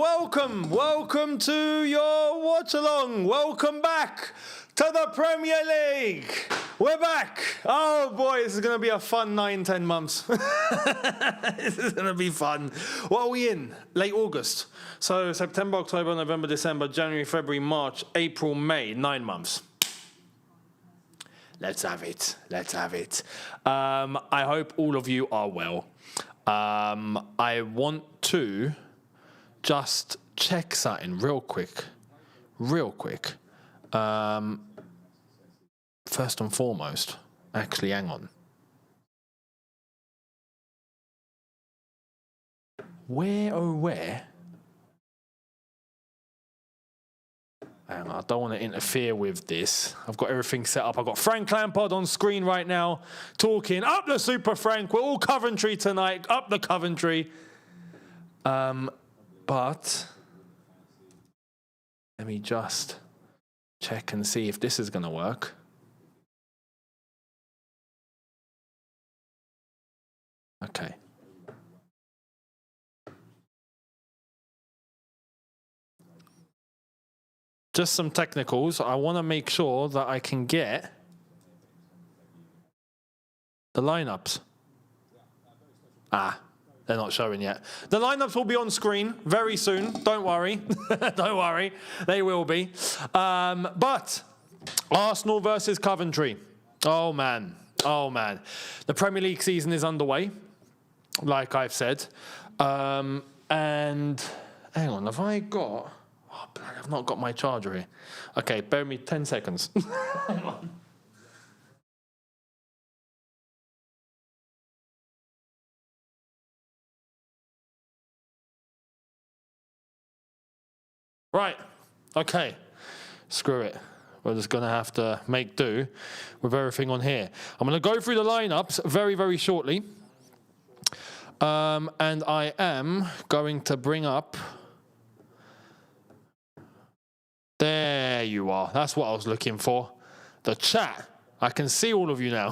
welcome to your Watchalong. Welcome back to the Premier League. We're back. Oh boy, this is going to be a fun 9-10 months. This is going to be fun. What are we in? Late August. So September, October, November, December, January, February, March, April, May. 9 months. Let's have it. I hope all of you are well. I want to just check something real quick. First and foremost, actually, hang on. Where? Hang on, I don't want to interfere with this. I've got everything set up. I've got Frank Lampard on screen right now, talking up the Super Frank. We're all Coventry tonight. Up the Coventry. But let me just check and see if this is going to work. Okay. Just some technicals. I want to make sure that I can get the lineups. They're not showing yet. The lineups will be on screen very soon. Don't worry. Don't worry. They will be. But Arsenal versus Coventry. Oh, man. The Premier League season is underway, like I've said. And hang on, have I got... Oh, I've not got my charger here. Okay, bear with me 10 seconds. Hang on. Right, okay, screw it. We're just going to have to make do with everything on here. I'm going to go through the lineups very, very shortly. And I am going to bring up... There you are. That's what I was looking for. The chat. I can see all of you now.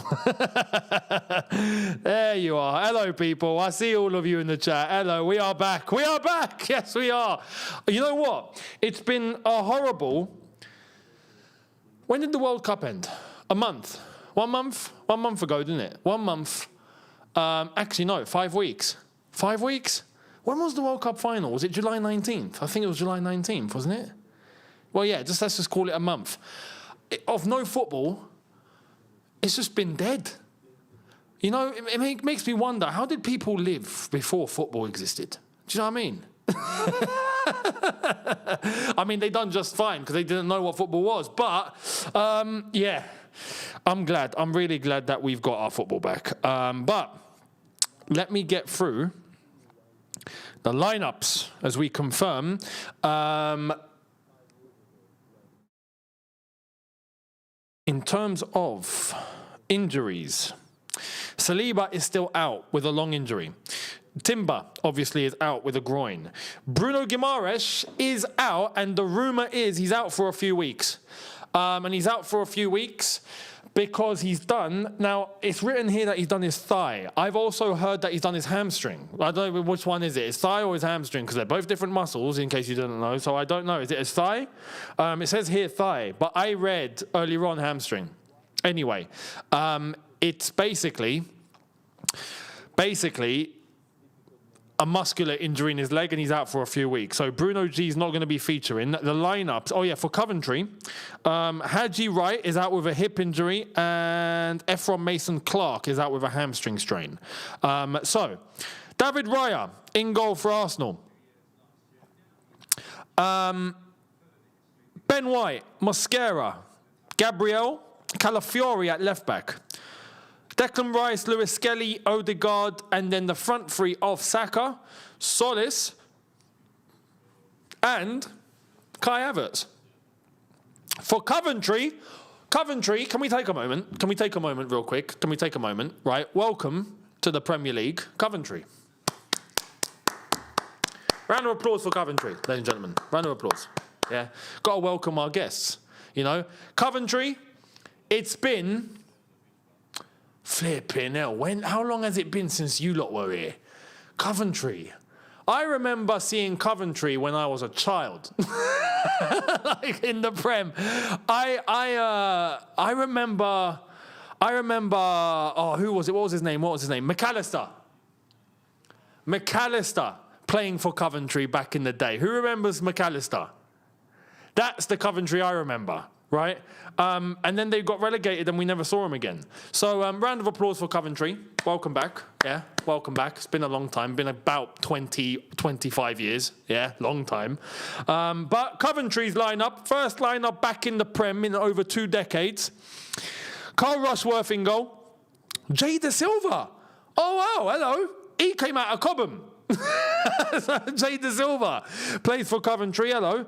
There you are. Hello, people. I see all of you in the chat. Hello. We are back. Yes, we are. You know what? It's been a horrible... When did the World Cup end? A month. 1 month? 1 month ago, didn't it? 1 month. Actually, no. 5 weeks. 5 weeks? When was the World Cup final? Was it July 19th? I think it was July 19th, wasn't it? Well, yeah, let's just call it a month. Of no football, it's just been dead. You know, it makes me wonder, how did people live before football existed? Do you know what I mean? I mean, they done just fine because they didn't know what football was. But, yeah, I'm glad. I'm really glad that we've got our football back. But let me get through the lineups as we confirm. In terms of injuries, Saliba is still out with a long injury. Timber, obviously, is out with a groin. Bruno Guimaraes is out, and the rumour is he's out for a few weeks. And he's out for a few weeks because he's done... Now, it's written here that he's done his thigh. I've also heard that he's done his hamstring. I don't know which one is it. His thigh or his hamstring, because they're both different muscles, in case you didn't know. So I don't know. Is it his thigh? It says here thigh, but I read earlier on hamstring. Anyway, it's basically a muscular injury in his leg, and he's out for a few weeks. So Bruno G is not going to be featuring. The lineups, oh yeah, for Coventry, Haji Wright is out with a hip injury, and Ephron Mason-Clark is out with a hamstring strain. So, David Raya in goal for Arsenal. Ben White, Mosquera, Gabriel, Calafiori at left back. Declan Rice, Lewis Skelly, Odegaard, and then the front three of Saka, Solis, and Kai Havertz. For Coventry, can we take a moment? Can we take a moment real quick? Can we take a moment? Right, welcome to the Premier League, Coventry. Round of applause for Coventry, ladies and gentlemen. Round of applause. Yeah, got to welcome our guests. You know, Coventry, it's been... Flipping hell. How long has it been since you lot were here? Coventry. I remember seeing Coventry when I was a child, like in the Prem. I remember. Oh, who was it? What was his name? McAllister playing for Coventry back in the day. Who remembers McAllister? That's the Coventry I remember, right? And then they got relegated and we never saw him again. So round of applause for Coventry. Welcome back. Yeah, welcome back. It's been a long time. Been about 20, 25 years. Yeah, long time. But Coventry's lineup, first lineup back in the Prem in over 2 decades. Carl Rushworth in goal. Jay De Silva. Oh, wow, hello. He came out of Cobham. Jay De Silva plays for Coventry. Hello.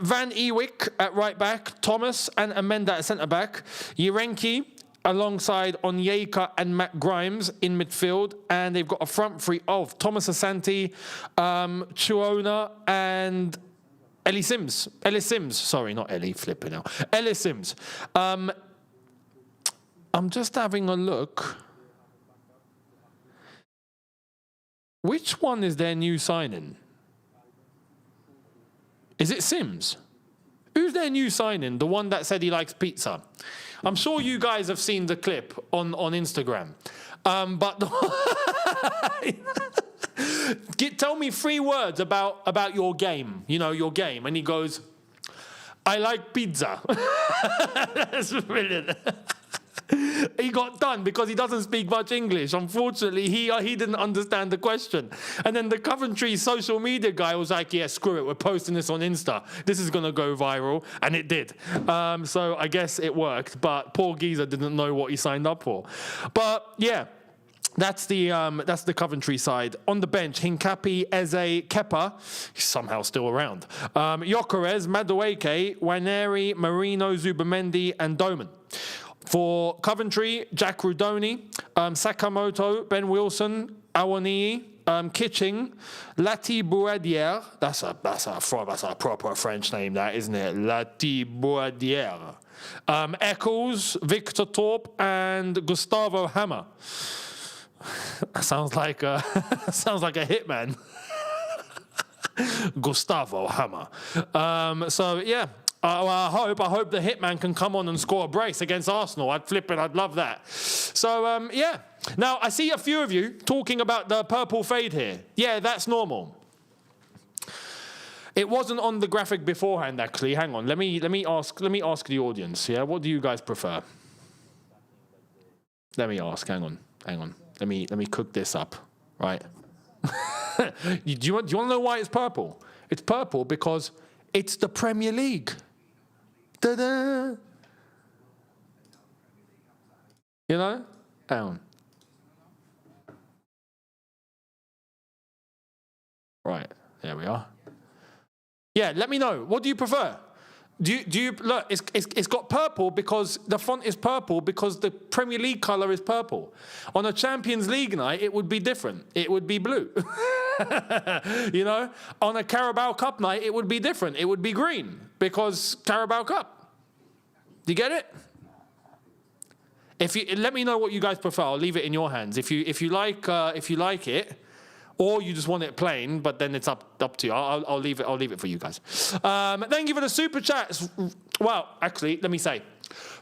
Van Ewick at right back. Thomas and Amenda at centre back. Yerenki alongside Onyeka and Matt Grimes in midfield. And they've got a front three of Thomas Asante, Chuona, and Ellie Sims. Sorry, not Ellie. Flipping out. Ellie Sims. I'm just having a look. Which one is their new signing? Is it Sims? Who's their new signing? The one that said he likes pizza. I'm sure you guys have seen the clip on Instagram. But tell me 3 words about your game. You know, your game. And he goes, I like pizza. That's brilliant. He got done because he doesn't speak much English. Unfortunately, he didn't understand the question. And then the Coventry social media guy was like, yeah, screw it. We're posting this on Insta. This is going to go viral. And it did. So I guess it worked. But poor geezer didn't know what he signed up for. But yeah. That's the Coventry side. On the bench, Hincapi, Eze, Kepa, he's somehow still around. Gyökeres, Madueke, Waneri, Marino, Zubamendi, and Doman. For Coventry, Jack Rudoni, Sakamoto, Ben Wilson, Awoniyi, Kitching, Lati Bouadière. That's a proper French name, that, isn't it? Lati Bouadière. Eccles, Victor Torp, and Gustavo Hammer. Sounds like a hitman. Gustavo Hammer. So yeah. I hope the hitman can come on and score a brace against Arsenal. I'd love that. So, yeah. Now, I see a few of you talking about the purple fade here. Yeah, that's normal. It wasn't on the graphic beforehand, actually. Hang on. Let me ask the audience. Yeah, what do you guys prefer? Let me ask. Hang on. Let me cook this up. Right. Do you want to know why it's purple? It's purple because it's the Premier League. Ta-da! You know? Hang on. Right, there we are. Yeah, let me know. What do you prefer? Do you look? It's got purple because the font is purple because the Premier League color is purple. On a Champions League night, it would be different. It would be blue. You know, on a Carabao Cup night, it would be different. It would be green because Carabao Cup. Do you get it? If you let me know what you guys prefer, I'll leave it in your hands. If you like it, or you just want it plain, but then it's up to you. I'll leave it for you guys. Thank you for the super chats. Well, actually, let me say,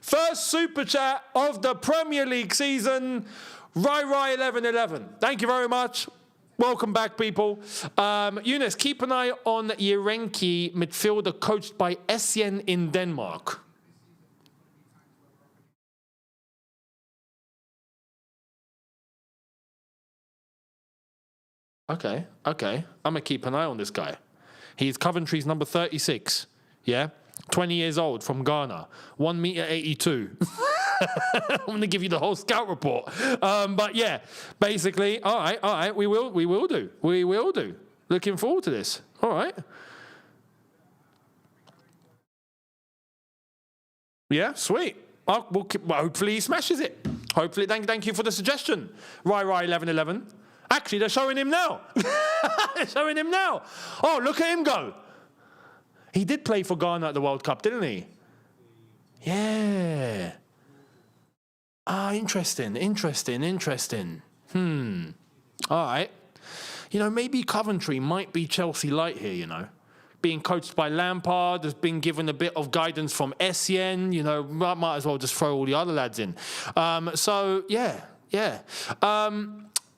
first super chat of the Premier League season, Rai1111. Thank you very much. Welcome back, people. Younes, keep an eye on Yerenki, midfielder coached by Essien in Denmark. Okay. I'm going to keep an eye on this guy. He's Coventry's number 36. Yeah? 20 years old from Ghana. 1 meter 82. I'm going to give you the whole scout report. But yeah, basically, all right. We will do. Looking forward to this. All right. Yeah, sweet. Hopefully he smashes it. Hopefully, thank you for the suggestion. Rai1111. Actually, they're showing him now. Oh, look at him go. He did play for Ghana at the World Cup, didn't he? Yeah. Interesting. All right. maybe Coventry might be Chelsea light here, Being coached by Lampard, has been given a bit of guidance from Essien, might as well just throw all the other lads in. Yeah.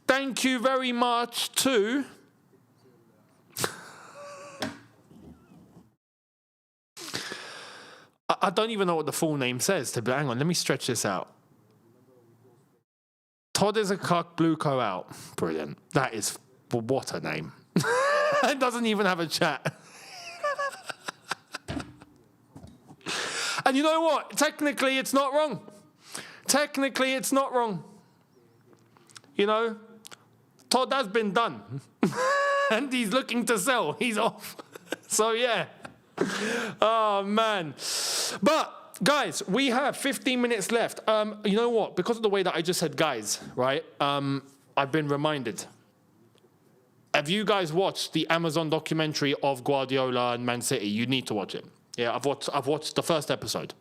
Thank you very much to... I don't even know what the full name says. Hang on, let me stretch this out. Todd is a cuck, blue co out. Brilliant. That is, what a name. It doesn't even have a chat. And you know what? Technically, it's not wrong. Todd has been done. And he's looking to sell. He's off. So, yeah. Oh, man. But, guys, we have 15 minutes left. You know what? Because of the way that I just said guys, right, I've been reminded. Have you guys watched the Amazon documentary of Guardiola and Man City? You need to watch it. Yeah, I've watched the first episode.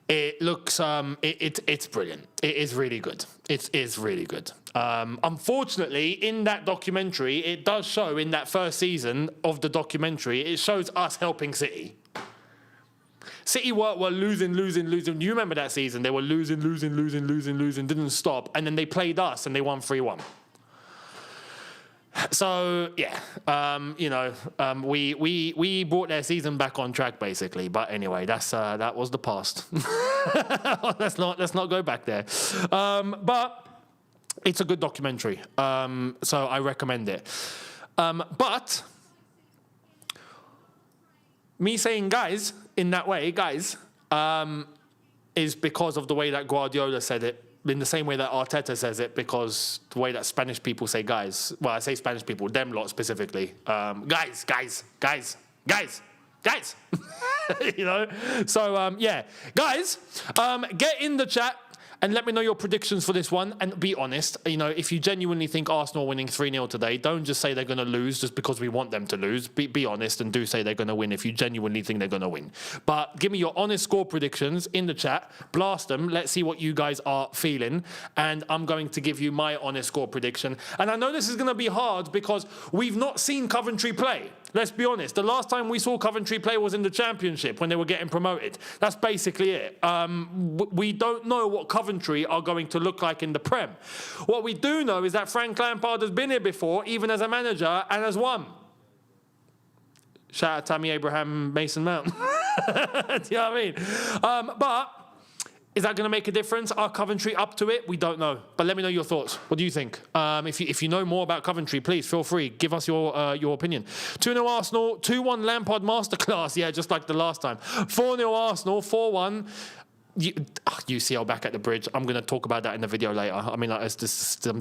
It looks, it's brilliant. It is really good. It is really good. Unfortunately, in that documentary, it does show in that first season of the documentary, it shows us helping City. City were losing. You remember that season? They were losing, didn't stop. And then they played us and they won 3-1. So, yeah, we brought their season back on track, basically. But anyway, that was the past. Let's not go back there. But it's a good documentary, so I recommend it. But me saying guys in that way, is because of the way that Guardiola said it, in the same way that Arteta says it, because the way that Spanish people say guys. Well, I say Spanish people, them lot specifically. Guys. So, yeah. Guys, get in the chat and let me know your predictions for this one. And be honest, if you genuinely think Arsenal are winning 3-0 today, don't just say they're going to lose just because we want them to lose. Be honest and do say they're going to win if you genuinely think they're going to win. But give me your honest score predictions in the chat. Blast them. Let's see what you guys are feeling. And I'm going to give you my honest score prediction. And I know this is going to be hard because we've not seen Coventry play. Let's be honest. The last time we saw Coventry play was in the Championship when they were getting promoted. That's basically it. We don't know what Coventry are going to look like in the Prem. What we do know is that Frank Lampard has been here before, even as a manager, and has won. Shout out Tammy Abraham, Mason Mount. Do you know what I mean? But is that going to make a difference? Are Coventry up to it? We don't know. But let me know your thoughts. What do you think? If you know more about Coventry, please feel free. Give us your opinion. 2-0 Arsenal, 2-1 Lampard masterclass. Yeah, just like the last time. 4-0 Arsenal, 4-1. UCL back at the bridge. I'm going to talk about that in the video later. I mean, I'm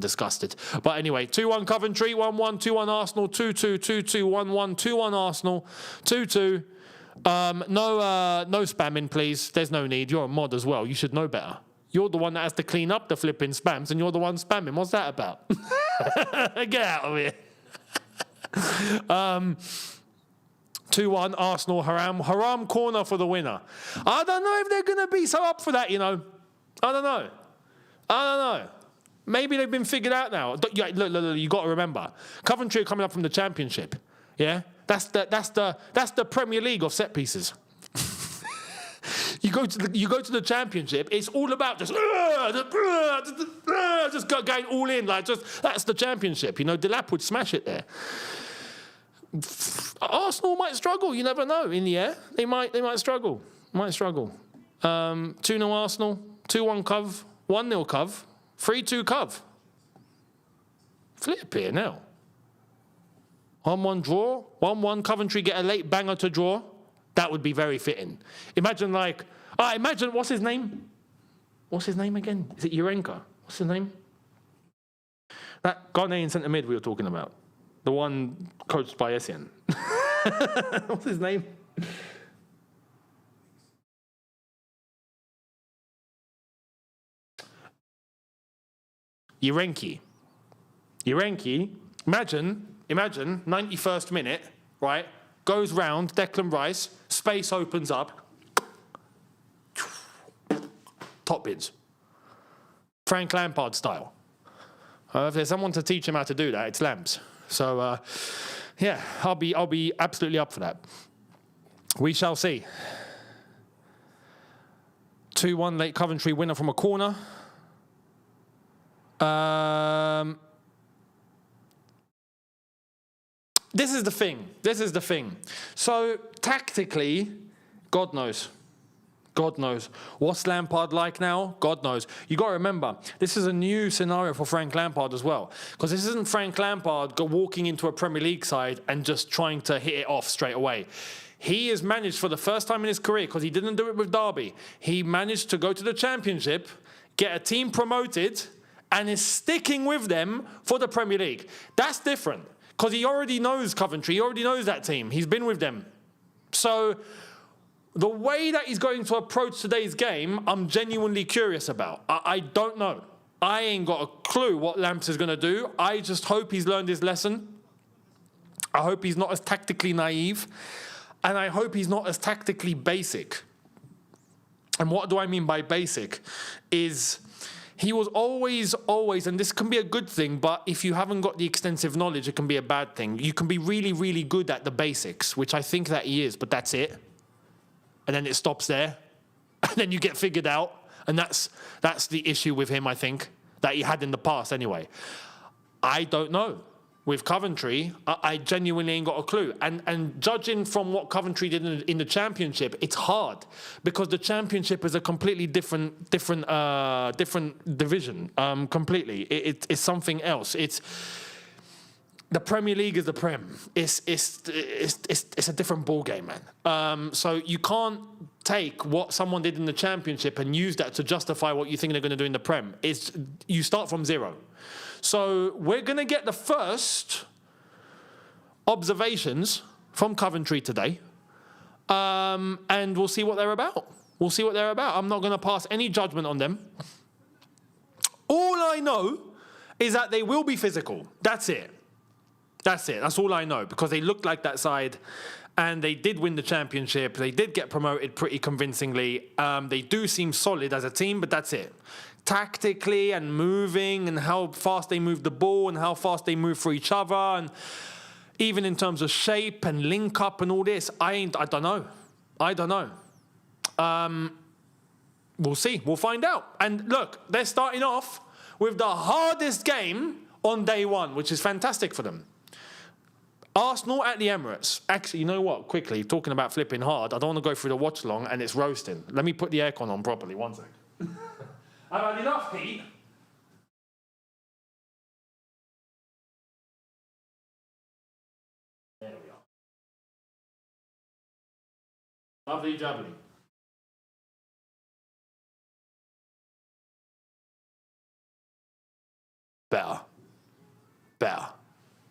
disgusted. But anyway, 2-1 Coventry, 1-1, 2-1 Arsenal, 2-2, 2-2, 1-1, 2-1 Arsenal, 2-2. No spamming, please. There's no need. You're a mod as well. You should know better. You're the one that has to clean up the flipping spams, and you're the one spamming. What's that about? Get out of here. 2-1 Arsenal, Haram corner for the winner. I don't know if they're going to be so up for that, I don't know. Maybe they've been figured out now. Look, you got to remember, Coventry are coming up from the Championship. Yeah, that's the Premier League of set pieces. You go to the Championship. It's all about just going all in. That's the Championship. Delap would smash it there. Arsenal might struggle. You never know. In the air, they might struggle. 2-0 Arsenal, 2-1 Cov, 1-0 Cov, 3-2 Cov. Flip here now. 1-1 draw, 1-1 Coventry get a late banger to draw. That would be very fitting. Imagine what's his name? What's his name again? Is it Urenka? What's his name? That Ghanaian centre mid we were talking about. The one coached by Essien. What's his name? Urenki. Imagine, 91st minute, right? Goes round, Declan Rice, space opens up. Top bids. Frank Lampard style. If there's someone to teach him how to do that, it's Lamps. So, yeah, I'll be absolutely up for that. We shall see. 2-1 late Coventry winner from a corner. This is the thing. So, tactically, God knows. What's Lampard like now? God knows. You got to remember, this is a new scenario for Frank Lampard as well. Because this isn't Frank Lampard walking into a Premier League side and just trying to hit it off straight away. He has managed for the first time in his career, because he didn't do it with Derby, he managed to go to the Championship, get a team promoted, and is sticking with them for the Premier League. That's different, because he already knows Coventry, he already knows that team, he's been with them. So the way that he's going to approach today's game, I'm genuinely curious about. I don't know. I ain't got a clue what Lamps is going to do. I just hope he's learned his lesson. I hope he's not as tactically naive. And I hope he's not as tactically basic. And what do I mean by basic? Is he was always, and this can be a good thing, but if you haven't got the extensive knowledge, it can be a bad thing. You can be really, really good at the basics, which I think that he is, but that's it. And then it stops there. And then you get figured out. And that's the issue with him, I think, that he had in the past anyway. I don't know. With Coventry, I genuinely ain't got a clue. And judging from what Coventry did in the Championship, it's hard, because the Championship is a completely different division. Completely, it's something else. It's the Premier League is the Prem. It's a different ball game, man. So you can't take what someone did in the Championship and use that to justify what you think they're going to do in the Prem. You start from zero. So we're going to get the first observations from Coventry today, and we'll see what they're about. I'm not going to pass any judgment on them. All I know is that they will be physical. That's it. That's all I know, because they looked like that side, and they did win the Championship. They did get promoted pretty convincingly. They do seem solid as a team, but that's it. Tactically and moving, and how fast they move the ball, and how fast they move for each other, and even in terms of shape and link up and all this, I don't know. We'll see. We'll find out. And look, they're starting off with the hardest game on day one, which is fantastic for them. Arsenal at the Emirates. Actually, you know what? Quickly, talking about flipping hard, I don't want to go through the watch-along and it's roasting. Let me put the aircon on properly. One sec. I've had enough heat. There we are. Lovely jubbly. Better.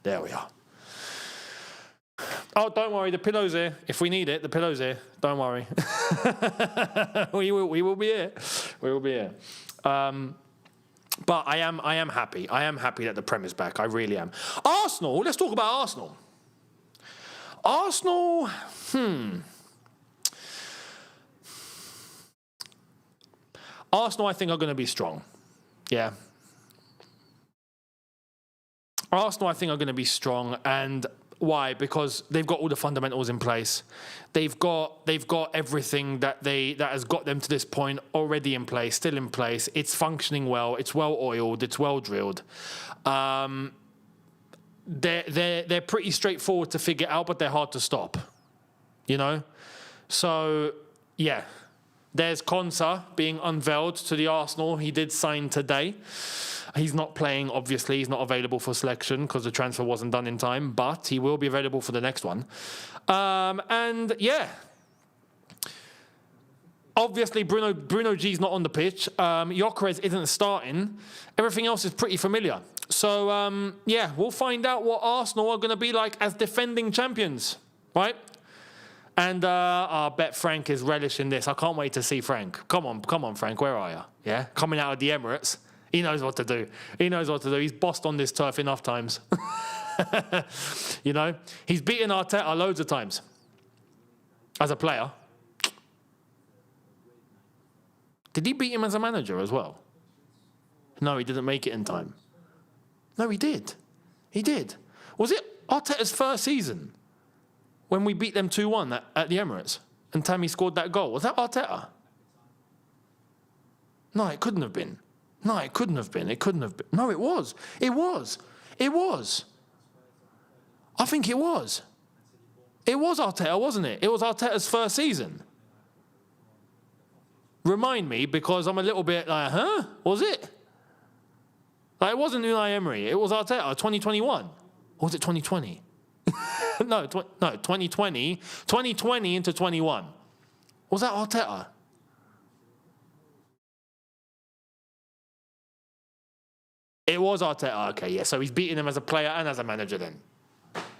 There we are. Oh, don't worry, the pillow's here. If we need it, the pillow's here. Don't worry. we will be here. We will be here. But I am happy. I am happy that the Prem is back. I really am. Arsenal, let's talk about Arsenal. Arsenal, Arsenal, I think, are going to be strong. Yeah. Arsenal, I think, are going to be strong, and why? Because they've got all the fundamentals in place. They've got everything that has got them to this point already in place, still in place. It's functioning well. It's well oiled. It's well drilled. They're pretty straightforward to figure out, but they're hard to stop. You know, so yeah. There's Konsa being unveiled to the Arsenal. He did sign today. He's not playing, obviously. He's not available for selection because the transfer wasn't done in time, but he will be available for the next one. And yeah, obviously Bruno G's not on the pitch. Gyökeres isn't starting. Everything else is pretty familiar. So yeah, we'll find out what Arsenal are going to be like as defending champions, right? And I bet Frank is relishing this. I can't wait to see Frank. Come on, Frank, where are you? Yeah, coming out of the Emirates. He knows what to do. He's bossed on this turf enough times. You know, he's beaten Arteta loads of times as a player. Did he beat him as a manager as well? No, he didn't make it in time. No, he did. He did. Was it Arteta's first season when we beat them 2-1 at the Emirates and Tammy scored that goal? Was that Arteta? No, it couldn't have been. No, it couldn't have been. It couldn't have been. No, it was. It was. It was. I think it was. It was Arteta, wasn't it? It was Arteta's first season. Remind me, because I'm a little bit like, huh? Was it? Like, it wasn't Unai Emery. It was Arteta, 2021. Or was it 2020? No, 2020. 2020 into 21. Was that Arteta? It was Arteta. Okay, yeah. So he's beaten him as a player and as a manager then.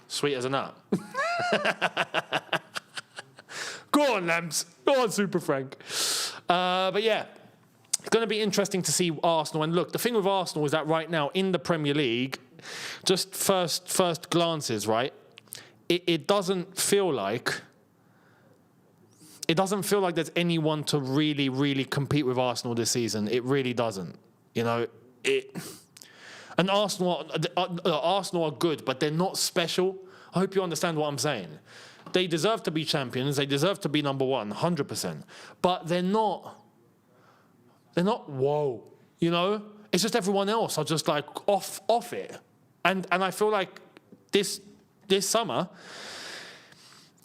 Sweet as a nut. Go on, Lamps. Go on, Super Frank. But yeah, it's going to be interesting to see Arsenal. And look, the thing with Arsenal is that right now in the Premier League, just first glances, right? It doesn't feel like there's anyone to really, really compete with Arsenal this season. It really doesn't. You know, and Arsenal are good, but they're not special. I hope you understand what I'm saying. They deserve to be champions. They deserve to be number one, 100%. But they're not whoa. You know, it's just everyone else are just like off it. And I feel like this summer,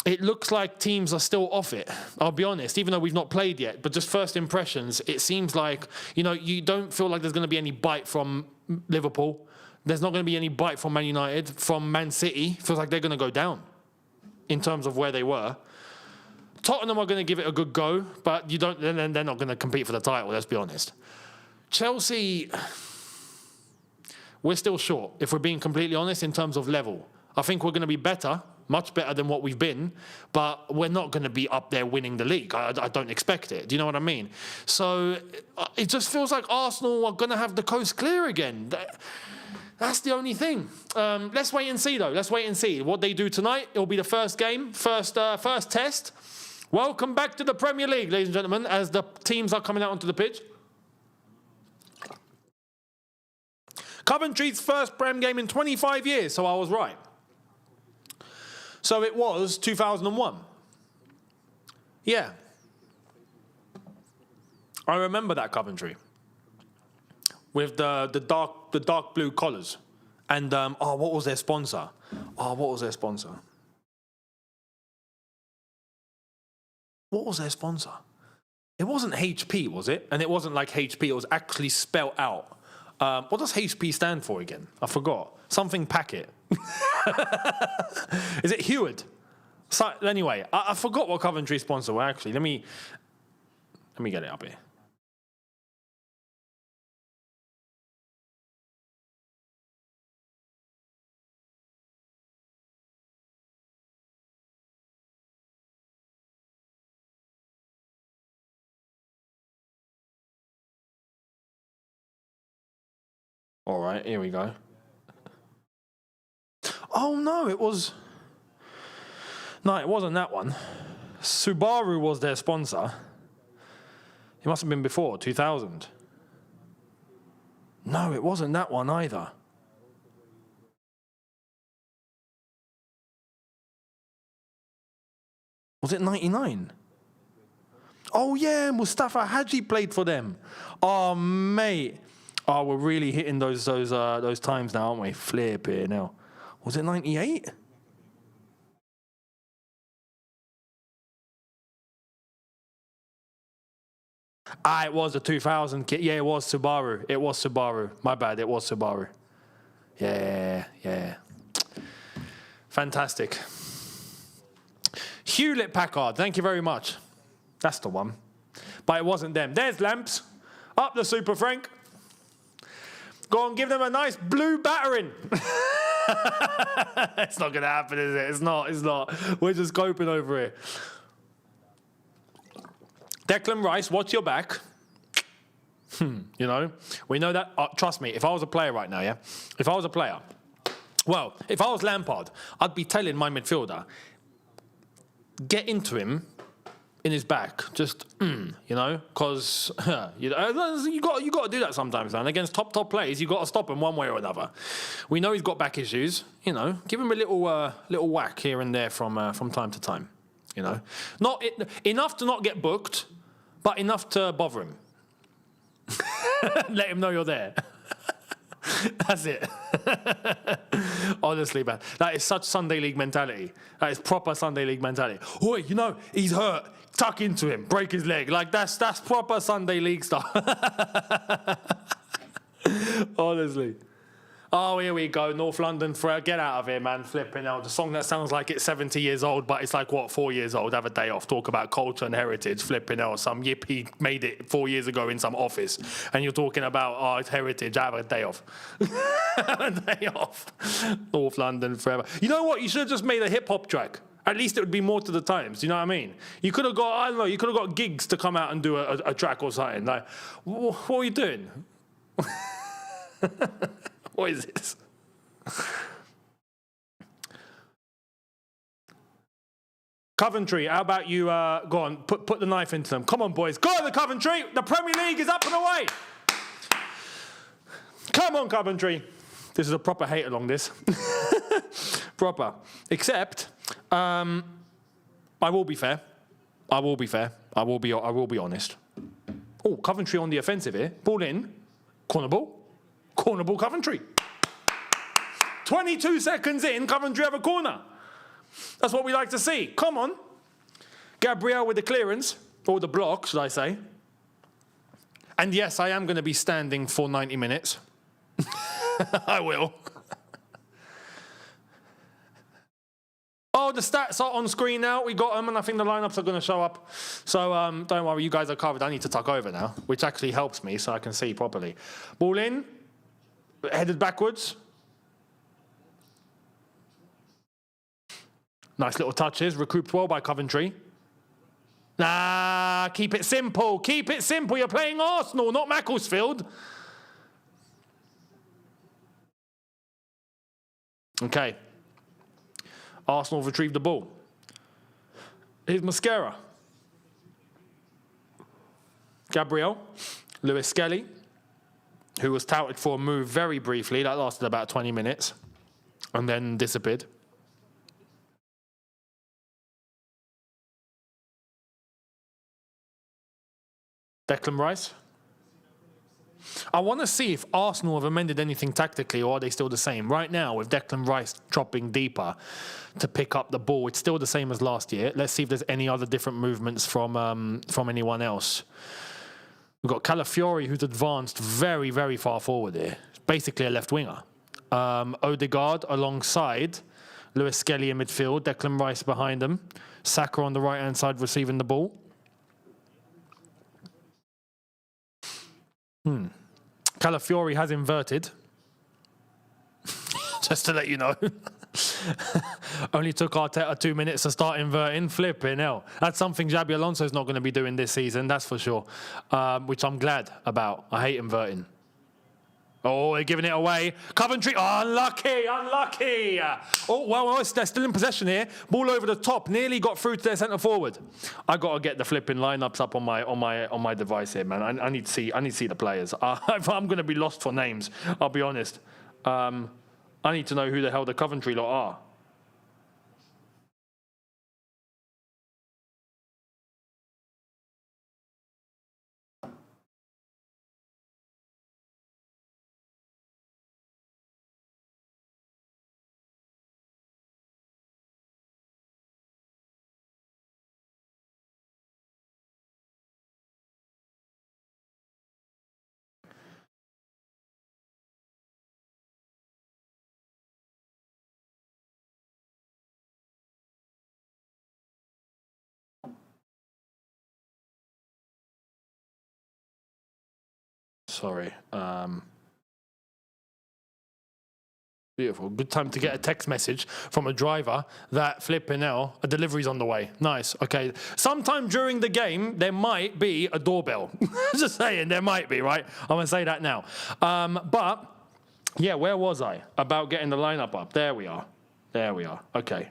it looks like teams are still off it. I'll be honest, even though we've not played yet. But just first impressions, it seems like, you know, you don't feel like there's going to be any bite from Liverpool. There's not going to be any bite from Man United, from Man City. Feels like they're going to go down in terms of where they were. Tottenham are going to give it a good go, but then they're not going to compete for the title, let's be honest. Chelsea, we're still short, if we're being completely honest, in terms of level. I think we're going to be better, much better than what we've been, but we're not going to be up there winning the league. I don't expect it. Do you know what I mean? So it just feels like Arsenal are going to have the coast clear again. That's the only thing. Let's wait and see, though. Let's wait and see what they do tonight. It'll be the first game, first test. Welcome back to the Premier League, ladies and gentlemen, as the teams are coming out onto the pitch. Coventry's first Prem game in 25 years, so I was right. So it was 2001. Yeah. I remember that Coventry. With the dark blue collars. And, what was their sponsor? What was their sponsor? What was their sponsor? It wasn't HP, was it? And it wasn't like HP, it was actually spelt out. What does HP stand for again? I forgot. Something packet. Is it Heward? So, anyway, I forgot what Coventry's sponsor were actually. Let me get it up here. All right, here we go. Oh, no, it was... No, it wasn't that one. Subaru was their sponsor. It must have been before, 2000. No, it wasn't that one either. Was it 99? Oh, yeah, Mustafa Hadji played for them. Oh, mate. Oh, we're really hitting those times now, aren't we? Flip here now. Was it 98? It was a 2000 kit. Yeah, it was Subaru. It was Subaru. My bad, it was Subaru. Yeah. Fantastic. Hewlett Packard, thank you very much. That's the one. But it wasn't them. There's Lamps. Up the Super Frank. Go on, give them a nice blue battering. It's not going to happen, is it? It's not. We're just coping over here. Declan Rice, watch your back. You know, we know that. Trust me, if I was a player right now, if I was Lampard, I'd be telling my midfielder, get into him, in his back, just you know, because you got to do that sometimes, man. Against top players, you got to stop him one way or another. We know he's got back issues, you know. Give him a little whack here and there from time to time, you know. Not enough to not get booked, but enough to bother him. Let him know you're there. That's it. Honestly, man, that is such Sunday League mentality. That is proper Sunday League mentality. Oi, you know, he's hurt. Tuck into him, break his leg. Like that's proper Sunday League stuff. Honestly. Oh, here we go. North London, get out of here, man. Flipping out. The song that sounds like it's 70 years old, but it's like, what, 4 years old? Have a day off. Talk about culture and heritage. Flipping out. Some yippie made it 4 years ago in some office. And you're talking about, oh, it's heritage. Have a day off. Have a day off. North London forever. You know what? You should have just made a hip-hop track. At least it would be more to the times. Do you know what I mean? You could have got, I don't know, you could have got gigs to come out and do a track or something. Like, what are you doing? What is this? Coventry, how about you go on, put the knife into them. Come on, boys. Go on, the Coventry. The Premier League is up and away. Come on, Coventry. This is a proper hate along this. Proper. Except, I will be fair. I will be honest. Oh, Coventry on the offensive here. Ball in. Corner ball. Corner ball, Coventry. 22 seconds in, Coventry have a corner. That's what we like to see. Come on. Gabriel with the clearance, or the block, should I say. And yes, I am going to be standing for 90 minutes. I will. Oh, the stats are on screen now. We got them, and I think the lineups are going to show up. So don't worry, you guys are covered. I need to tuck over now, which actually helps me so I can see properly. Ball in. Headed backwards. Nice little touches. Recouped well by Coventry. Nah, keep it simple. Keep it simple. You're playing Arsenal, not Macclesfield. Okay. Arsenal retrieved the ball. Here's Mascara. Gabriel. Lewis Skelly, who was touted for a move very briefly. That lasted about 20 minutes and then disappeared. Declan Rice. I want to see if Arsenal have amended anything tactically, or are they still the same? Right now, with Declan Rice dropping deeper to pick up the ball, it's still the same as last year. Let's see if there's any other different movements from anyone else. We've got Calafiori, who's advanced very, very far forward here. It's basically a left winger. Odegaard alongside Lewis Skelly in midfield. Declan Rice behind them. Saka on the right-hand side receiving the ball. Calafiori has inverted. Just to let you know. Only took Arteta 2 minutes to start inverting. Flipping hell. That's something Xabi Alonso's not going to be doing this season, that's for sure. Which I'm glad about. I hate inverting. Oh, they're giving it away. Coventry, oh, unlucky. Oh, well, they're still in possession here. Ball over the top, nearly got through to their centre forward. I got to get the flipping lineups up on my device here, man. I need to see the players. If I'm going to be lost for names, I'll be honest. I need to know who the hell the Coventry lot are. Sorry. Beautiful. Good time to get a text message from a driver that flipping hell, a delivery's on the way. Nice. Okay. Sometime during the game, there might be a doorbell. Just saying, there might be, right? I'm going to say that now. But, yeah, where was I? About getting the lineup up. There we are. Okay.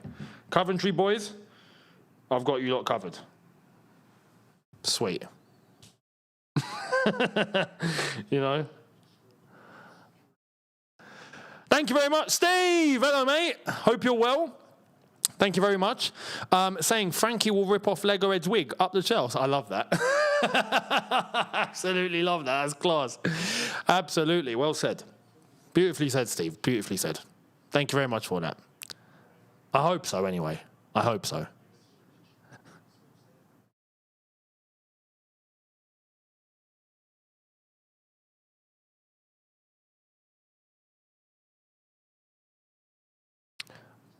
Coventry boys, I've got you lot covered. Sweet. You know. Thank you very much, Steve. Hello, mate. Hope you're well. Thank you very much. Saying Frankie will rip off Lego Ed's wig up the shelves. I love that. Absolutely love that. That's class. Absolutely. Well said. Beautifully said, Steve. Beautifully said. Thank you very much for that. I hope so, anyway. I hope so.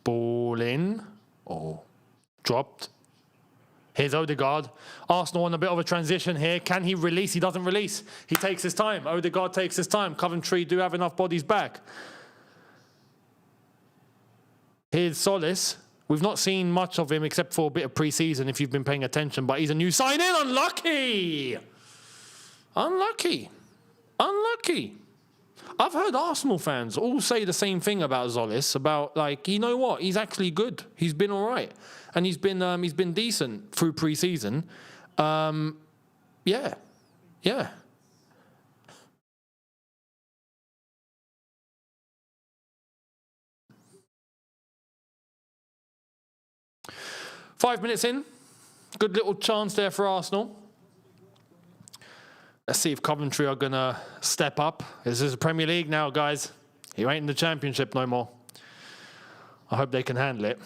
Ball in. Oh, dropped. Here's Odegaard. Arsenal on a bit of a transition here. Can he release? He doesn't release. He takes his time. Odegaard takes his time. Coventry do have enough bodies back. Here's Solis. We've not seen much of him except for a bit of pre-season if you've been paying attention, but he's a new sign-in. Unlucky. Unlucky. Unlucky. I've heard Arsenal fans all say the same thing about Solis, about like, you know what, he's actually good. He's been all right. And he's been decent through pre-season. Yeah. 5 minutes in. Good little chance there for Arsenal. Let's see if Coventry are going to step up. This is the Premier League now, guys. You ain't in the Championship no more. I hope they can handle it.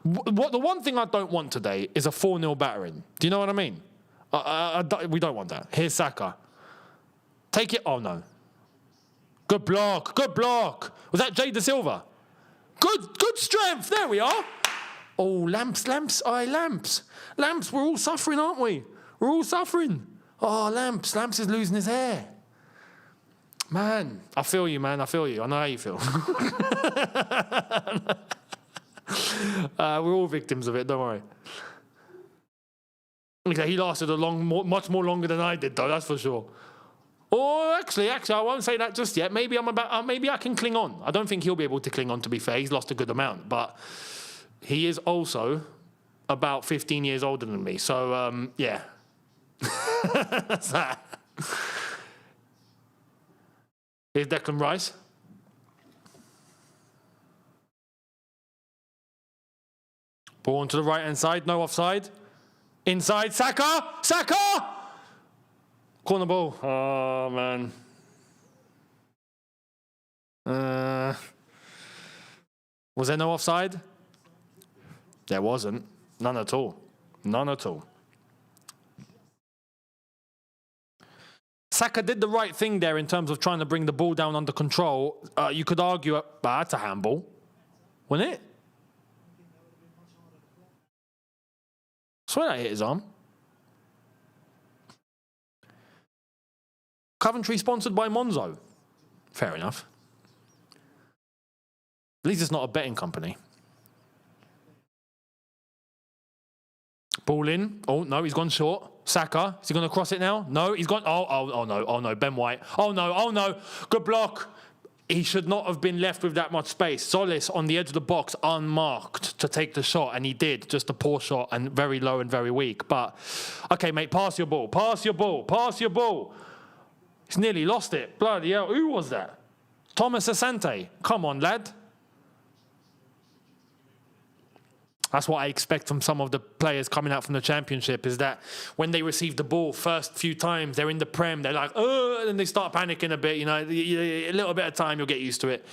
The one thing I don't want today is a 4-0 battering. Do you know what I mean? We don't want that. Here's Saka. Take it. Oh, no. Good block. Good block. Was that Jay Da Silva? Good strength. There we are. Oh, Lamps. Lamps, we're all suffering, aren't we? We're all suffering. Oh, Lamps is losing his hair. Man, I feel you, man. I feel you. I know how you feel. We're all victims of it, don't worry. Okay, he lasted much more longer than I did, though, that's for sure. Oh, actually, I won't say that just yet. Maybe I can cling on. I don't think he'll be able to cling on, to be fair. He's lost a good amount, but he is also about 15 years older than me. So, yeah. That's that. Here's Declan Rice. Ball onto the right-hand side. No offside. Inside. Saka! Corner ball. Oh, man. Was there no offside? There wasn't. None at all. Saka did the right thing there in terms of trying to bring the ball down under control. You could argue, that's a handball, wasn't it? I swear that hit his arm. Coventry sponsored by Monzo. Fair enough. At least it's not a betting company. Ball in. Oh, no, he's gone short. Saka, is he going to cross it now? No, he's gone. Oh, no, Ben White. Oh, no. Good block. He should not have been left with that much space. Solis on the edge of the box, unmarked, to take the shot, and he did. Just a poor shot and very low and very weak. But, okay, mate, pass your ball. He's nearly lost it. Bloody hell, who was that? Thomas Asante. Come on, lad. That's what I expect from some of the players coming out from the Championship, is that when they receive the ball first few times, they're in the Prem, they're like, oh, and they start panicking a bit, a little bit of time, you'll get used to it.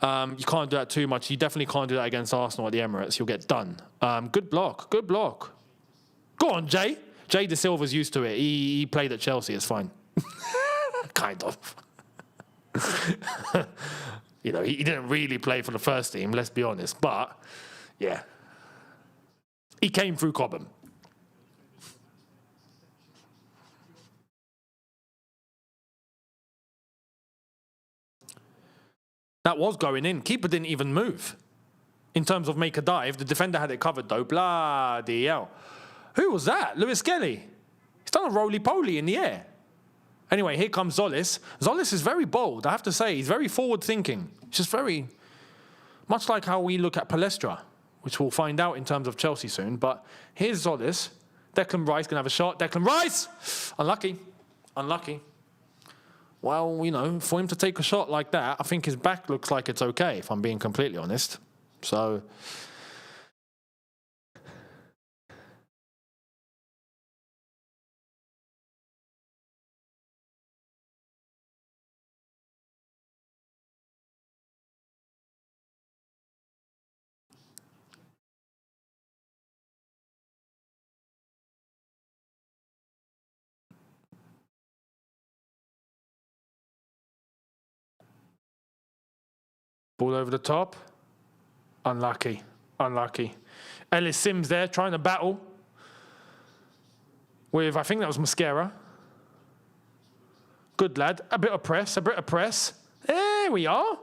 You can't do that too much. You definitely can't do that against Arsenal at the Emirates. You'll get done. Good block. Go on, Jay. Jay Da Silva's used to it. He played at Chelsea, it's fine. Kind of. He didn't really play for the first team, let's be honest, but yeah. He came through Cobham. That was going in. Keeper didn't even move. In terms of make a dive, the defender had it covered though. Bloody hell. Who was that? Lewis Skelly. He's done a roly-poly in the air. Anyway, here comes Solis. Solis is very bold, I have to say. He's very forward-thinking. Just very, much like how we look at Palestra, which we'll find out in terms of Chelsea soon. But here's Solis. Declan Rice going to have a shot. Declan Rice! Unlucky. Well, you know, for him to take a shot like that, I think his back looks like it's okay, if I'm being completely honest. So... Ball over the top. Unlucky. Ellis Sims there trying to battle with, I think that was Mascara. Good lad. A bit of press. There we are.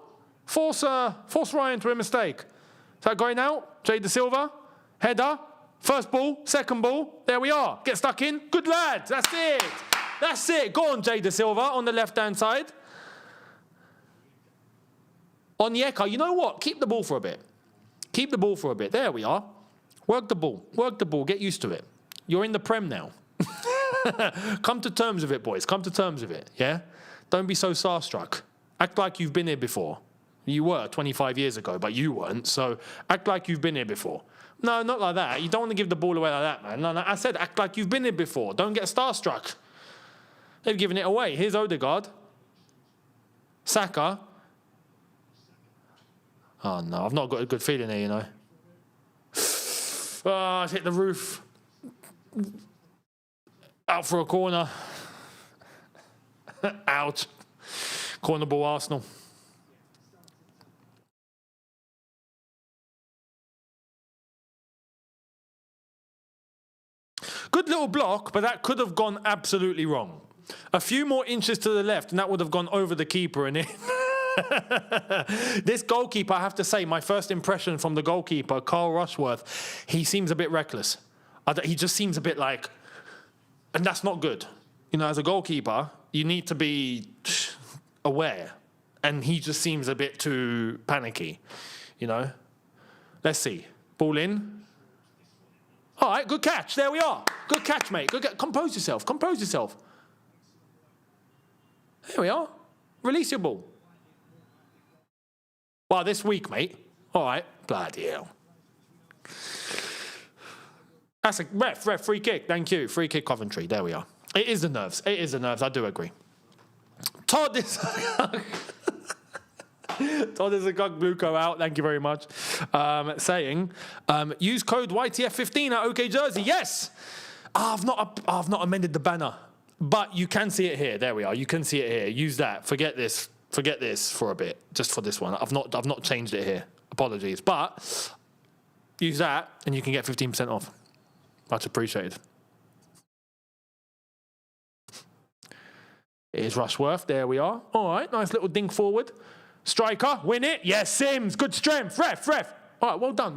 Force Ryan to a mistake. Is that going out? Jay Da Silva. Header. First ball. Second ball. There we are. Get stuck in. Good lad. That's it. Go on, Jay Da Silva on the left-hand side. Onyeka, you know what? Keep the ball for a bit. There we are. Work the ball. Get used to it. You're in the Prem now. Come to terms with it, boys. Come to terms with it, yeah? Don't be so starstruck. Act like you've been here before. You were 25 years ago, but you weren't, so act like you've been here before. No, not like that. You don't want to give the ball away like that, man. No, I said act like you've been here before. Don't get starstruck. They've given it away. Here's Odegaard. Saka. Oh, no, I've not got a good feeling here, you know. Oh, it's hit the roof. Out for a corner. Out. Corner ball, Arsenal. Good little block, but that could have gone absolutely wrong. A few more inches to the left, and that would have gone over the keeper and in. This goalkeeper, I have to say, my first impression from the goalkeeper, Carl Rushworth, he seems a bit reckless. He just seems a bit like, and that's not good. You know, as a goalkeeper, you need to be aware. And he just seems a bit too panicky, you know. Let's see. Ball in. All right, good catch. There we are. Good catch, mate. Compose yourself. There we are. Release your ball. Well, this week, mate. All right. Bloody hell. That's a ref, free kick. Thank you. Free kick, Coventry. There we are. It is the nerves. I do agree. Todd is... Todd is a Gluco out. Thank you very much. Saying, use code YTF15 at OK Jersey. Yes. I've not amended the banner, but you can see it here. There we are. You can see it here. Use that. Forget this for a bit, just for this one. I've not changed it here. Apologies, but use that and you can get 15% off. Much appreciated. Here's Rushworth. There we are. All right. Nice little dink forward. Striker, win it. Yes, Sims, good strength. Ref. All right, well done.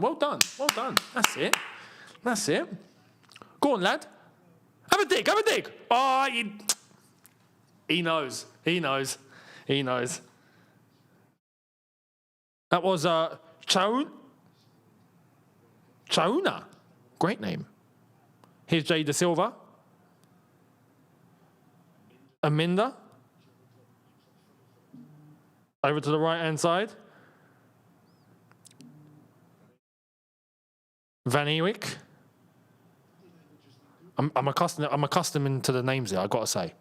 That's it. Go on, lad. Have a dig. Oh, he knows. That was Chauna. Great name. Here's Jay Da Silva. Aminda. Over to the right-hand side. Van Ewijk. I'm accustomed to the names here, I've got to say.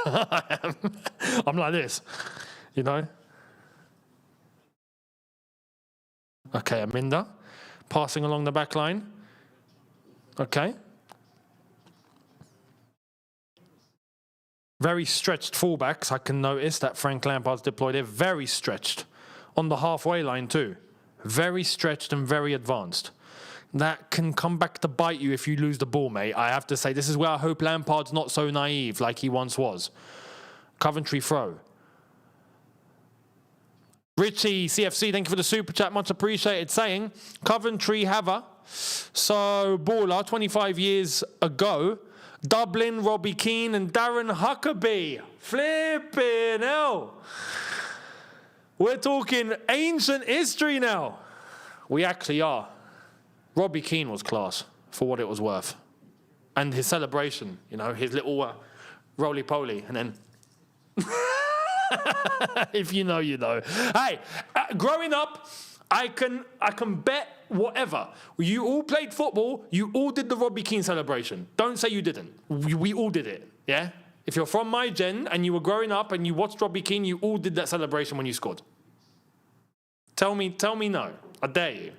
I'm like this, you know. Okay, Aminda. Passing along the back line. Okay. Very stretched fullbacks, I can notice that Frank Lampard's deployed there. Very stretched. On the halfway line too. Very stretched and very advanced. That can come back to bite you if you lose the ball, mate. I have to say, this is where I hope Lampard's not so naive like he once was. Coventry throw. Richie, CFC, thank you for the super chat. Much appreciated. Saying, Coventry have a... So, baller, 25 years ago... Dublin, Robbie Keane and Darren Huckabee. Flipping hell. We're talking ancient history now. We actually are. Robbie Keane was class for what it was worth. And his celebration, you know, his little roly-poly, and then... If you know, you know. Hey, growing up, I can bet whatever. You all played football. You all did the Robbie Keane celebration. Don't say you didn't. We all did it, yeah? If you're from my gen and you were growing up and you watched Robbie Keane, you all did that celebration when you scored. Tell me no. I dare you.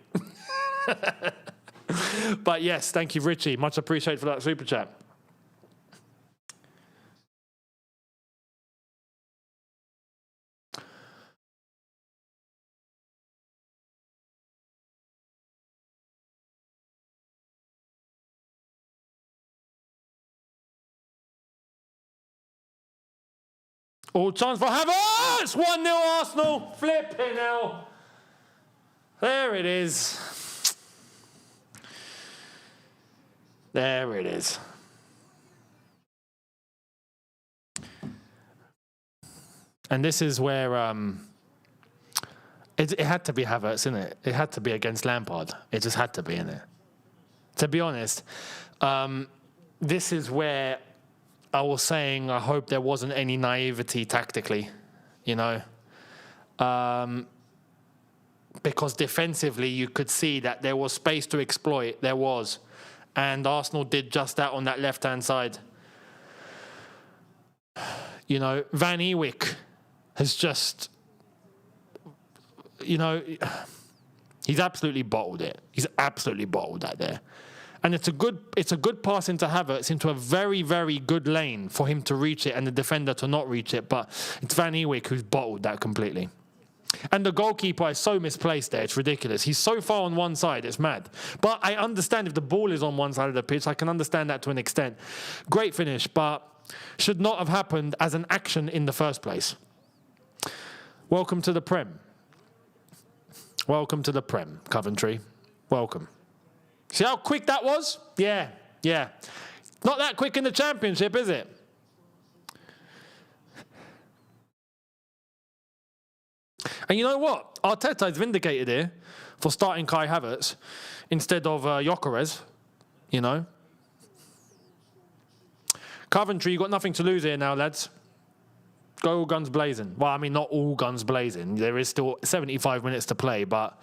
But yes, thank you, Richie. Much appreciated for that super chat. All chance for Havertz! 1-0 Arsenal. Flipping hell. There it is. There it is. And this is where it had to be Havertz, innit? It had to be against Lampard. It just had to be, innit? To be honest, this is where I was saying I hope there wasn't any naivety tactically, you know. Because defensively you could see that there was space to exploit. There was. And Arsenal did just that on that left-hand side. You know, Van Ewijk has just, you know, he's absolutely bottled it. He's absolutely bottled that there. And it's a good pass into Havertz, into a very, very good lane for him to reach it and the defender to not reach it. But it's Van Ewijk who's bottled that completely. And the goalkeeper is so misplaced there. It's ridiculous. He's so far on one side. It's mad. But I understand if the ball is on one side of the pitch. I can understand that to an extent. Great finish, but should not have happened as an action in the first place. Welcome to the Prem. Welcome to the Prem, Coventry. Welcome. See how quick that was? Yeah. Not that quick in the Championship, is it? And you know what? Arteta is vindicated here for starting Kai Havertz instead of Gyökeres, you know. Coventry, you've got nothing to lose here now, lads. Go all guns blazing. Well, I mean, not all guns blazing. There is still 75 minutes to play, but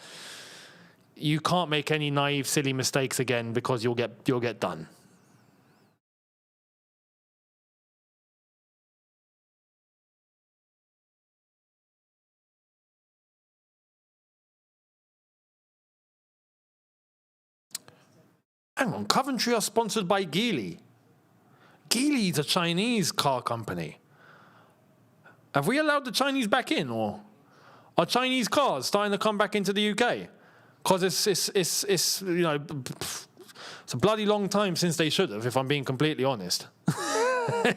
you can't make any naive, silly mistakes again because you'll get done. Hang on, Coventry are sponsored by Geely. Geely is a Chinese car company. Have we allowed the Chinese back in, or are Chinese cars starting to come back into the UK? Because it's you know, it's a bloody long time since they should have, if I'm being completely honest.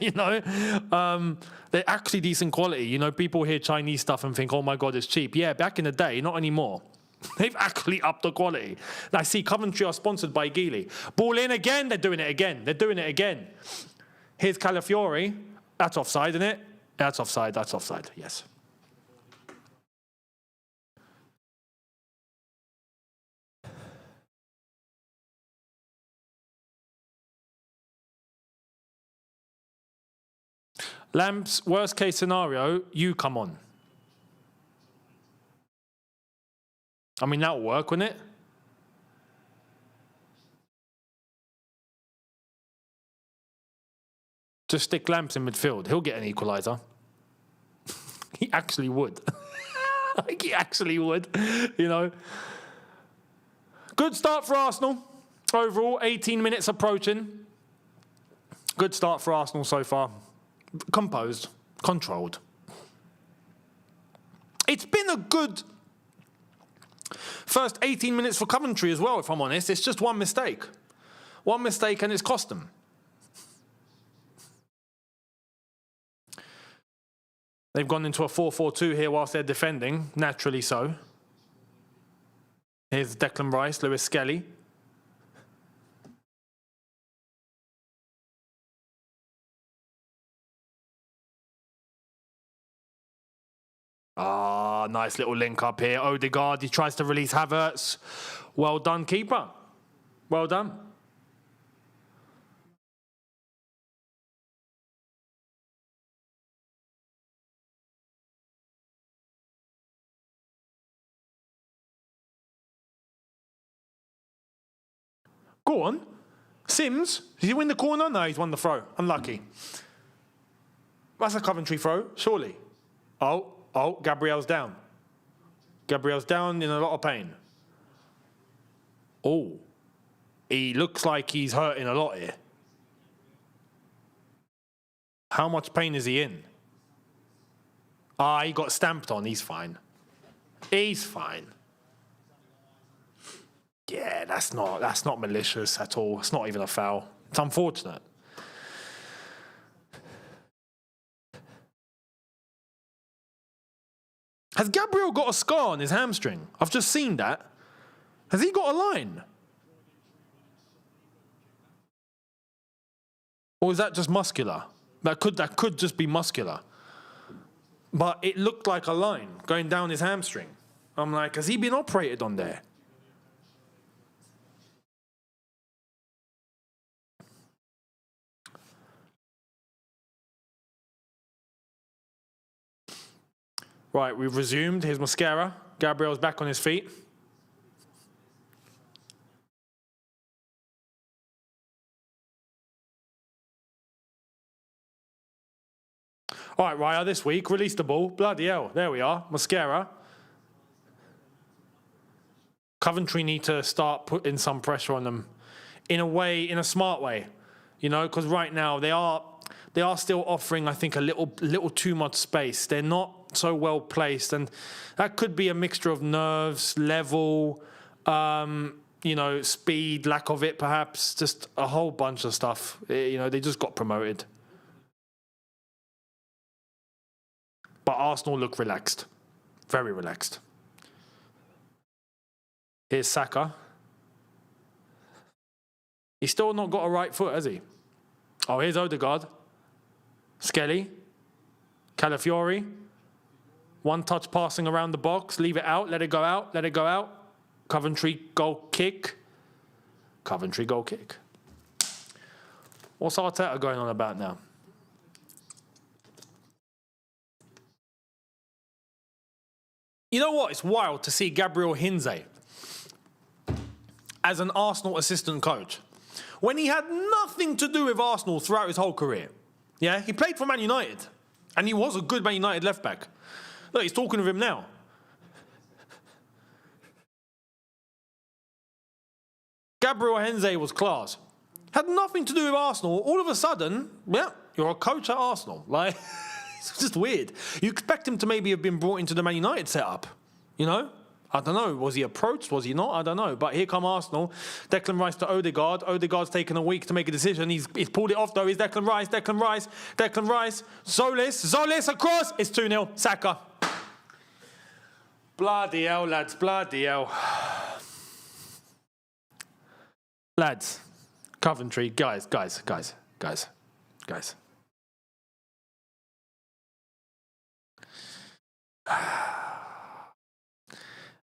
You know, they're actually decent quality. You know, people hear Chinese stuff and think, oh my God, it's cheap. Yeah, back in the day, not anymore. They've actually upped the quality. I see Coventry are sponsored by Geely. Ball in again, they're doing it again. They're doing it again. Here's Calafiori. That's offside, isn't it? That's offside, yes. Lamps, worst case scenario, you come on. I mean, that'll work, wouldn't it? Just stick Lamps in midfield. He'll get an equaliser. He actually would. He actually would, you know. Good start for Arsenal. Overall, 18 minutes approaching. Good start for Arsenal so far. Composed, controlled. It's been a good first 18 minutes for Coventry as well, if I'm honest. It's just one mistake. One mistake and it's cost them. They've gone into a 4-4-2 here whilst they're defending, naturally so. Here's Declan Rice, Lewis Skelly. Ah, nice little link up here. Odegaard, he tries to release Havertz. Well done, keeper. Well done. Go on. Sims, did he win the corner? No, he's won the throw. Unlucky. That's a Coventry throw, surely. Oh, Gabriel's down. Gabriel's down in a lot of pain. Oh, he looks like he's hurting a lot here. How much pain is he in? He got stamped on. He's fine. He's fine. Yeah, that's not malicious at all. It's not even a foul. It's unfortunate. Has Gabriel got a scar on his hamstring? I've just seen that. Has he got a line? Or is that just muscular? That could just be muscular. But it looked like a line going down his hamstring. I'm like, has he been operated on there? Right, we've resumed. Here's Mascara. Gabriel's back on his feet. All right, Raya, this week, release the ball. Bloody hell, there we are. Mascara. Coventry need to start putting some pressure on them in a smart way, you know, because right now they are still offering, I think, a little too much space. They're not so well placed, and that could be a mixture of nerves, level, speed, lack of it, perhaps, just a whole bunch of stuff. You know, they just got promoted. But Arsenal look relaxed, very relaxed. Here's Saka. He's still not got a right foot, has he? Oh, here's Odegaard. Skelly. Calafiori. One touch passing around the box. Leave it out. Let it go out. Let it go out. Coventry goal kick. Coventry goal kick. What's Arteta going on about now? You know what? It's wild to see Gabriel Hinze as an Arsenal assistant coach when he had nothing to do with Arsenal throughout his whole career. Yeah, he played for Man United, and he was a good Man United left back. Look, he's talking with him now. Gabriel Hinze was class. Had nothing to do with Arsenal. All of a sudden, yeah, you're a coach at Arsenal. Like, it's just weird. You expect him to maybe have been brought into the Man United setup, you know? I don't know. Was he approached? Was he not? I don't know. But here come Arsenal. Declan Rice to Odegaard. Odegaard's taken a week to make a decision. He's pulled it off, though. He's Declan Rice. Zolis across. It's 2-0. Saka. Bloody hell, lads. Bloody hell. Lads. Coventry. Guys.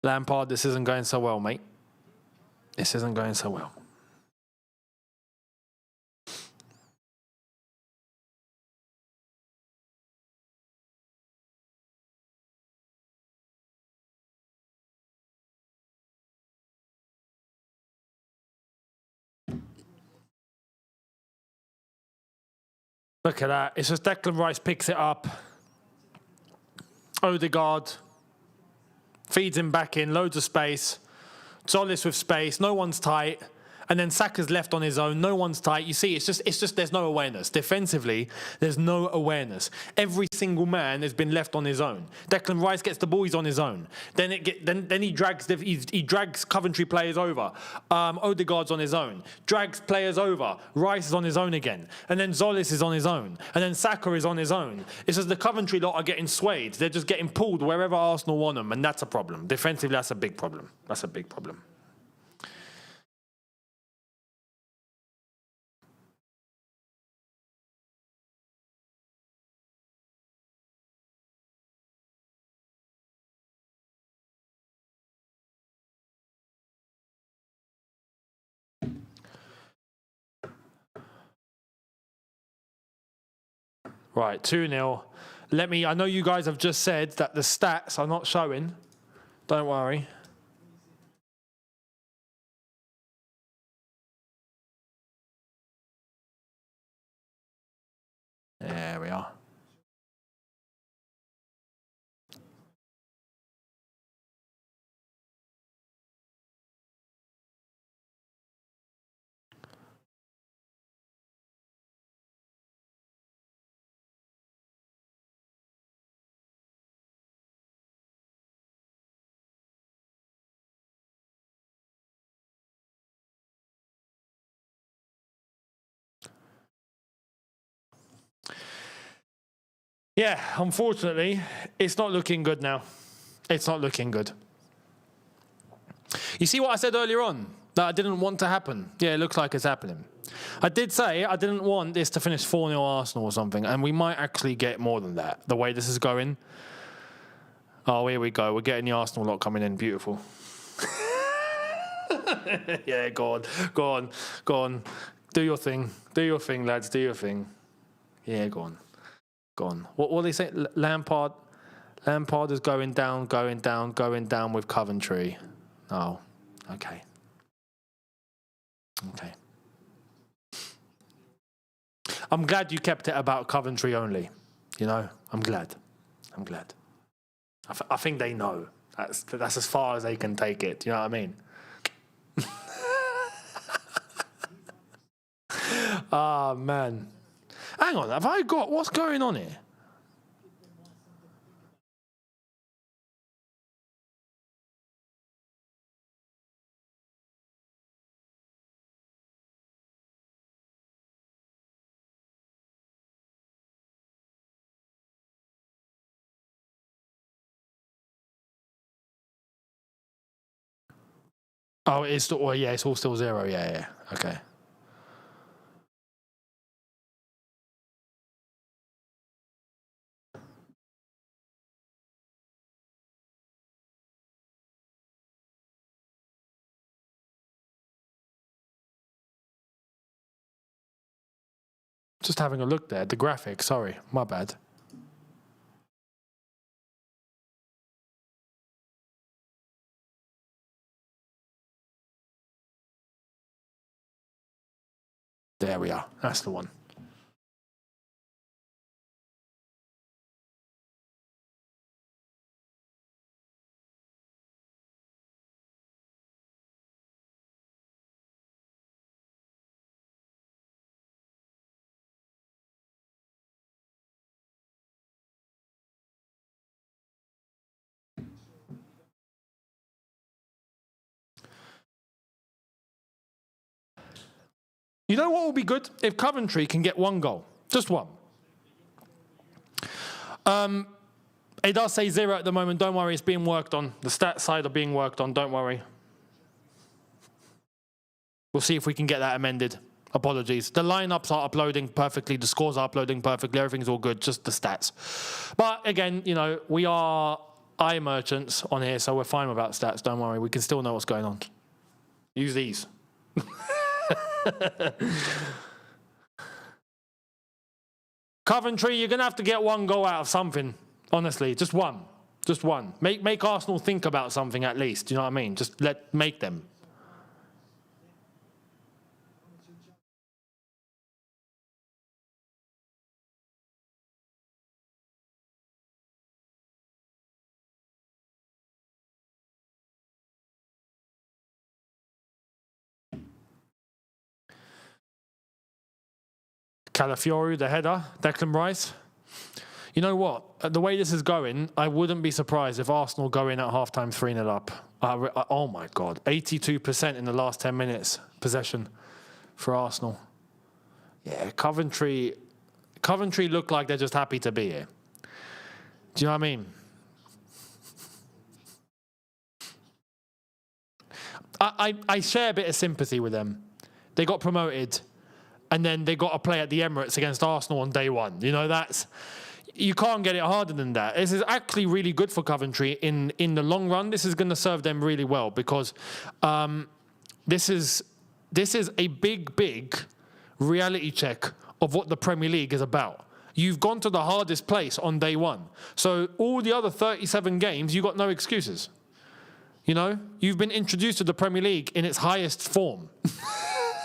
Lampard, this isn't going so well, mate. This isn't going so well. Look at that. It's just Declan Rice picks it up. Odegaard feeds him back in, loads of space. Zolis with space, no one's tight. And then Saka's left on his own, no one's tight. You see, it's just there's no awareness. Defensively, there's no awareness. Every single man has been left on his own. Declan Rice gets the ball, he's on his own. Then he drags Coventry players over. Odegaard's on his own. Drags players over. Rice is on his own again. And then Zolis is on his own. And then Saka is on his own. It's as the Coventry lot are getting swayed. They're just getting pulled wherever Arsenal want them, and that's a problem. Defensively, that's a big problem. That's a big problem. Right, 2-0. I know you guys have just said that the stats are not showing. Don't worry. There we are. Yeah, unfortunately, it's not looking good now. It's not looking good. You see what I said earlier on? That I didn't want to happen. Yeah, it looks like it's happening. I did say I didn't want this to finish 4-0 Arsenal or something, and we might actually get more than that, the way this is going. Oh, here we go. We're getting the Arsenal lot coming in. Beautiful. Yeah, go on. Do your thing, lads. Do your thing. Yeah, go on. What do they say? Lampard is going down with Coventry. Oh, okay. I'm glad you kept it about Coventry only. You know, I'm glad. I think they know. That's as far as they can take it. Do you know what I mean? Ah, man. Hang on, what's going on here? Oh, it's all still 0. Yeah. Okay. Just having a look there. The graphic, sorry, my bad. There we are. That's the one. You know what will be good? If Coventry can get 1 goal. Just 1. It does say 0 at the moment. Don't worry, it's being worked on. The stats side are being worked on. Don't worry. We'll see if we can get that amended. Apologies. The lineups are uploading perfectly. The scores are uploading perfectly. Everything's all good. Just the stats. But again, you know, we are eye merchants on here, so we're fine without stats. Don't worry. We can still know what's going on. Use these. Coventry, you're going to have to get 1 goal out of something. Honestly, just one. Make Arsenal think about something at least. Do you know what I mean? Just make them. Calafiori, the header, Declan Rice. You know what? The way this is going, I wouldn't be surprised if Arsenal go in at halftime 3-0 up. Oh my God. 82% in the last 10 minutes possession for Arsenal. Yeah, Coventry look like they're just happy to be here. Do you know what I mean? I share a bit of sympathy with them. They got promoted, and then they got to play at the Emirates against Arsenal on day 1. You know, you can't get it harder than that. This is actually really good for Coventry in the long run. This is going to serve them really well because this is a big reality check of what the Premier League is about. You've gone to the hardest place on day 1. So all the other 37 games, you got no excuses. You know, you've been introduced to the Premier League in its highest form.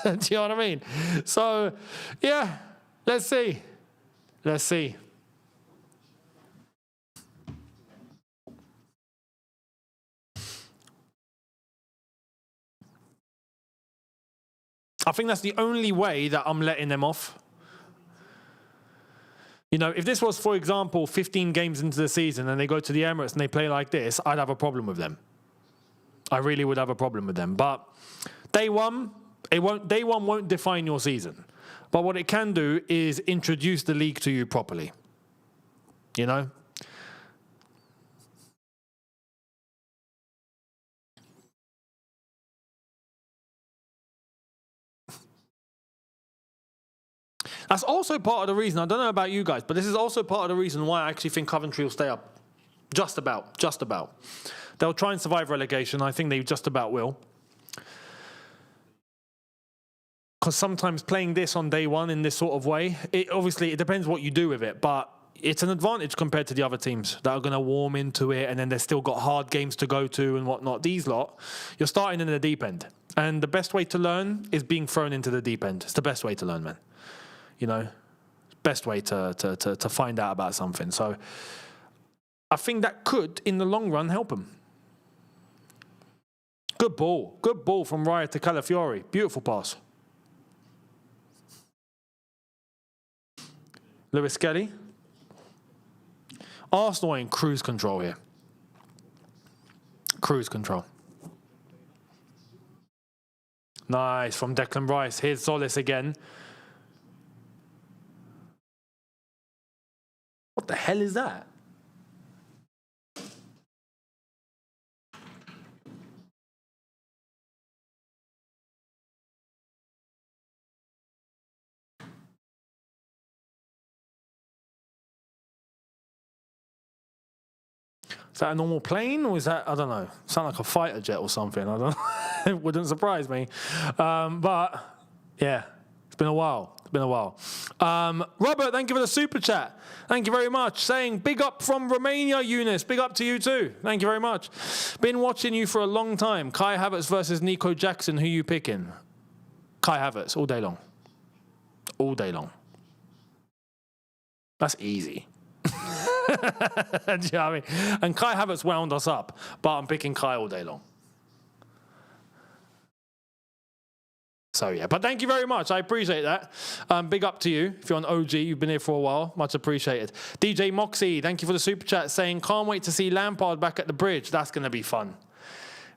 Do you know what I mean? So, yeah, let's see. Let's see. I think that's the only way that I'm letting them off. You know, if this was, for example, 15 games into the season and they go to the Emirates and they play like this, I'd have a problem with them. I really would have a problem with them. But day one won't define your season. But what it can do is introduce the league to you properly. You know? That's also part of the reason, I don't know about you guys, but this is also part of the reason why I actually think Coventry will stay up. Just about. They'll try and survive relegation. I think they just about will. Because sometimes playing this on day one in this sort of way, it depends what you do with it, but it's an advantage compared to the other teams that are going to warm into it and then they've still got hard games to go to and whatnot. These lot, you're starting in the deep end. And the best way to learn is being thrown into the deep end. It's the best way to learn, man. You know, best way to find out about something. So I think that could, in the long run, help them. Good ball from Raya to Calafiori. Beautiful pass. Lewis Kelly. Arsenal in cruise control here. Cruise control. Nice from Declan Rice. Here's Solis again. What the hell is that? Is that a normal plane or is that, I don't know, sound like a fighter jet or something? I don't know. It wouldn't surprise me. But yeah, it's been a while. Robert, thank you for the super chat. Thank you very much. Saying big up from Romania, Younes. Big up to you too. Thank you very much. Been watching you for a long time. Kai Havertz versus Nico Jackson. Who you picking? Kai Havertz all day long. All day long. That's easy. Do you know what I mean? And Kai Havertz wound us up, but I'm picking Kai all day long. So, yeah, but thank you very much. I appreciate that. Big up to you. If you're an OG, you've been here for a while. Much appreciated. DJ Moxie, thank you for the super chat, saying, can't wait to see Lampard back at the Bridge. That's going to be fun.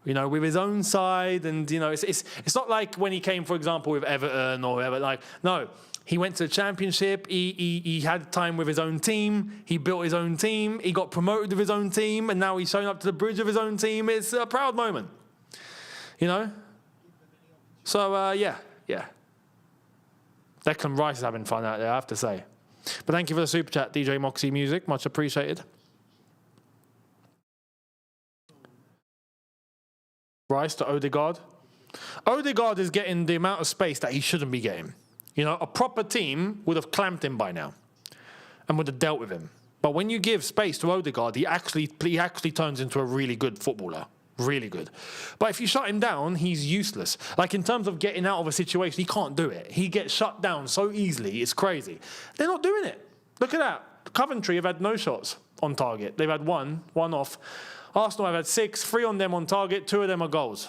You know, with his own side. And, you know, it's not like when he came, for example, with Everton or whatever. Like, no, he went to the Championship. He had time with his own team. He built his own team. He got promoted with his own team. And now he's showing up to the Bridge of his own team. It's a proud moment. You know? So, yeah. Declan Rice is having fun out there, I have to say. But thank you for the super chat, DJ Moxie Music. Much appreciated. Rice to Odegaard. Odegaard is getting the amount of space that he shouldn't be getting. You know, a proper team would have clamped him by now and would have dealt with him. But when you give space to Odegaard, he actually turns into a really good footballer. Really good. But if you shut him down, he's useless. Like in terms of getting out of a situation, he can't do it. He gets shut down so easily. It's crazy. They're not doing it. Look at that. Coventry have had no shots on target. They've had one off. Arsenal have had 6, 3 on them on target. 2 of them are goals.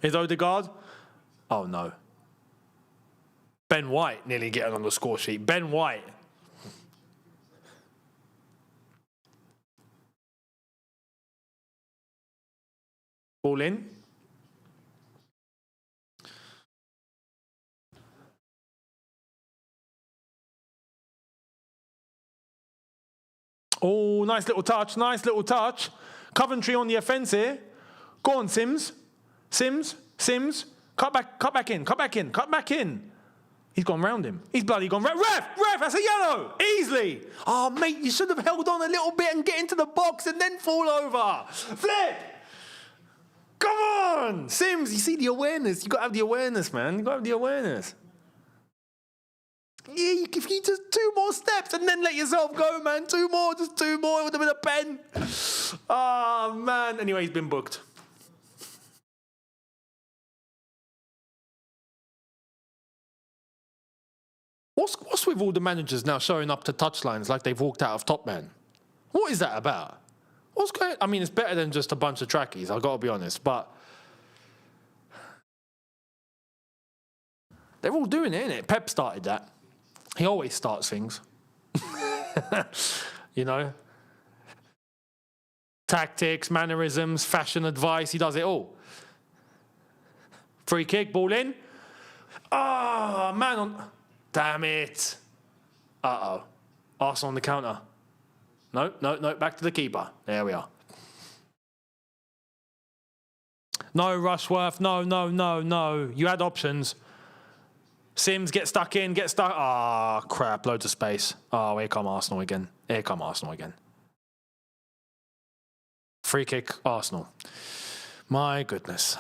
Is Odegaard? Oh, no. Ben White nearly getting on the score sheet. Ben White. Ball in. Oh, nice little touch. Coventry on the offence here. Go on, Sims. Cut back in. He's gone round him. He's bloody gone round. Ref, that's a yellow. Easily. Oh, mate, you should have held on a little bit and get into the box and then fall over. Flip. Come on! Sims, you see the awareness. You got to have the awareness, man. You got to have the awareness. Yeah, if you just 2 more steps and then let yourself go, man. 2 more, just 2 more. It would have been a pen. Oh, man. Anyway, he's been booked. What's with all the managers now showing up to touchlines like they've walked out of Top Man? What is that about? What's going? I mean, it's better than just a bunch of trackies. I've got to be honest, but they're all doing it, innit? Pep started that. He always starts things. You know, tactics, mannerisms, fashion advice. He does it all. Free kick, ball in. Oh, man on. Damn it. Uh-oh. Arsenal on the counter. No, back to the keeper. There we are. No, Rushworth. No. You had options. Sims, get stuck in, Ah, crap, loads of space. Oh, here come Arsenal again. Free kick, Arsenal. My goodness.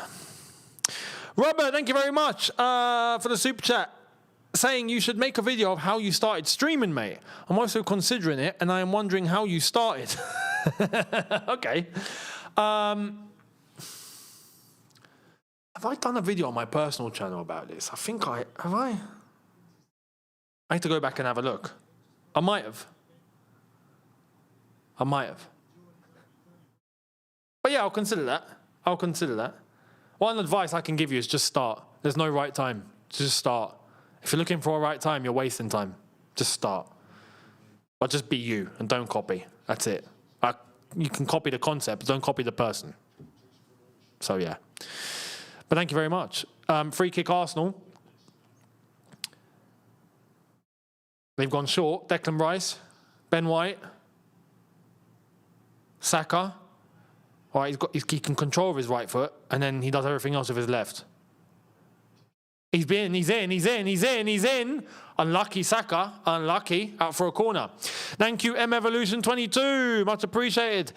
Robert, thank you very much for the super chat. Saying you should make a video of how you started streaming, mate. I'm also considering it, and I am wondering how you started. Okay. Have I done a video on my personal channel about this? I think have I? I need to go back and have a look. I might have. But yeah, I'll consider that. One advice I can give you is just start. There's no right time. Just start. If you're looking for a right time, you're wasting time. Just start. But just be you and don't copy. That's it. You can copy the concept, but don't copy the person. So yeah. But thank you very much. Free kick Arsenal. They've gone short. Declan Rice, Ben White, Saka. All right, he can control his right foot, and then he does everything else with his left. He's in. Unlucky Saka, out for a corner. Thank you, M Evolution 22, much appreciated.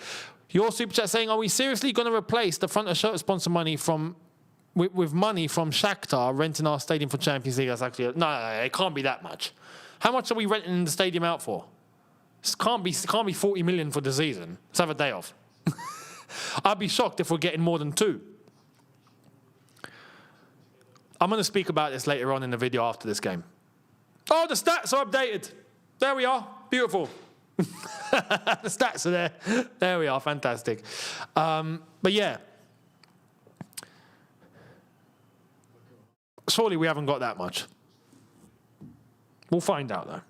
Your super chat saying, are we seriously going to replace the front of shirt sponsor money with money from Shakhtar renting our stadium for Champions League? That's actually no, it can't be that much. How much are we renting the stadium out for? It can't be 40 million for the season. Let's have a day off. I'd be shocked if we're getting more than 2. I'm going to speak about this later on in the video after this game. Oh, the stats are updated. There we are. Beautiful. The stats are there. There we are. Fantastic. But yeah. Surely we haven't got that much. We'll find out, though.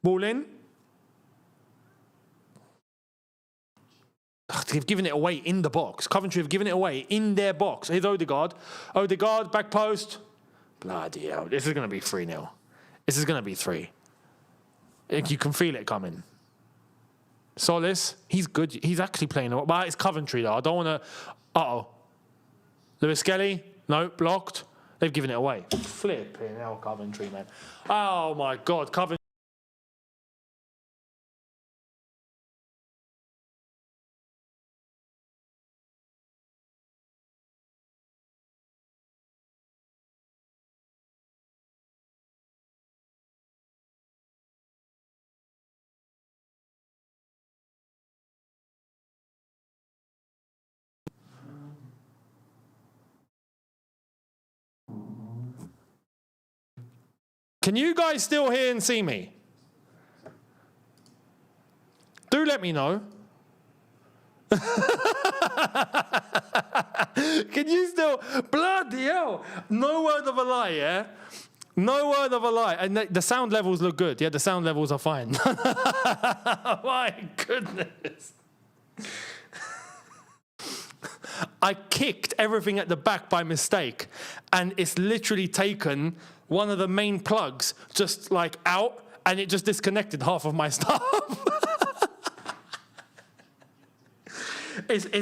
Ball in. They've given it away in the box. Coventry have given it away in their box. Here's Odegaard. Odegaard, back post. Bloody hell. This is going to be 3-0. This is going to be 3. You can feel it coming. Solis, he's good. He's actually playing. Well, it's Coventry, though. I don't want to... Uh-oh. Lewis Skelly. No, blocked. They've given it away. Flipping hell, Coventry, man. Oh, my God. Coventry. Can you guys still hear and see me? Do let me know. Can you still... Bloody hell. No word of a lie, yeah? No word of a lie. And the sound levels look good. Yeah, the sound levels are fine. My goodness. I kicked everything at the back by mistake, and it's literally taken one of the main plugs just like out, and it just disconnected half of my stuff.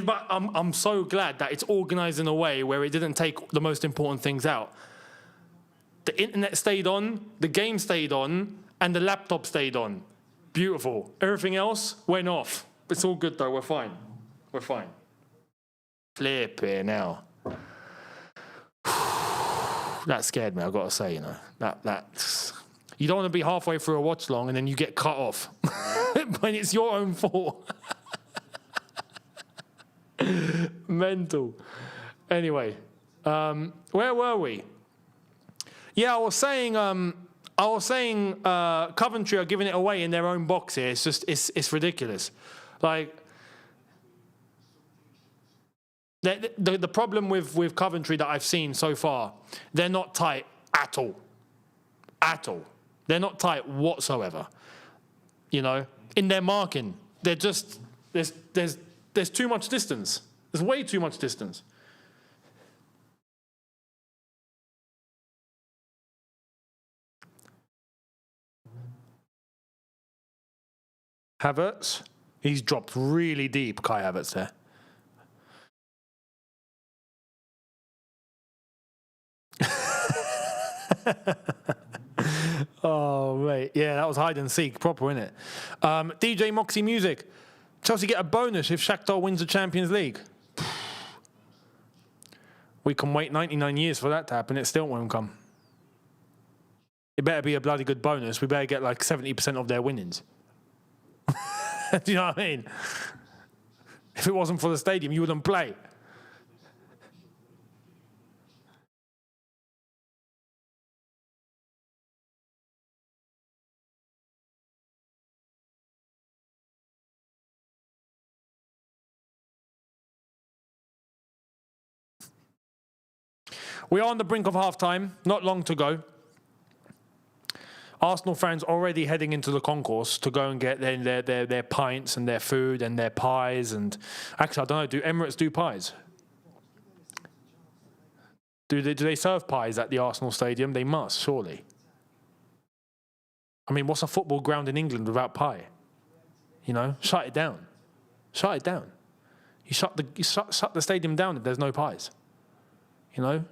But I'm so glad that it's organised in a way where it didn't take the most important things out. The internet stayed on, the game stayed on, and the laptop stayed on. Beautiful. Everything else went off. It's all good though, we're fine. We're fine. Flip here now. That scared me, I've got to say, you know. That's... You don't want to be halfway through a watch long and then you get cut off. When it's your own fault. Mental. Anyway, where were we? Yeah, I was saying Coventry are giving it away in their own box here. It's just, it's ridiculous. Like, the problem with Coventry that I've seen so far, they're not tight at all. At all. They're not tight whatsoever. You know, in their marking, they're just, there's too much distance. There's way too much distance. Havertz, he's dropped really deep, Kai Havertz there. Oh, mate. Yeah, that was hide and seek. Proper, innit? DJ Moxie Music. Chelsea get a bonus if Shakhtar wins the Champions League. We can wait 99 years for that to happen. It still won't come. It better be a bloody good bonus. We better get like 70% of their winnings. Do you know what I mean? If it wasn't for the stadium, you wouldn't play. We are on the brink of half-time. Not long to go. Arsenal fans already heading into the concourse to go and get their pints and their food and their pies. And actually, I don't know, do Emirates do pies? Do they serve pies at the Arsenal stadium? They must, surely. I mean, what's a football ground in England without pie? You know, shut it down. Shut it down. You shut the stadium down if there's no pies. You know,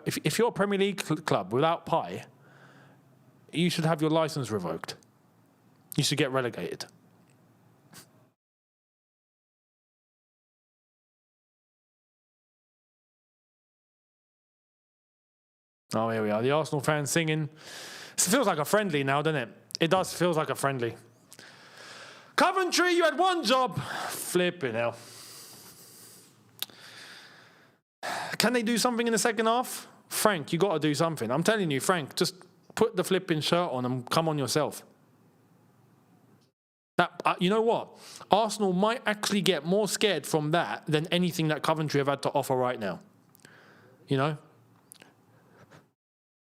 if you're a Premier League club without pie, you should have your license revoked. You should get relegated. Oh, here we are. The Arsenal fans singing. It feels like a friendly now, doesn't it? It does feel like a friendly. Coventry, you had one job. Flipping hell. Can they do something in the second half? Frank, you got to do something. I'm telling you, Frank, just put the flipping shirt on and come on yourself. That, you know what? Arsenal might actually get more scared from that than anything that Coventry have had to offer right now. You know?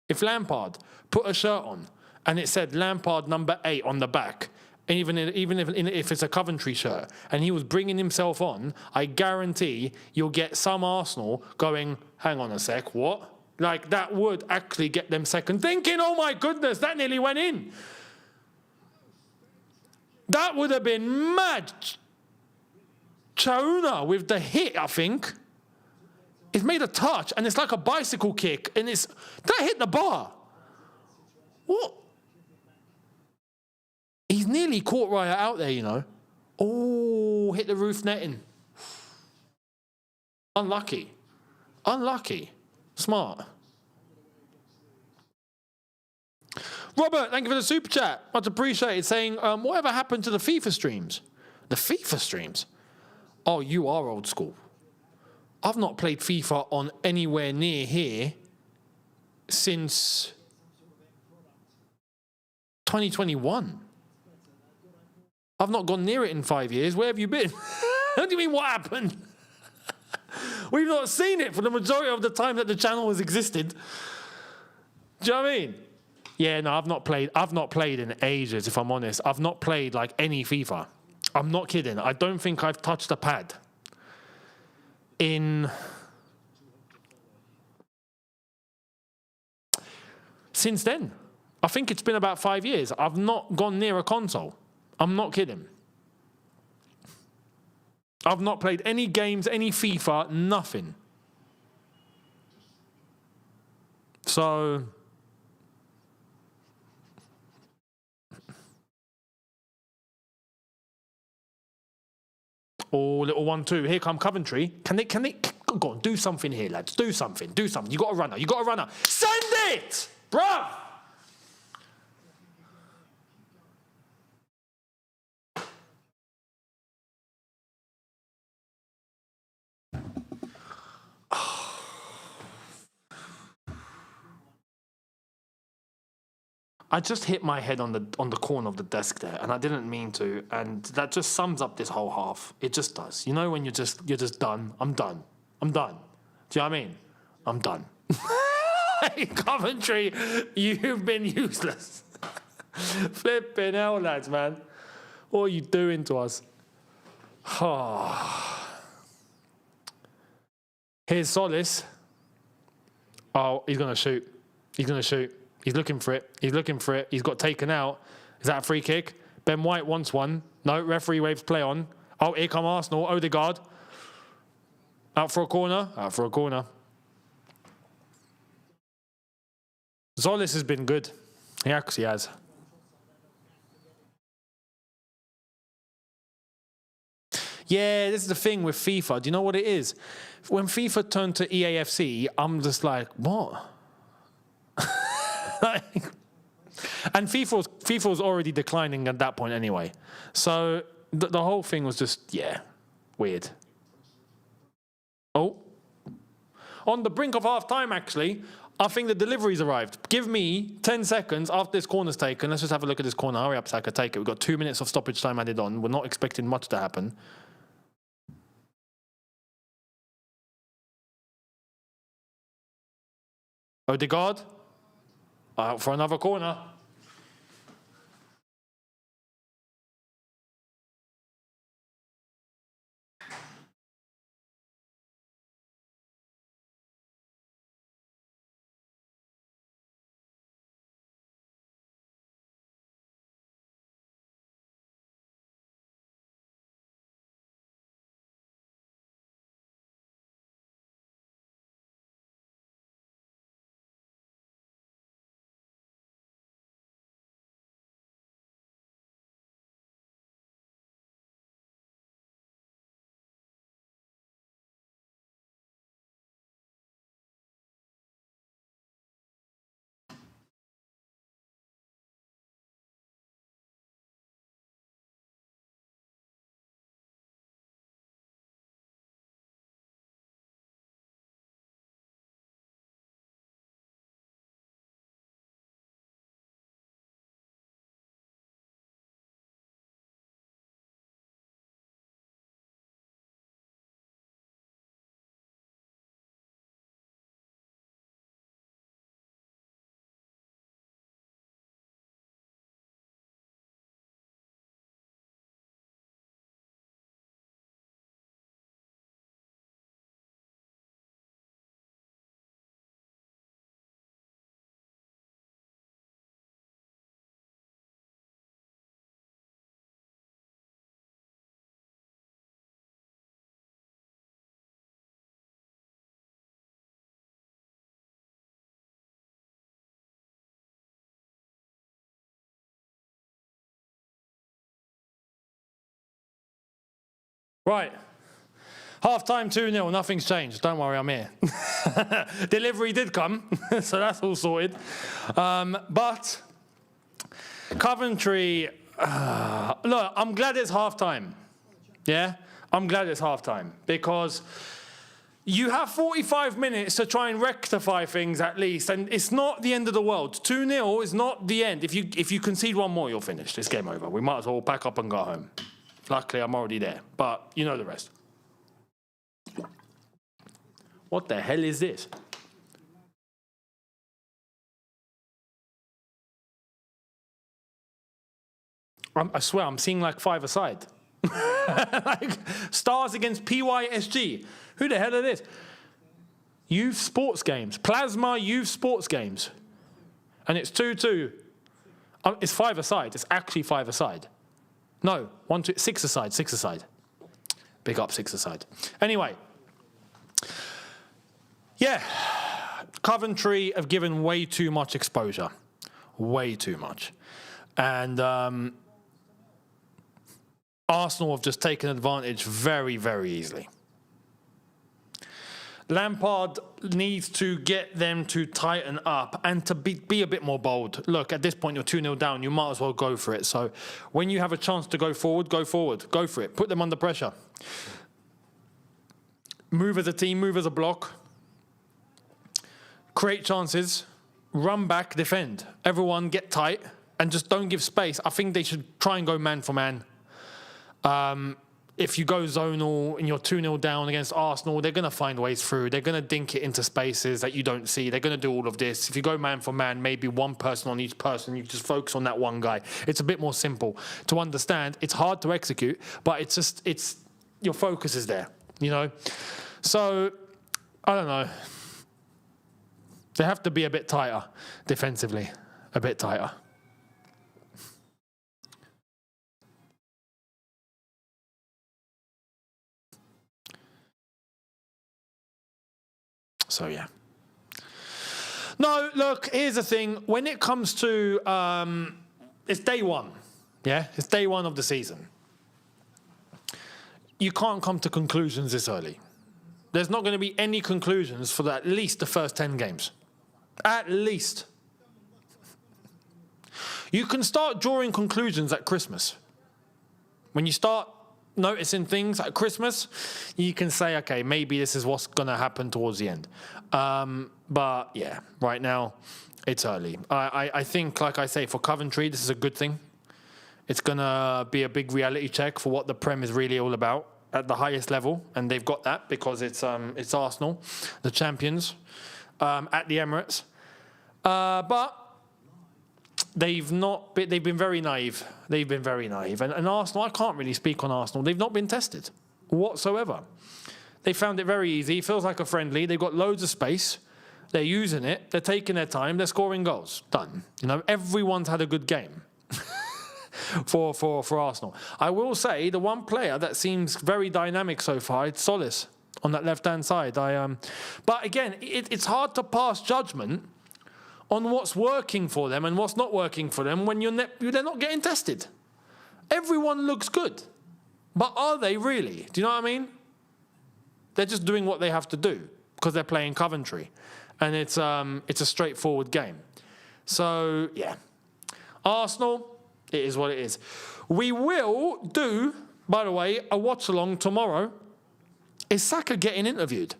If Lampard put a shirt on and it said Lampard number 8 on the back, and even if it's a Coventry shirt, and he was bringing himself on, I guarantee you'll get some Arsenal going, hang on a sec, what? Like, that would actually get them second thinking, oh my goodness, that nearly went in. That would have been mad. Chauna with the hit, I think. It's made a touch, and it's like a bicycle kick, and that hit the bar. What? He's nearly caught Raya out there, you know. Oh, hit the roof netting. Unlucky. Smart. Robert, thank you for the super chat. Much appreciated. Saying, whatever happened to the FIFA streams? The FIFA streams? Oh, you are old school. I've not played FIFA on anywhere near here since 2021. I've not gone near it in 5 years. Where have you been? What do you mean, what happened? We've not seen it for the majority of the time that the channel has existed. Do you know what I mean? Yeah, no, I've not played in ages, if I'm honest. I've not played like any FIFA. I'm not kidding. I don't think I've touched a pad since then. I think it's been about 5 years. I've not gone near a console. I'm not kidding. I've not played any games, any FIFA, nothing. So, oh, little 1-2. Here come Coventry. Can they? Go on, do something here, lads. Do something. You got a runner. Send it, bruv. I just hit my head on the corner of the desk there, and I didn't mean to, and that just sums up this whole half. It just does. You know when you're just done. I'm done. Do you know what I mean? I'm done. Coventry, you've been useless. Flipping hell, lads, man. What are you doing to us? Here's Solis. Oh, he's going to shoot. He's looking for it. He's got taken out. Is that a free kick? Ben White wants one. No, referee waves play on. Oh, here come Arsenal. Odegaard. Out for a corner. Solis has been good. He actually has. Yeah, this is the thing with FIFA. Do you know what it is? When FIFA turned to EAFC, I'm just like, what? And FIFA was already declining at that point anyway. So the whole thing was just, weird. Oh. On the brink of half-time, actually, I think the delivery's arrived. Give me 10 seconds after this corner's taken. Let's just have a look at this corner. Hurry up, Saka, take it. We've got 2 minutes of stoppage time added on. We're not expecting much to happen. Odegaard. Out for another corner. Right. Half-time 2-0, nothing's changed. Don't worry, I'm here. Delivery did come, so that's all sorted. But Coventry, look, I'm glad it's half-time. Yeah? I'm glad it's half-time because you have 45 minutes to try and rectify things at least, and it's not the end of the world. 2-0 is not the end. If you concede one more, you're finished. It's game over. We might as well pack up and go home. Luckily, I'm already there, but you know the rest. What the hell is this? I swear, I'm seeing like 5 aside. Like Stars against PYSG. Who the hell are this? Youth sports games. Plasma youth sports games. And it's 2-2. It's 5 aside. It's actually 5 aside. No, 1, 2, 6 aside, 6 aside. Big up 6 aside. Anyway. Yeah. Coventry have given way too much exposure. Way too much. And Arsenal have just taken advantage very, very easily. Lampard needs to get them to tighten up and to be a bit more bold. Look, at this point, you're 2-0 down. You might as well go for it. So when you have a chance to go forward. Go for it. Put them under pressure. Move as a team. Move as a block. Create chances. run back, defend. Everyone get tight and just don't give space. I think they should try and go man for man. If you go zonal and you're 2-0 down against Arsenal, they're going to find ways through. They're going to dink it into spaces that you don't see. They're going to do all of this. If you go man for man, maybe one person on each person, you just focus on that one guy. It's a bit more simple to understand. It's hard to execute, but it's your focus is there, you know? So, I don't know. They have to be a bit tighter defensively, a bit tighter. So, yeah. No, look, here's the thing. When it comes to, it's day one. Yeah, it's day one of the season. You can't come to conclusions this early. There's not going to be any conclusions for at least the first 10 games. At least. You can start drawing conclusions at Christmas. When you start noticing things at Christmas, you can say, okay, maybe this is what's going to happen towards the end. But yeah, right now, it's early. I think, like I say, for Coventry, this is a good thing. It's going to be a big reality check for what the Prem is really all about at the highest level. And they've got that because it's Arsenal, the champions, at the Emirates. But they've been very naive. They've been very naive. And Arsenal, I can't really speak on Arsenal. They've not been tested whatsoever. They found it very easy. It feels like a friendly. They've got loads of space. They're using it. They're taking their time. They're scoring goals. Done. You know, everyone's had a good game for Arsenal. I will say the one player that seems very dynamic so far, it's Solis on that left-hand side. But again, it's hard to pass judgment on what's working for them and what's not working for them when they're not getting tested. Everyone looks good. But are they really? Do you know what I mean? They're just doing what they have to do because they're playing Coventry. And it's a straightforward game. So, yeah. Arsenal, it is what it is. We will do, by the way, a watch-along tomorrow. Is Saka getting interviewed?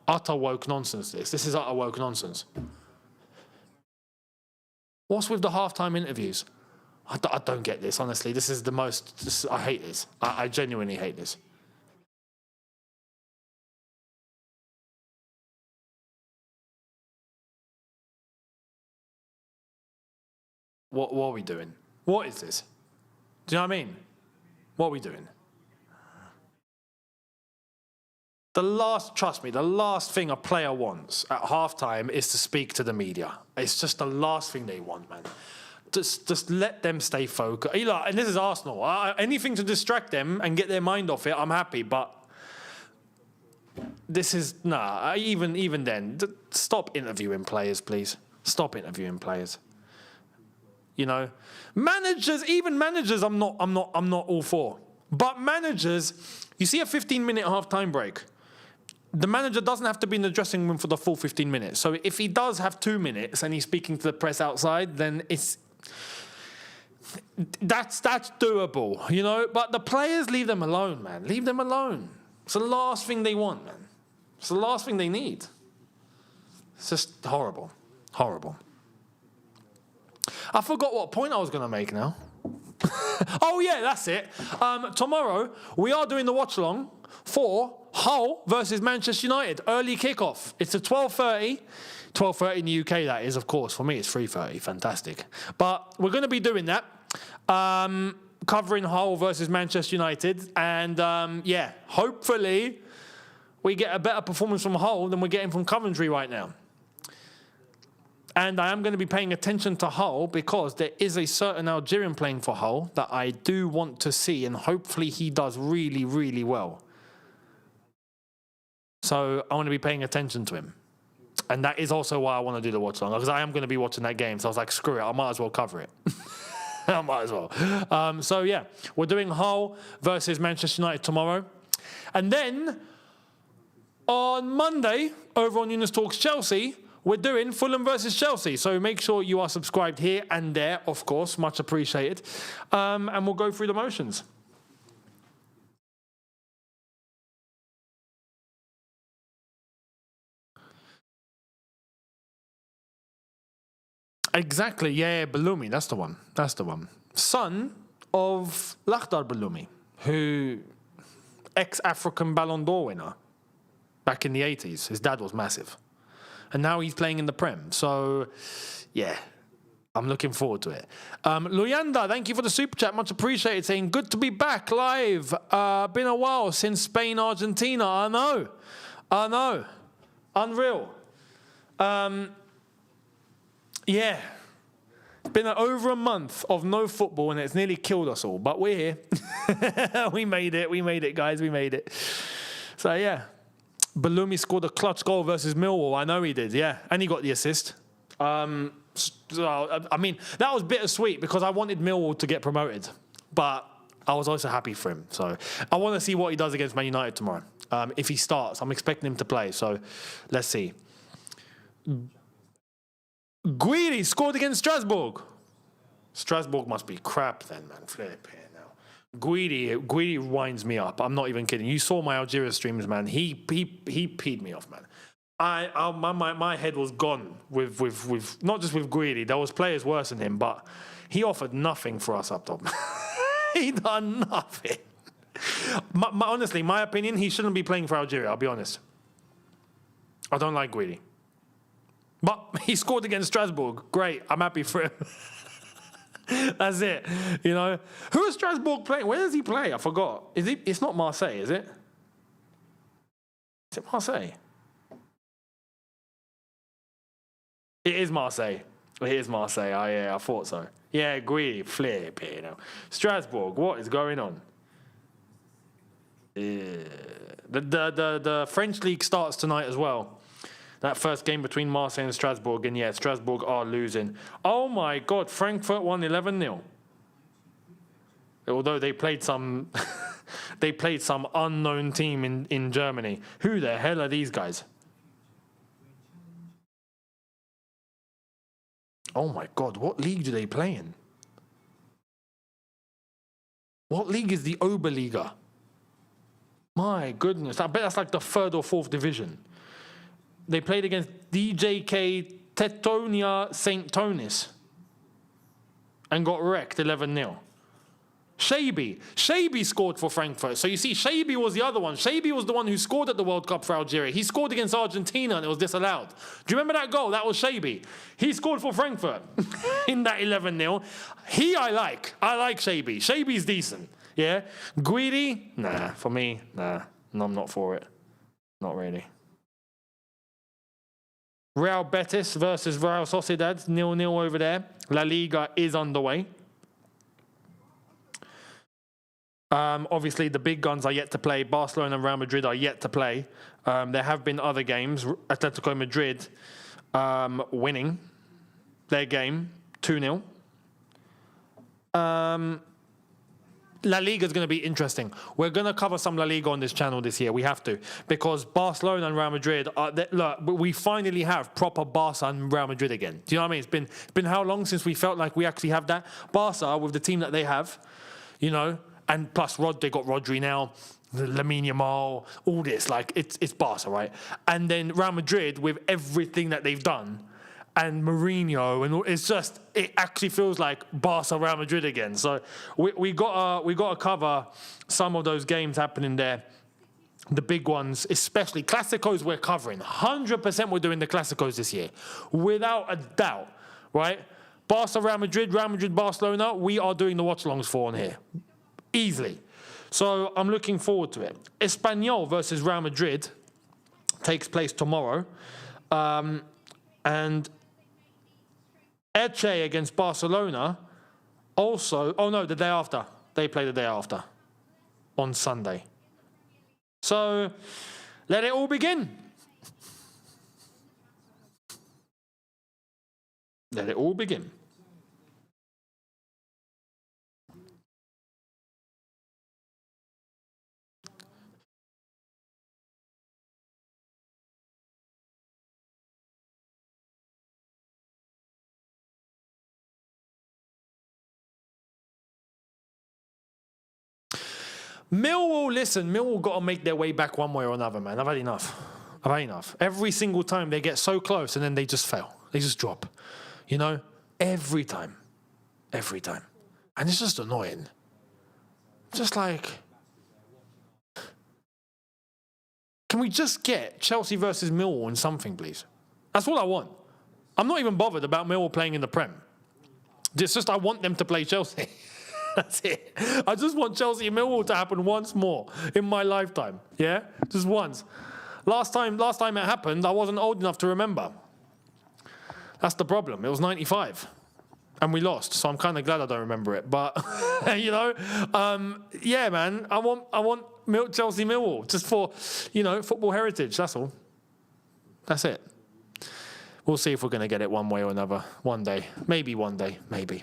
Utter woke nonsense, this. This is utter woke nonsense. What's with the halftime interviews? I don't get this, honestly. This is the most... I hate this. I genuinely hate this. What are we doing? What is this? Do you know what I mean? What are we doing? Trust me, the last thing a player wants at halftime is to speak to the media. It's just the last thing they want, man. Just let them stay focused. And this is Arsenal. Anything to distract them and get their mind off it, I'm happy. But this is, even then, stop interviewing players, please. Stop interviewing players. You know, even managers, I'm not all for. But managers, you see a 15-minute half-time break. The manager doesn't have to be in the dressing room for the full 15 minutes. So if he does have 2 minutes and he's speaking to the press outside, then that's doable, you know. But the players, leave them alone, man. Leave them alone. It's the last thing they want, man. It's the last thing they need. It's just horrible. Horrible. I forgot what point I was going to make now. Oh, yeah, that's it. Tomorrow, we are doing the watch-along for Hull versus Manchester United. Early kickoff. It's at 12:30. 12:30 in the UK, that is, of course. For me, it's 3:30. Fantastic. But we're going to be doing that. Covering Hull versus Manchester United. And, hopefully we get a better performance from Hull than we're getting from Coventry right now. And I am going to be paying attention to Hull because there is a certain Algerian playing for Hull that I do want to see, and hopefully he does really, really well. So I want to be paying attention to him. And that is also why I want to do the watch-along, because I am going to be watching that game. So I was like, screw it, I might as well cover it. I might as well. So yeah, we're doing Hull versus Manchester United tomorrow. And then on Monday, over on Younes Talks Chelsea, we're doing Fulham versus Chelsea. So make sure you are subscribed here and there, of course. Much appreciated. And we'll go through the motions. Exactly, yeah, Bellumi, that's the one. That's the one. Son of Lakhdar Bellumi, who ex-African Ballon d'Or winner back in the 80s. His dad was massive. And now he's playing in the Prem. So, yeah, I'm looking forward to it. Luyanda, thank you for the super chat. Much appreciated. Saying, good to be back live. Been a while since Spain, Argentina. I know. Unreal. Yeah. It's been over a month of no football and it's nearly killed us all. But we're here. We made it, guys. We made it. So, yeah. Bellumi scored a clutch goal versus Millwall. I know he did, yeah. And he got the assist. So, I mean, that was bittersweet because I wanted Millwall to get promoted. But I was also happy for him. So I want to see what he does against Man United tomorrow. If he starts, I'm expecting him to play. So let's see. Guidi scored against Strasbourg. Strasbourg must be crap then, man. Flip here now. Guidi winds me up. I'm not even kidding. You saw my Algeria streams, man. He peed me off, man. My head was gone with not just with Guidi. There was players worse than him, but he offered nothing for us up top. He done nothing. Honestly, my opinion, he shouldn't be playing for Algeria. I'll be honest. I don't like Guidi. But he scored against Strasbourg. Great. I'm happy for him. That's it. You know. Who is Strasbourg playing? Where does he play? I forgot. It's not Marseille, is it? Is it Marseille? It is Marseille. It is Marseille. Oh, yeah, I thought so. Yeah, Guidi. Flip, you know. Strasbourg, what is going on? The French league starts tonight as well. That first game between Marseille and Strasbourg, and yeah, Strasbourg are losing. Oh my God, Frankfurt won 11-0. Although they played some, unknown team in Germany. Who the hell are these guys? Oh my God, what league do they play in? What league is the Oberliga? My goodness, I bet that's like the 3rd or 4th division. They played against DJK Tetonia St. Tonis and got wrecked 11-0. Shabi scored for Frankfurt. So you see, Shabi was the other one. Shabi was the one who scored at the World Cup for Algeria. He scored against Argentina and it was disallowed. Do you remember that goal? That was Shabi. He scored for Frankfurt in that 11-0. I like Shabi. Shabi's decent. Yeah. Guidi? Nah. For me, nah. No, I'm not for it. Not really. Real Betis versus Real Sociedad, 0-0 over there. La Liga is underway. Obviously, the big guns are yet to play. Barcelona and Real Madrid are yet to play. There have been other games. Atletico Madrid winning their game 2-0. La Liga is going to be interesting. We're going to cover some La Liga on this channel this year. We have to. Because Barcelona and Real Madrid, look, we finally have proper Barca and Real Madrid again. Do you know what I mean? It's been how long since we felt like we actually have that? Barca, with the team that they have, you know, and plus they got Rodri now, Lamine Yamal, all this. Like, it's Barca, right? And then Real Madrid with everything that they've done. And Mourinho, and it actually feels like Barca Real Madrid again. So we got to cover some of those games happening there, the big ones, especially Clásicos. We're covering 100%. We're doing the Clásicos this year, without a doubt, right? Barca Real Madrid, Barcelona. We are doing the watchalongs for on here, easily. So I'm looking forward to it. Espanyol versus Real Madrid takes place tomorrow, and Elche against Barcelona also... Oh, no, the day after. They play the day after. On Sunday. So, let it all begin. Let it all begin. Millwall got to make their way back one way or another, man. I've had enough. Every single time they get so close and then they just fail. They just drop, you know? Every time. And it's just annoying. Just like, can we just get Chelsea versus Millwall in something, please? That's all I want. I'm not even bothered about Millwall playing in the Prem. It's just I want them to play Chelsea. That's it. I just want Chelsea and Millwall to happen once more in my lifetime. Yeah? Just once. Last time it happened, I wasn't old enough to remember. That's the problem. It was 95. And we lost, so I'm kind of glad I don't remember it. But, yeah, man, I want Chelsea Millwall just for, football heritage. That's all. That's it. We'll see if we're going to get it one way or another. One day. Maybe one day. Maybe.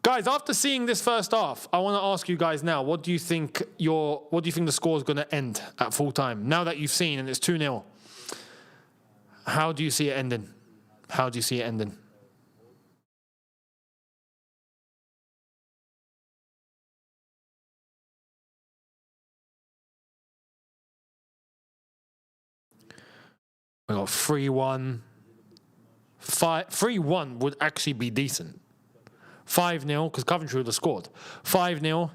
Guys, after seeing this first half, I want to ask you guys now, what do you think the score is going to end at full time? Now that you've seen and it's 2-0. How do you see it ending? We got 3-1. 3-1 would actually be decent. 5-0, because Coventry would have scored. 5-0.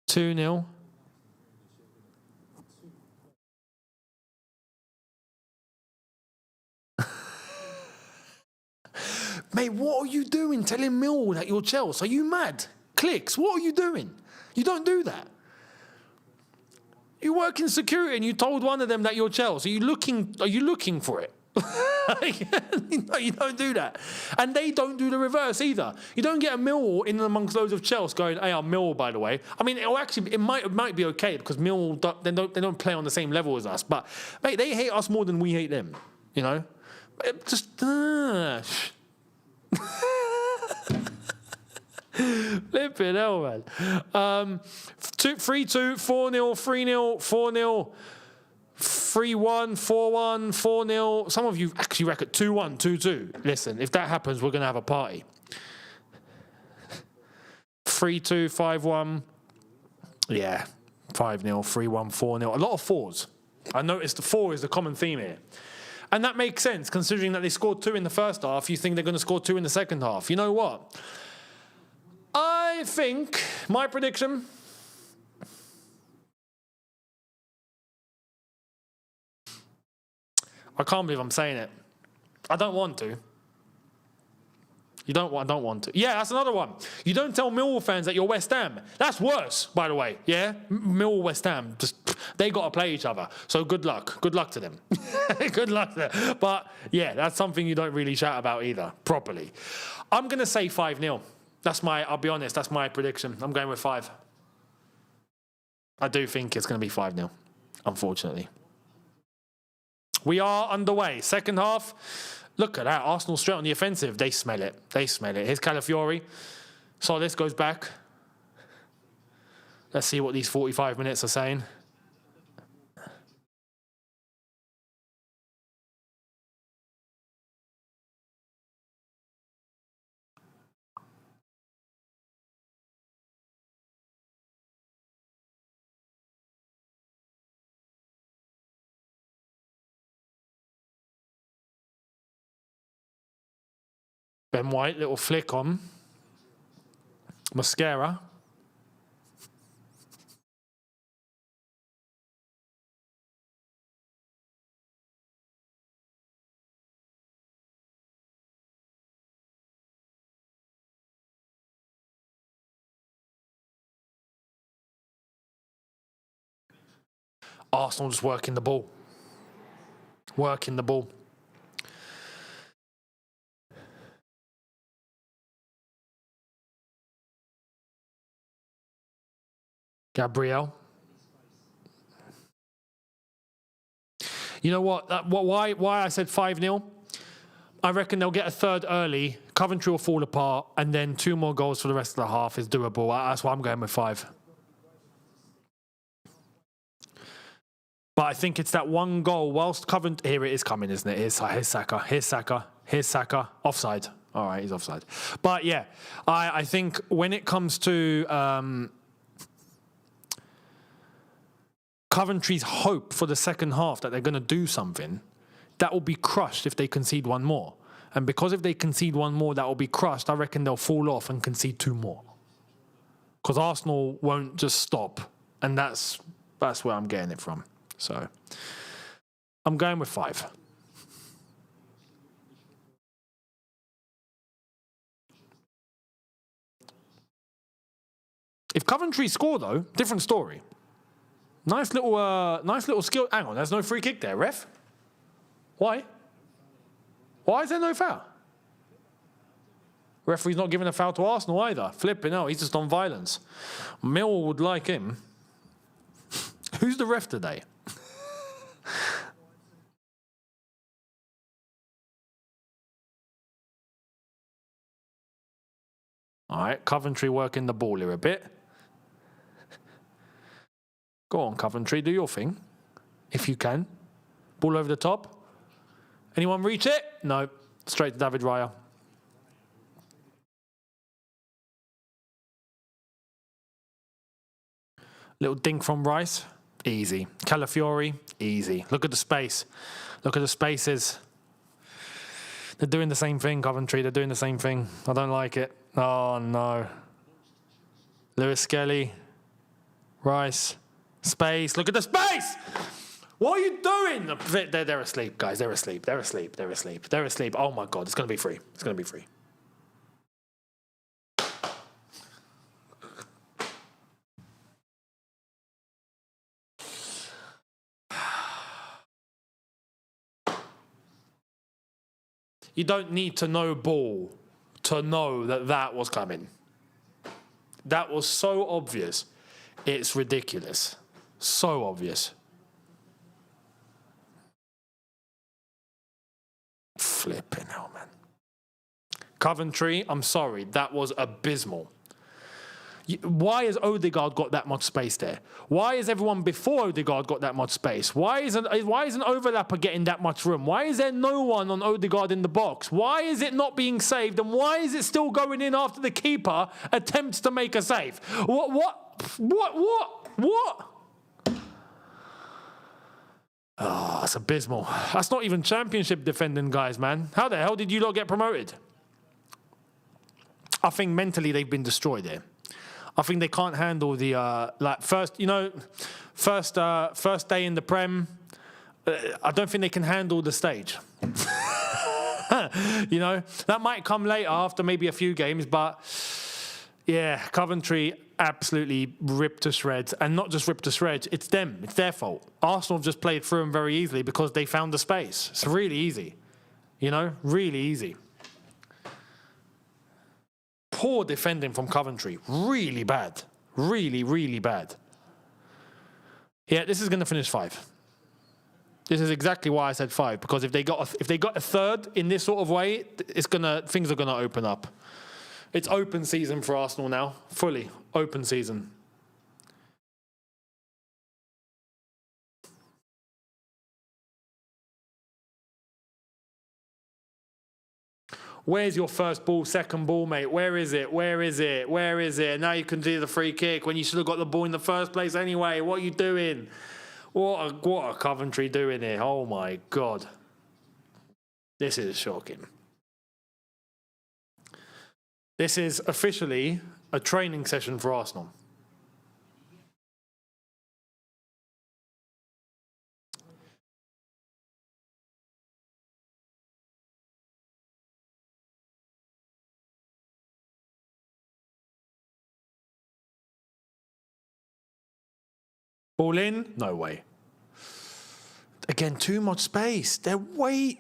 2-0. Mate, what are you doing telling Millwall that you're Chelsea? Are you mad? Clicks, what are you doing? You don't do that. You work in security and you told one of them that you're Chelsea. Are you looking for it? No, you don't do that. And they don't do the reverse either. You don't get a Millwall in amongst loads of Chelsea going, hey, I'm Millwall, by the way. I mean, it might be okay because Millwall, they don't play on the same level as us. But, mate, they hate us more than we hate them, Just, flipping hell, man. 3-2, 4-0, 3-0, 4-0, 3-1, 4-1, 4-0. Some of you actually reckon 2-1, 2-2. Listen, if that happens, we're going to have a party. 3-2, 5-1. Yeah, 5-0, 3-1, 4-0. A lot of fours. I noticed the 4 is the common theme here. And that makes sense, considering that they scored 2 in the first half. You think they're going to score 2 in the second half. You know what? I think my prediction... I can't believe I'm saying it. I don't want to. I don't want to. Yeah, that's another one. You don't tell Millwall fans that you're West Ham. That's worse, by the way. Yeah? Millwall, West Ham, they got to play each other. So good luck. Good luck to them. Good luck to them. But, yeah, that's something you don't really shout about either, properly. I'm going to say 5-0. I'll be honest, that's my prediction. I'm going with 5. I do think it's going to be 5-0, unfortunately. We are underway. Second half. Look at that. Arsenal straight on the offensive. They smell it. Here's Calafiori. So this goes back. Let's see what these 45 minutes are saying. Ben White, little flick on. Mascara. Arsenal just working the ball. Gabriel. You know what? Why I said 5-0? I reckon they'll get a third early. Coventry will fall apart, and then 2 more goals for the rest of the half is doable. That's why I'm going with 5. But I think it's that one goal. Whilst Coventry, here it is coming, isn't it? Here's Saka. Offside. All right, he's offside. But yeah, I think when it comes to Coventry's hope for the second half that they're going to do something, that will be crushed if they concede one more. And because if they concede one more, that will be crushed, I reckon they'll fall off and concede 2 more. Because Arsenal won't just stop. And that's where I'm getting it from. So I'm going with 5. If Coventry score, though, different story. Nice little skill. Hang on, there's no free kick there, ref. Why? Why is there no foul? Referee's not giving a foul to Arsenal either. Flipping out, he's just on violence. Millwall would like him. Who's the ref today? All right, Coventry working the ball here a bit. Go on, Coventry, do your thing, if you can. Ball over the top. Anyone reach it? No. Straight to David Raya. Little dink from Rice. Easy. Calafiori. Easy. Look at the space. Look at the spaces. They're doing the same thing, Coventry. They're doing the same thing. I don't like it. Oh, no. Lewis Skelly. Rice. Space. Look at the space! What are you doing? They're asleep, guys. They're asleep. They're asleep. They're asleep. They're asleep. Oh, my God. It's going to be free. It's going to be free. You don't need to know ball to know that that was coming. That was so obvious. It's ridiculous. So obvious. Flipping hell, man. Coventry, I'm sorry, that was abysmal. Why has Odegaard got that much space there? Why has everyone before Odegaard got that much space? Why isn't overlapper getting that much room? Why is there no one on Odegaard in the box? Why is it not being saved? And why is it still going in after the keeper attempts to make a save? What? Oh, that's abysmal. That's not even championship defending, guys, man. How the hell did you lot get promoted? I think mentally they've been destroyed here. I think they can't handle the first day in the Prem. I don't think they can handle the stage. That might come later after maybe a few games, but yeah, Coventry absolutely ripped to shreds, and not just ripped to shreds. It's them. It's their fault. Arsenal have just played through them very easily because they found the space. It's really easy, really easy. Poor defending from Coventry. Really bad. Really, really bad. Yeah, this is going to finish 5. This is exactly why I said 5, because if they got a third in this sort of way, things are going to open up. It's open season for Arsenal now. Fully open season. Where's your first ball, second ball, mate? Where is it? Where is it? Where is it? Now you can do the free kick when you should have got the ball in the first place anyway. What are you doing? What are Coventry doing here? Oh, my God. This is shocking. This is officially a training session for Arsenal. Ball in? No way. Again, too much space. They're way...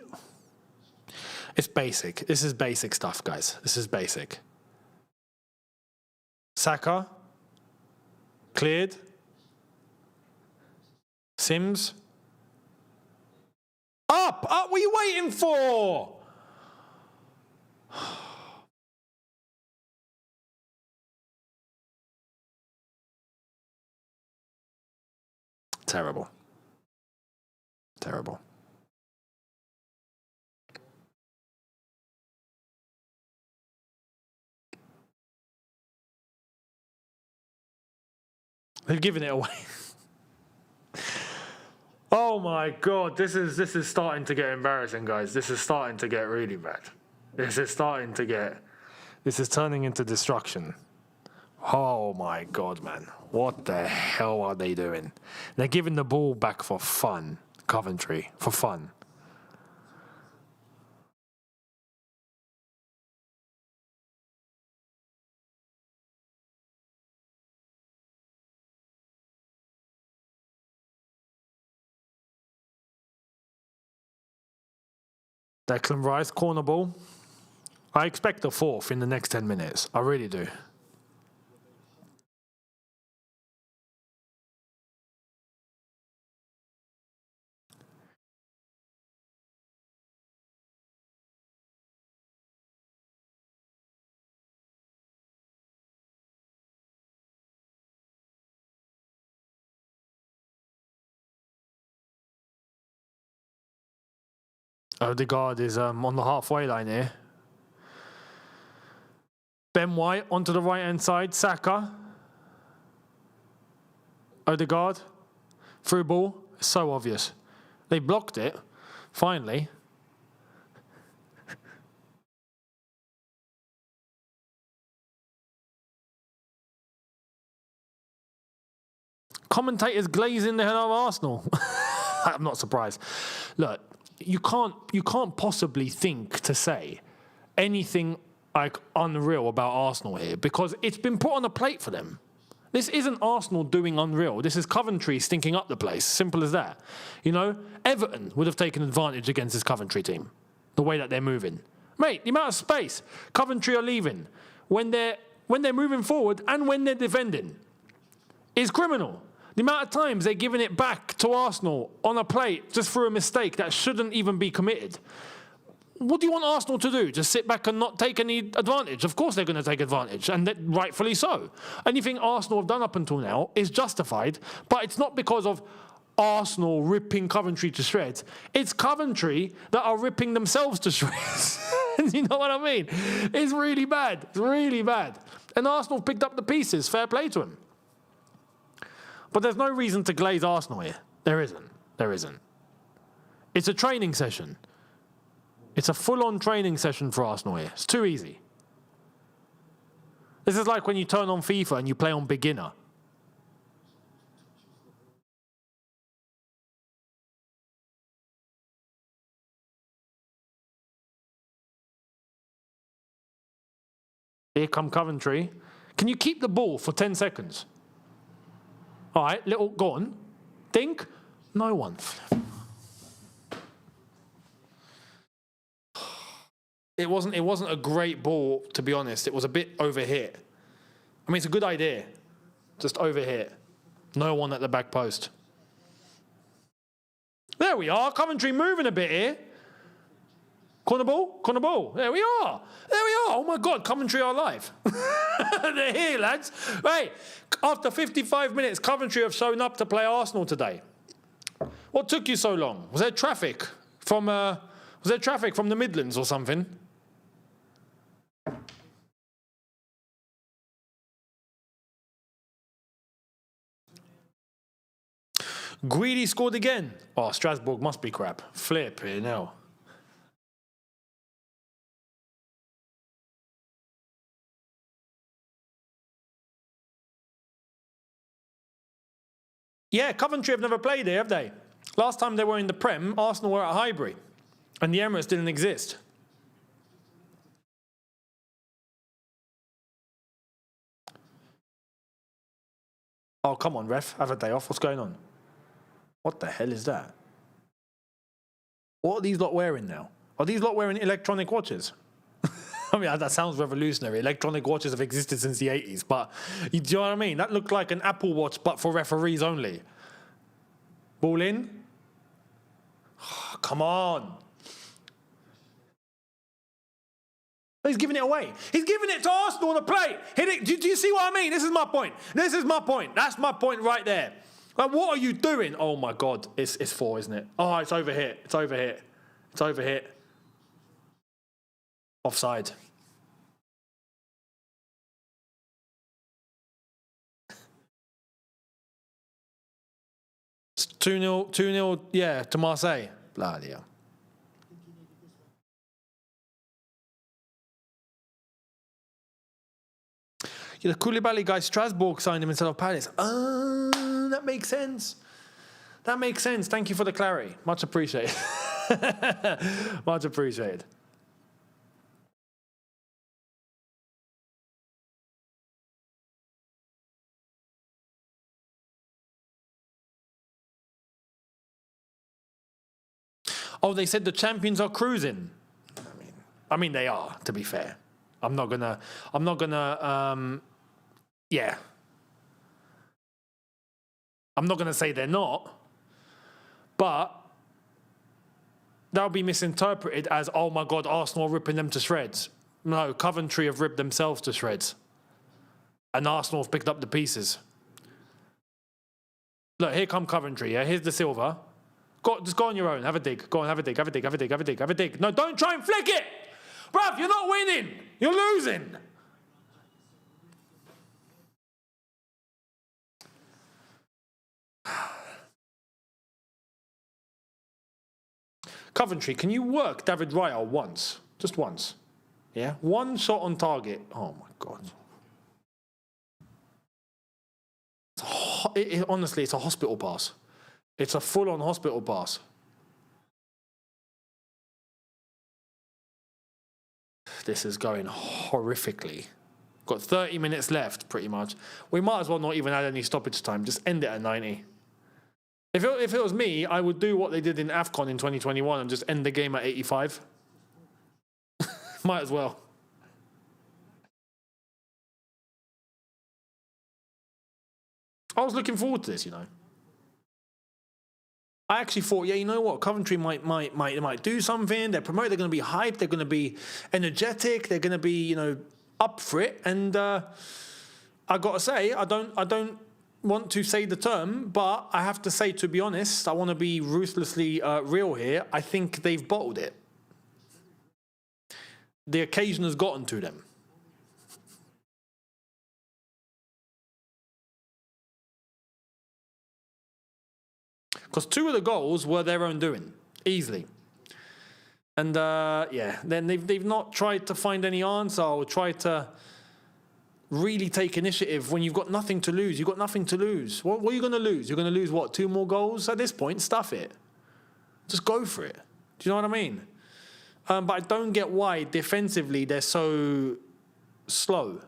It's basic. This is basic stuff, guys. This is basic. Saka. Cleared. Sims. Up! What are you waiting for? Terrible. Terrible. They've given it away. Oh my God, this is starting to get embarrassing, guys. This is starting to get really bad. This is turning into destruction. Oh my God, man. What the hell are they doing? They're giving the ball back for fun, Coventry, for fun. Declan Rice, corner ball. I expect a fourth in the next 10 minutes. I really do. Odegaard is on the halfway line here. Ben White onto the right-hand side. Saka. Odegaard. Through ball. It's so obvious. They blocked it. Finally. Commentators glazing the hell out of Arsenal. I'm not surprised. Look, you can't possibly think to say anything like unreal about Arsenal here because it's been put on a plate for them. This isn't Arsenal doing unreal. This is Coventry stinking up the place. Simple as that. You know, Everton would have taken advantage against this Coventry team. The way that they're moving. Mate, the amount of space Coventry are leaving when they're moving forward and when they're defending is criminal. The amount of times they're giving it back to Arsenal on a plate just through a mistake that shouldn't even be committed. What do you want Arsenal to do? Just sit back and not take any advantage? Of course they're going to take advantage, and rightfully so. Anything Arsenal have done up until now is justified, but it's not because of Arsenal ripping Coventry to shreds. It's Coventry that are ripping themselves to shreds. You know what I mean? It's really bad. It's really bad. And Arsenal picked up the pieces. Fair play to them. But there's no reason to glaze Arsenal here. There isn't. It's a training session. It's a full-on training session for Arsenal here. It's too easy. This is like when you turn on FIFA and you play on beginner. Here come Coventry. Can you keep the ball for 10 seconds? All right, go on. Think. No one. It wasn't a great ball, to be honest. It was a bit overhit. I mean, it's a good idea. Just overhit. No one at the back post. There we are. Coventry moving a bit here. Corner ball. There we are. Oh my God, Coventry are alive. They're here, lads. Hey, after 55 minutes, Coventry have shown up to play Arsenal today. What took you so long? Was there traffic from the Midlands or something? Greedy scored again. Oh, Strasbourg must be crap. Flip here now. Yeah, Coventry have never played here, have they? Last time they were in the Prem, Arsenal were at Highbury, and the Emirates didn't exist. Oh, come on, ref. Have a day off. What's going on? What the hell is that? What are these lot wearing now? Are these lot wearing electronic watches? I mean, that sounds revolutionary. Electronic watches have existed since the 80s, but do you know what I mean? That looked like an Apple Watch, but for referees only. Ball in. Oh, come on. He's giving it away. He's giving it to Arsenal on the plate. Hit it. Do you see what I mean? This is my point. That's my point right there. Like, what are you doing? Oh, my God. It's 4, isn't it? Oh, it's overhit. Offside. 2-0, 2-0, yeah, to Marseille. Bloody hell. Yeah, the Koulibaly guy, Strasbourg signed him instead of Palace. That makes sense. That makes sense. Thank you for the clarity. Much appreciated. Much appreciated. Oh, they said the champions are cruising. I mean, they are, to be fair. I'm not gonna, yeah. I'm not gonna say they're not, but that'll be misinterpreted as, oh my God, Arsenal are ripping them to shreds. No, Coventry have ripped themselves to shreds. And Arsenal have picked up the pieces. Look, here come Coventry, yeah? Here's the silver. Just go on your own. Have a dig. Go on, have a dig, have a dig, have a dig, have a dig, have a dig. No, don't try and flick it! Bruv, you're not winning. You're losing. Coventry, can you work David Raya once? Just once. Yeah? One shot on target. Oh, my God. Honestly, it's a hospital pass. It's a full-on hospital pass. This is going horrifically. Got 30 minutes left, pretty much. We might as well not even add any stoppage time. Just end it at 90. If it was me, I would do what they did in AFCON in 2021 and just end the game at 85. Might as well. I was looking forward to this, you know. I actually thought, yeah, you know what, Coventry might do something. They're promoted. They're going to be hyped. They're going to be energetic. They're going to be, you know, up for it. And I got to say, I don't want to say the term, but I have to say, to be honest, I want to be ruthlessly real here. I think they've bottled it. The occasion has gotten to them. Because 2 of the goals were their own doing, easily. And, yeah, then they've not tried to find any answer or tried to really take initiative when you've got nothing to lose. You've got nothing to lose. What are you going to lose? You're going to lose, what, 2 more goals? At this point, stuff it. Just go for it. Do you know what I mean? But I don't get why, defensively, they're so slow.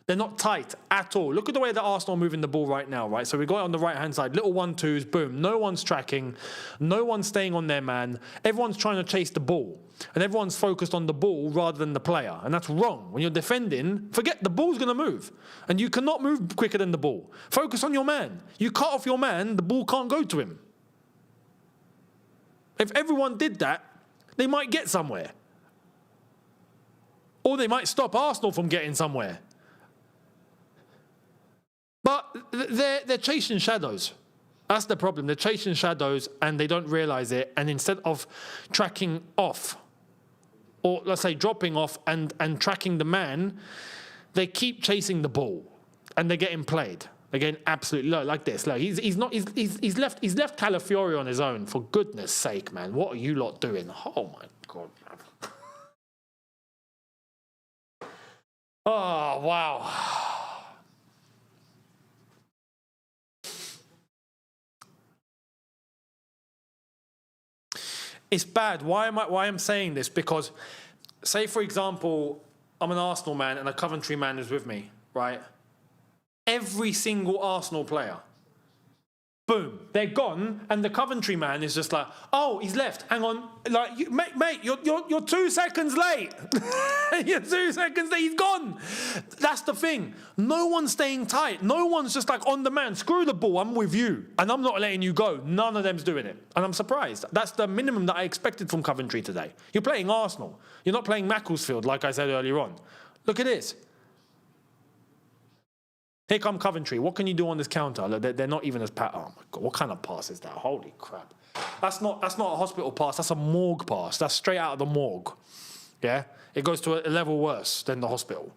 They're not tight at all. Look at the way that Arsenal are moving the ball right now, right? So we've got it on the right-hand side, little 1-2s, boom. No one's tracking. No one's staying on their man. Everyone's trying to chase the ball. And everyone's focused on the ball rather than the player. And that's wrong. When you're defending, forget the ball's going to move. And you cannot move quicker than the ball. Focus on your man. You cut off your man, the ball can't go to him. If everyone did that, they might get somewhere. Or they might stop Arsenal from getting somewhere. But they're chasing shadows. That's the problem. They're chasing shadows and they don't realize it. And instead of tracking off, or let's say dropping off and tracking the man, they keep chasing the ball and they're getting played. They're getting absolutely low, like this. Look, he's left Calafiori on his own. For goodness sake, man, what are you lot doing? Oh my God. Oh wow. It's bad. Why I'm saying this? Because, say for example, I'm an Arsenal man and a Coventry man is with me, right? Every single Arsenal player, boom, they're gone, and the Coventry man is just like, oh, he's left. Hang on, like, mate, you're 2 seconds late. You're 2 seconds late. He's gone. That's the thing. No one's staying tight. No one's just like on the man. Screw the ball. I'm with you, and I'm not letting you go. None of them's doing it, and I'm surprised. That's the minimum that I expected from Coventry today. You're playing Arsenal. You're not playing Macclesfield, like I said earlier on. Look at this. Here come Coventry. What can you do on this counter? They're not even as pat. Oh my God! What kind of pass is that? Holy crap! That's not a hospital pass. That's a morgue pass. That's straight out of the morgue. Yeah, it goes to a level worse than the hospital.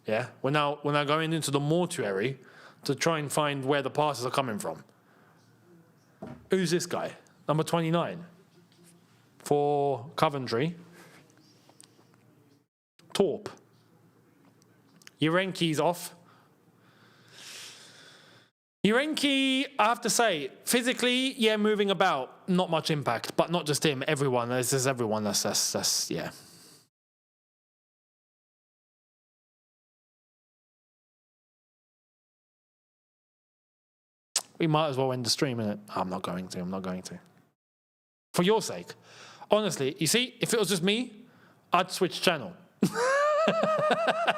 Yeah, we're now going into the mortuary to try and find where the passes are coming from. Who's this guy? Number 29 for Coventry. Torp. Yerenki's off. Yerenki, I have to say, physically, yeah, moving about, not much impact. But not just him, everyone. This is everyone. That's yeah. We might as well end the stream, innit? I'm not going to. For your sake. Honestly, you see, if it was just me, I'd switch channel.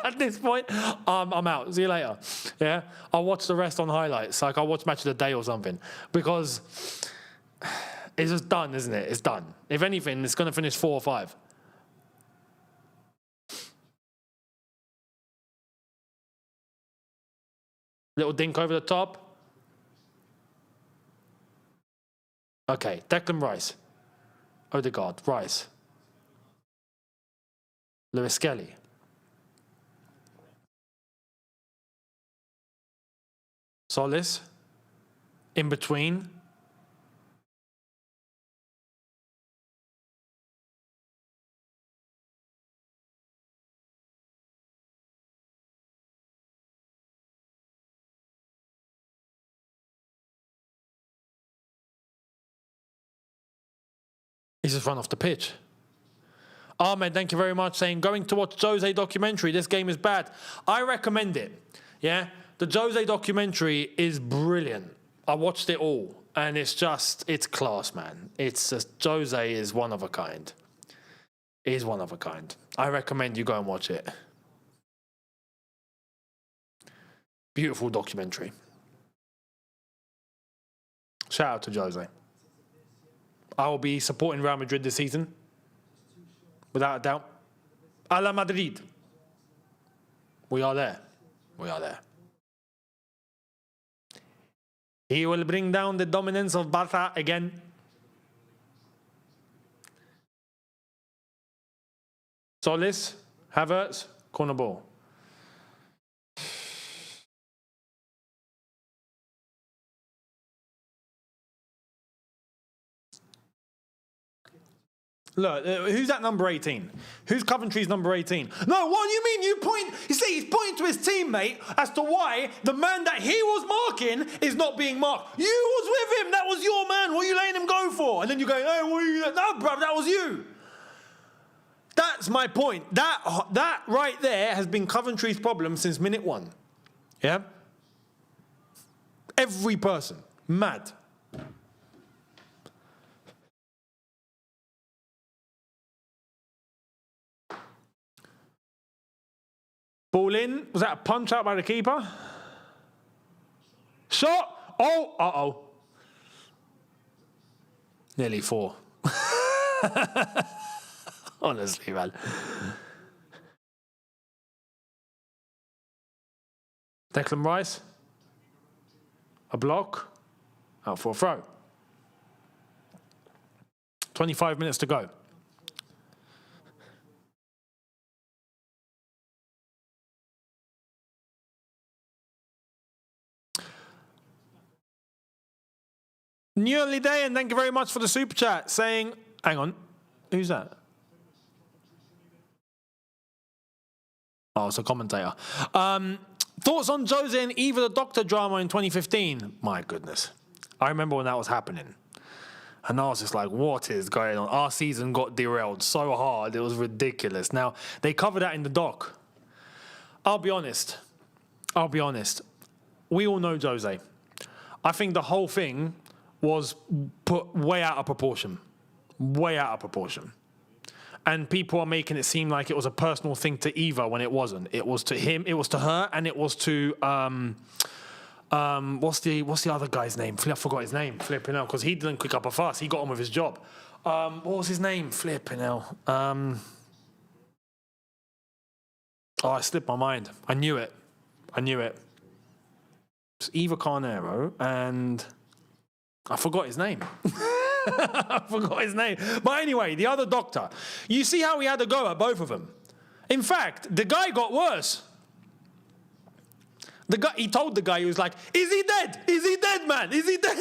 At this point, I'm out. See you later. Yeah? I'll watch the rest on highlights. Like, I'll watch Match of the Day or something. Because it's just done, isn't it? It's done. If anything, it's going to finish 4 or 5. Little dink over the top. Okay, Declan Rice. Odegaard, Rice. Lewis Skelly. Solis. In between. He's just run off the pitch. Ahmed, thank you very much, saying, going to watch Jose documentary. This game is bad. I recommend it. Yeah? The Jose documentary is brilliant. I watched it all. And it's class, man. It's just, Jose is one of a kind. He is one of a kind. I recommend you go and watch it. Beautiful documentary. Shout out to Jose. I will be supporting Real Madrid this season, without a doubt. A la Madrid. We are there. We are there. He will bring down the dominance of Barca again. Solis, Havertz, corner ball. Look, who's that number 18? Who's Coventry's number 18? No, what do you mean? You see, he's pointing to his teammate as to why the man that he was marking is not being marked. You was with him. That was your man. What are you letting him go for? And then you're going, hey, what are you? No, bruv, that was you. That's my point. That right there has been Coventry's problem since minute 1. Yeah? Every person. Mad. Ball in. Was that a punch out by the keeper? Shot. Oh, uh-oh. Nearly 4. Honestly, man. Declan Rice. A block. Out for a throw. 25 minutes to go. Newly Day, and thank you very much for the super chat, saying, hang on, who's that? Oh, it's a commentator. Thoughts on Jose and Eva the Doctor drama in 2015? My goodness. I remember when that was happening. And I was just like, what is going on? Our season got derailed so hard, it was ridiculous. Now, they covered that in the doc. I'll be honest. We all know Jose. I think the whole thing was put way out of proportion. Way out of proportion. And people are making it seem like it was a personal thing to Eva when it wasn't. It was to him, it was to her, and it was to what's the other guy's name? I forgot his name. Flipping hell, because he didn't pick up a fuss. He got on with his job. What was his name? Flipping hell. It slipped my mind. I knew it. It's Eva Carnero, and I forgot his name. But anyway, the other doctor. You see how he had a go at both of them. In fact, the guy got worse. The guy, he told the guy, he was like, is he dead? Is he dead, man? Is he dead?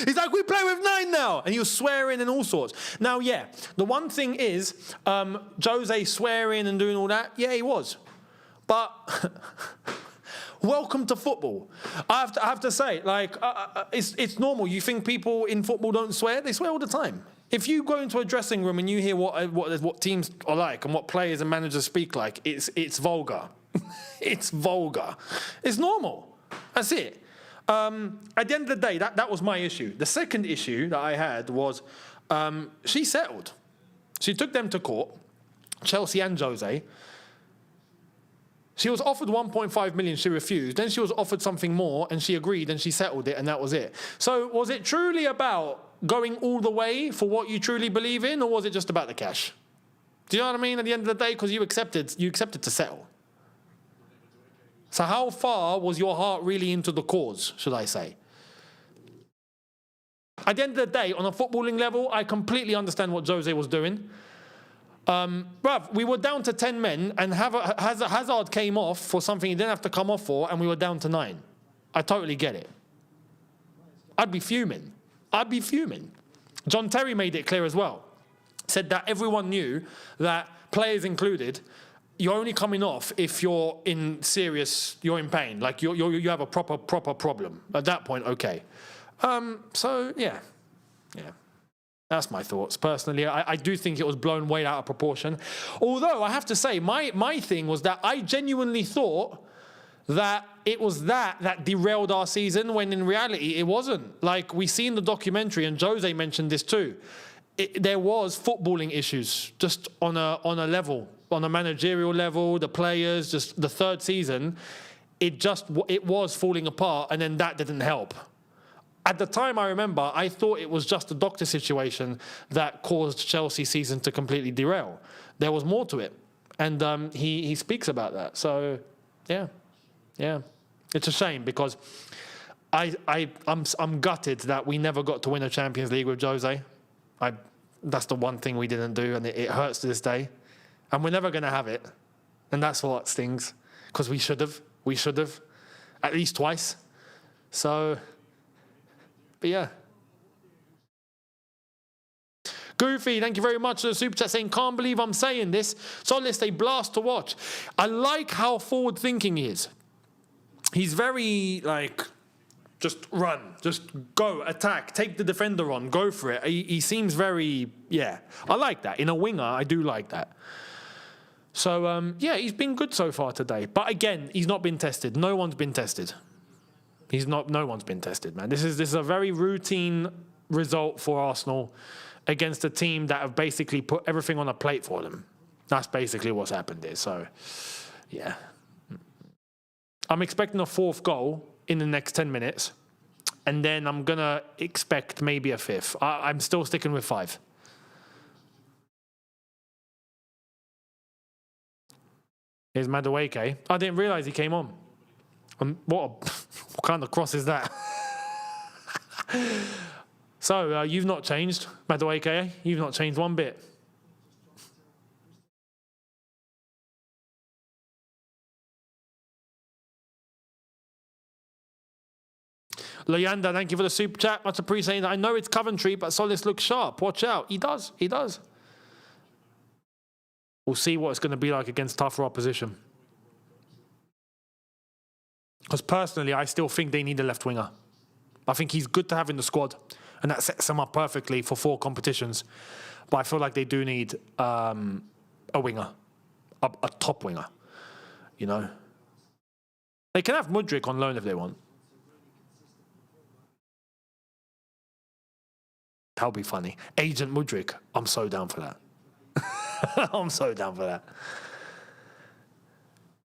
He's like, we play with 9 now. And he was swearing and all sorts. Now, yeah, the one thing is, Jose swearing and doing all that, yeah, he was. But welcome to football. I have to say, like, it's normal. You think people in football don't swear? They swear all the time. If you go into a dressing room and you hear what teams are like and what players and managers speak like, it's vulgar. It's vulgar. It's normal. That's it. At the end of the day, that was my issue. The second issue that I had was she settled. She took them to court, Chelsea and Jose. She was offered 1.5 million, she refused. Then she was offered something more and she agreed and she settled it and that was it. So was it truly about going all the way for what you truly believe in, or was it just about the cash? Do you know what I mean? At the end of the day, because you accepted to settle. So how far was your heart really into the cause, should I say? At the end of the day, on a footballing level, I completely understand what Jose was doing. Bruv, we were down to 10 men and Hazard came off for something he didn't have to come off for, and we were down to 9. I totally get it. I'd be fuming. John Terry made it clear as well. Said that everyone knew that, players included, you're only coming off if you're in pain. Like you have a proper problem. At that point, okay. So yeah. That's my thoughts. Personally, I do think it was blown way out of proportion. Although I have to say, my thing was that I genuinely thought that it was that derailed our season, when in reality it wasn't. Like, we see in the documentary, and Jose mentioned this too, there was footballing issues just on a level, on a managerial level, the players, just the third season, it was falling apart, and then that didn't help. At the time, I remember, I thought it was just a doctor situation that caused Chelsea's season to completely derail. There was more to it, and he speaks about that. So, yeah, it's a shame, because I'm gutted that we never got to win a Champions League with Jose. That's the one thing we didn't do, and it hurts to this day. And we're never going to have it, and that's what stings, because we should have, at least twice. So. But yeah. Goofy, thank you very much for the super chat saying, can't believe I'm saying this. Solis, a blast to watch. I like how forward thinking he is. He's very, like, just run, just go, attack, take the defender on, go for it. He seems very, yeah. I like that. In a winger, I do like that. So, yeah, he's been good so far today. But again, he's not been tested. No one's been tested. No one's been tested, man. This is a very routine result for Arsenal against a team that have basically put everything on a plate for them. That's basically what's happened here. So, yeah. I'm expecting a 4th goal in the next 10 minutes. And then I'm going to expect maybe a 5th. I'm still sticking with 5. Here's Madueke. I didn't realise he came on. What kind of cross is that? So, you've not changed, Madueke. You've not changed one bit. Loyanda, thank you for the super chat. Much appreciated. I know it's Coventry, but Solis looks sharp. Watch out. He does. We'll see what it's going to be like against tougher opposition. Because personally, I still think they need a left winger. I think he's good to have in the squad, and that sets them up perfectly for 4 competitions. But I feel like they do need a winger, a top winger, you know. They can have Mudryk on loan if they want. That would be funny. Agent Mudryk, I'm so down for that. I'm so down for that.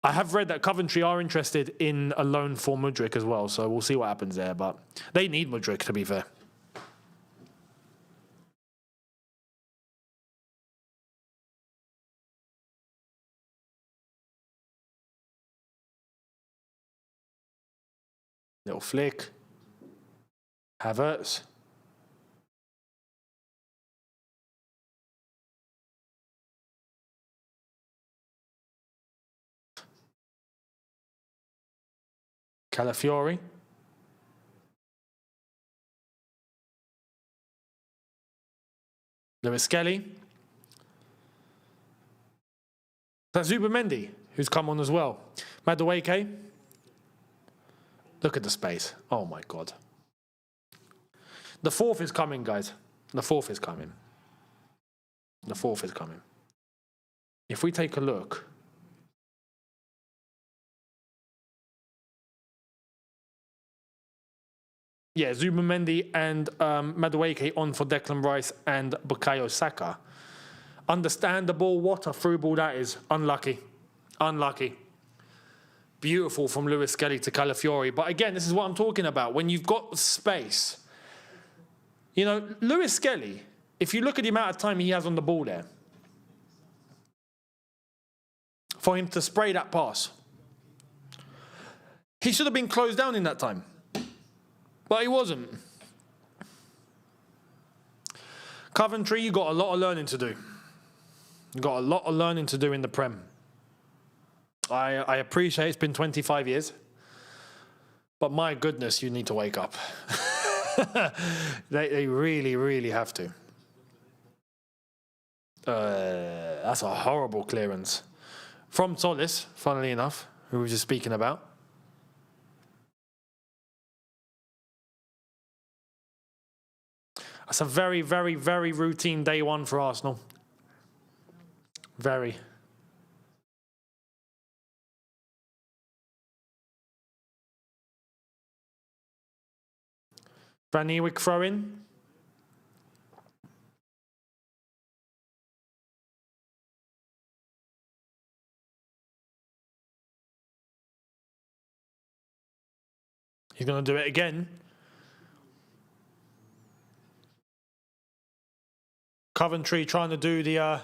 I have read that Coventry are interested in a loan for Mudryk as well, so we'll see what happens there. But they need Mudryk, to be fair. Little flick. Havertz. Calafiori. Lewis Skelly. That's Zubimendi, who's come on as well. Madueke. Look at the space. Oh, my God. The fourth is coming, guys. The fourth is coming. The fourth is coming. If we take a look. Yeah, Zubimendi and Madueke on for Declan Rice and Bukayo Saka. Understandable. What a through ball that is. Unlucky. Unlucky. Beautiful from Lewis Skelly to Calafiori. But again, this is what I'm talking about. When you've got space. You know, Lewis Skelly, if you look at the amount of time he has on the ball there, for him to spray that pass, he should have been closed down in that time. But he wasn't. Coventry, you got a lot of learning to do. You got a lot of learning to do in the Prem. I appreciate it's been 25 years. But my goodness, you need to wake up. They really, really have to. That's a horrible clearance. From Solis, funnily enough, who we were just speaking about. That's a very, very, very routine day one for Arsenal. Very. Van Ewijk throw in. He's going to do it again. Coventry trying to do the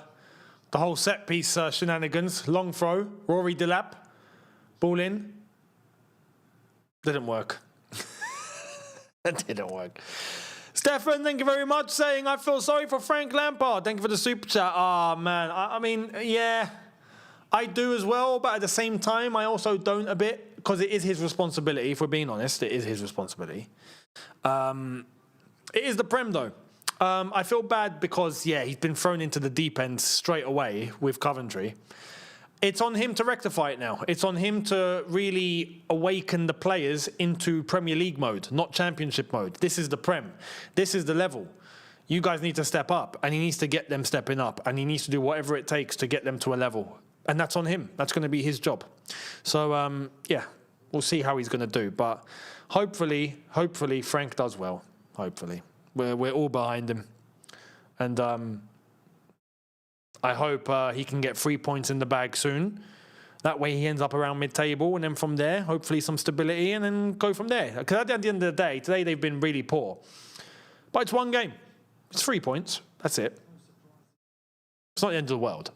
whole set piece shenanigans. Long throw. Rory Delap. Ball in. Didn't work. That didn't work. Stefan, thank you very much, saying, I feel sorry for Frank Lampard. Thank you for the super chat. Oh, man. I mean, yeah, I do as well. But at the same time, I also don't a bit. Because it is his responsibility, if we're being honest. It is his responsibility. It is the Prem, though. I feel bad because, yeah, he's been thrown into the deep end straight away with Coventry. It's on him to rectify it now. It's on him to really awaken the players into Premier League mode, not Championship mode. This is the Prem. This is the level. You guys need to step up, and he needs to get them stepping up, and he needs to do whatever it takes to get them to a level. And that's on him. That's going to be his job. So, yeah, we'll see how he's going to do. But hopefully Frank does well. Hopefully. We're all behind him. And I hope he can get 3 points in the bag soon. That way he ends up around mid-table. And then from there, hopefully some stability and then go from there. Because at the end of the day, today they've been really poor. But it's one game. It's 3 points. That's it. It's not the end of the world.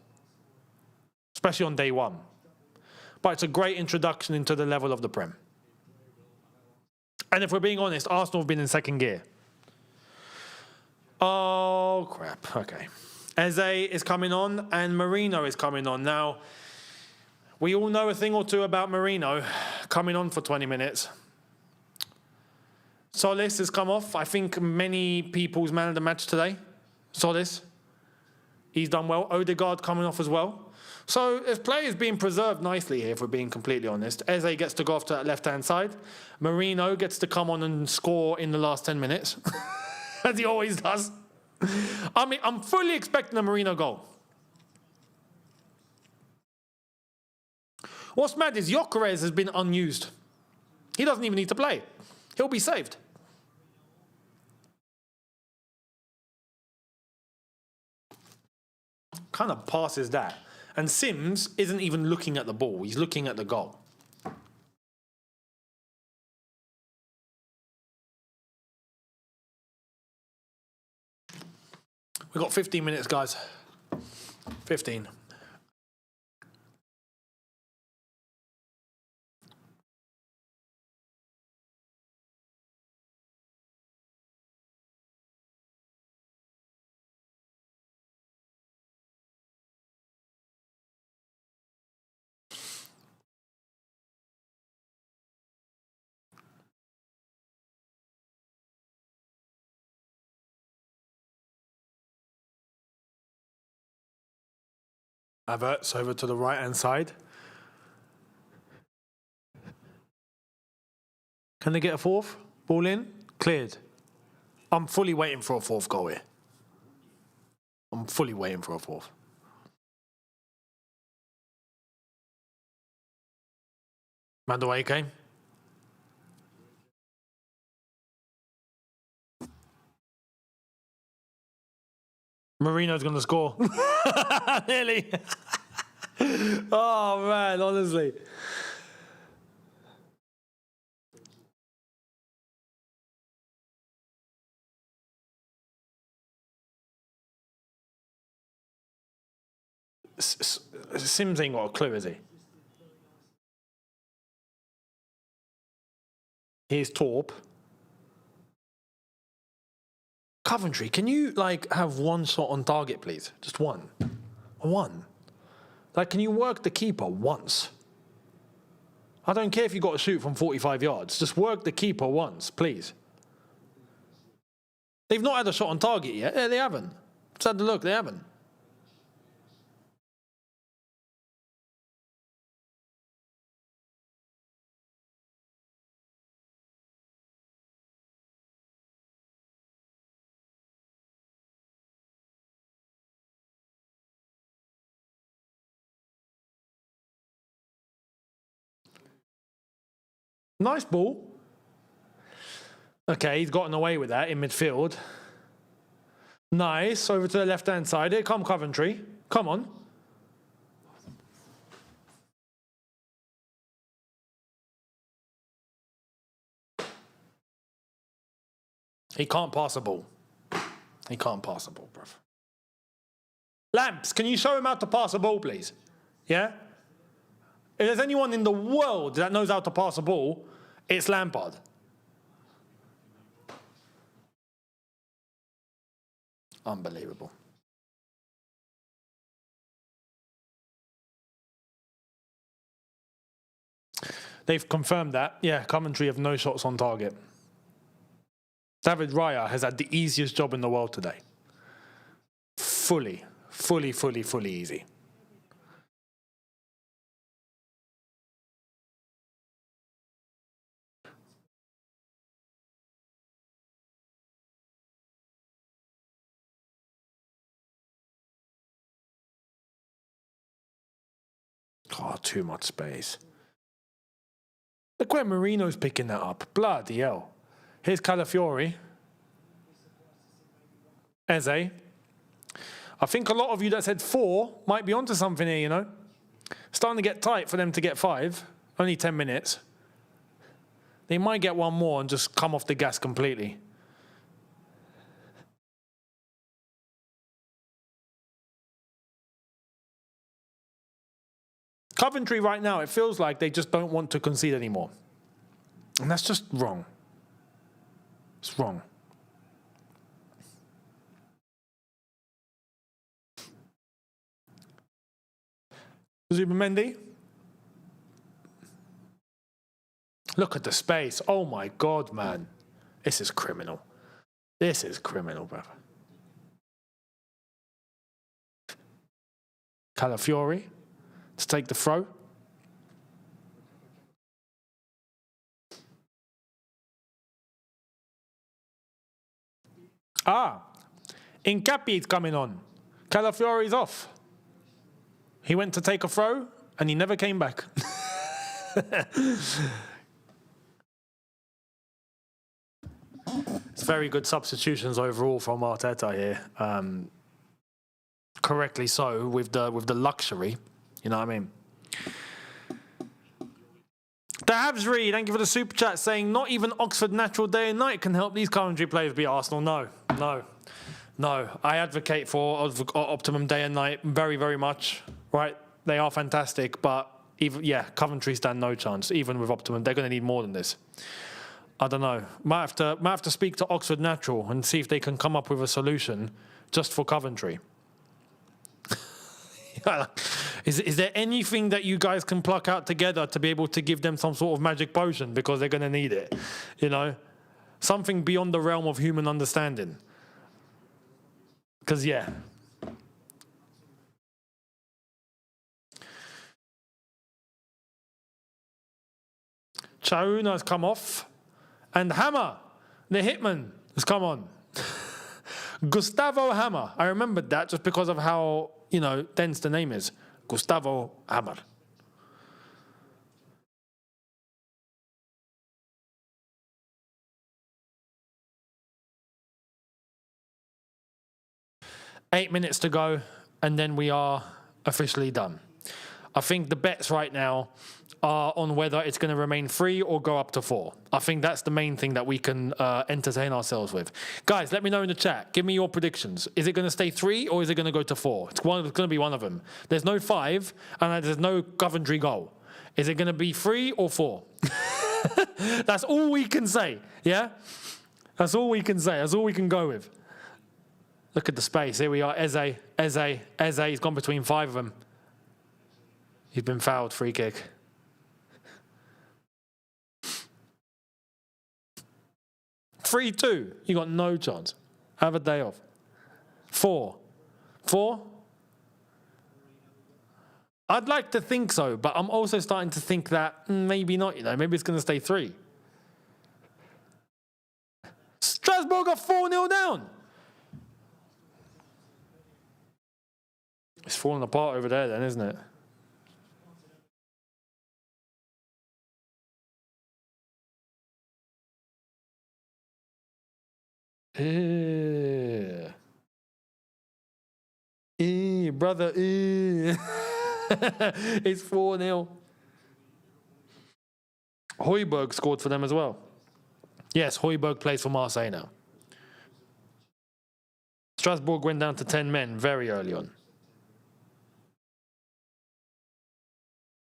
Especially on day one. But it's a great introduction into the level of the Prem. And if we're being honest, Arsenal have been in second gear. Oh, crap. Okay. Eze is coming on and Marino is coming on. Now, we all know a thing or two about Marino coming on for 20 minutes. Solis has come off. I think many people's man of the match today. Solis. He's done well. Odegaard coming off as well. So there's players being preserved nicely here, if we're being completely honest. Eze gets to go off to that left-hand side. Marino gets to come on and score in the last 10 minutes. As he always does. I mean, I'm fully expecting a Marino goal. What's mad is Gyökeres has been unused. He doesn't even need to play. He'll be saved. Kind of passes that. And Sims isn't even looking at the ball. He's looking at the goal. We've got 15 minutes, guys. 15. Havertz over to the right-hand side. Can they get a fourth? Ball in, cleared. I'm fully waiting for a fourth goal here. I'm fully waiting for a fourth. Madueke. Marino's going to score. Nearly. Oh, man, honestly. Sims ain't got a clue, has he? Here's Torp. Coventry, can you, like, have one shot on target, please? Just one. One. Like, can you work the keeper once? I don't care if you got to shoot from 45 yards. Just work the keeper once, please. They've not had a shot on target yet. Yeah, they haven't. Just had a look, they haven't. Nice ball. Okay, he's gotten away with that in midfield. Nice. Over to the left-hand side. Here come Coventry. Come on. He can't pass a ball. He can't pass a ball, bruv. Lamps, can you show him how to pass a ball, please? Yeah? If there's anyone in the world that knows how to pass a ball, it's Lampard. Unbelievable. They've confirmed that. Yeah, Coventry have no shots on target. David Raya has had the easiest job in the world today. Fully easy. Oh, too much space. Look where Marino's picking that up. Bloody hell. Here's Calafiori. Eze. I think a lot of you that said 4 might be onto something here, you know. Starting to get tight for them to get 5. Only 10 minutes. They might get one more and just come off the gas completely. Coventry right now, it feels like they just don't want to concede anymore. And that's just wrong. It's wrong. Zubimendi. Look at the space. Oh my God, man. This is criminal. This is criminal, brother. Calafiori to take the throw. Incapi's coming on. Calafiori's off. He went to take a throw and he never came back. It's very good substitutions overall from Arteta here. Correctly so, with the luxury. You know what I mean? Dahabsri, thank you for the super chat, saying not even Oxford Natural Day and Night can help these Coventry players beat Arsenal. No. I advocate for Optimum Day and Night very, very much. Right? They are fantastic, but Coventry stand no chance. Even with Optimum, they're going to need more than this. I don't know. Might have to speak to Oxford Natural and see if they can come up with a solution just for Coventry. Is there anything that you guys can pluck out together to be able to give them some sort of magic potion, because they're going to need it, you know? Something beyond the realm of human understanding. Because, Chauna has come off. And Hammer, the hitman, has come on. Gustavo Hammer. I remembered that just because of how, dense the name is. Gustavo Hammer. Eight minutes to go, and then we are officially done. I think the bets right now are on whether it's going to remain 3 or go up to 4. I think that's the main thing that we can entertain ourselves with. Guys, let me know in the chat. Give me your predictions. Is it going to stay 3 or is it going to go to 4? It's going to be one of them. There's no 5 and there's no Coventry goal. Is it going to be 3 or 4? That's all we can say, yeah? That's all we can say. That's all we can go with. Look at the space. Here we are. Eze. He's gone between 5 of them. He's been fouled. Free kick. Three, 2. You got no chance. Have a day off. 4. I'd like to think so, but I'm also starting to think that maybe not. Maybe it's going to stay 3. Strasbourg are 4-0 down. It's falling apart over there then, isn't it? Brother. It's 4-0. Højbjerg scored for them as well. Yes, Højbjerg plays for Marseille now. Strasbourg went down to 10 men very early on.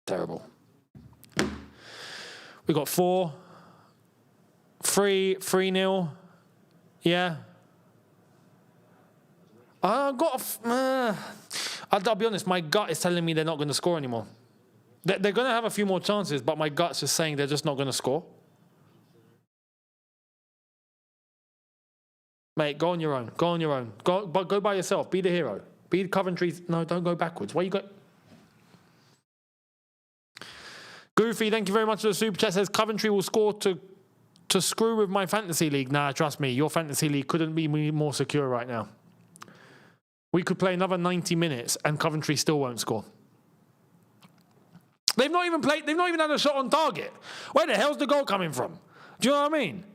Terrible. We got 4. 3-0. Yeah. I'll be honest, my gut is telling me they're not going to score anymore. They're going to have a few more chances, but my gut's just saying they're just not going to score. Mate, go on your own. Go on your own. Go by yourself. Be the hero. Be Coventry's... No, don't go backwards. Why you go... Goofy, thank you very much for the super chat. Says Coventry will score to screw with my fantasy league. Nah, trust me, your fantasy league couldn't be more secure right now. We could play another 90 minutes and Coventry still won't score. They've not even had a shot on target. Where the hell's the goal coming from? Do you know what I mean?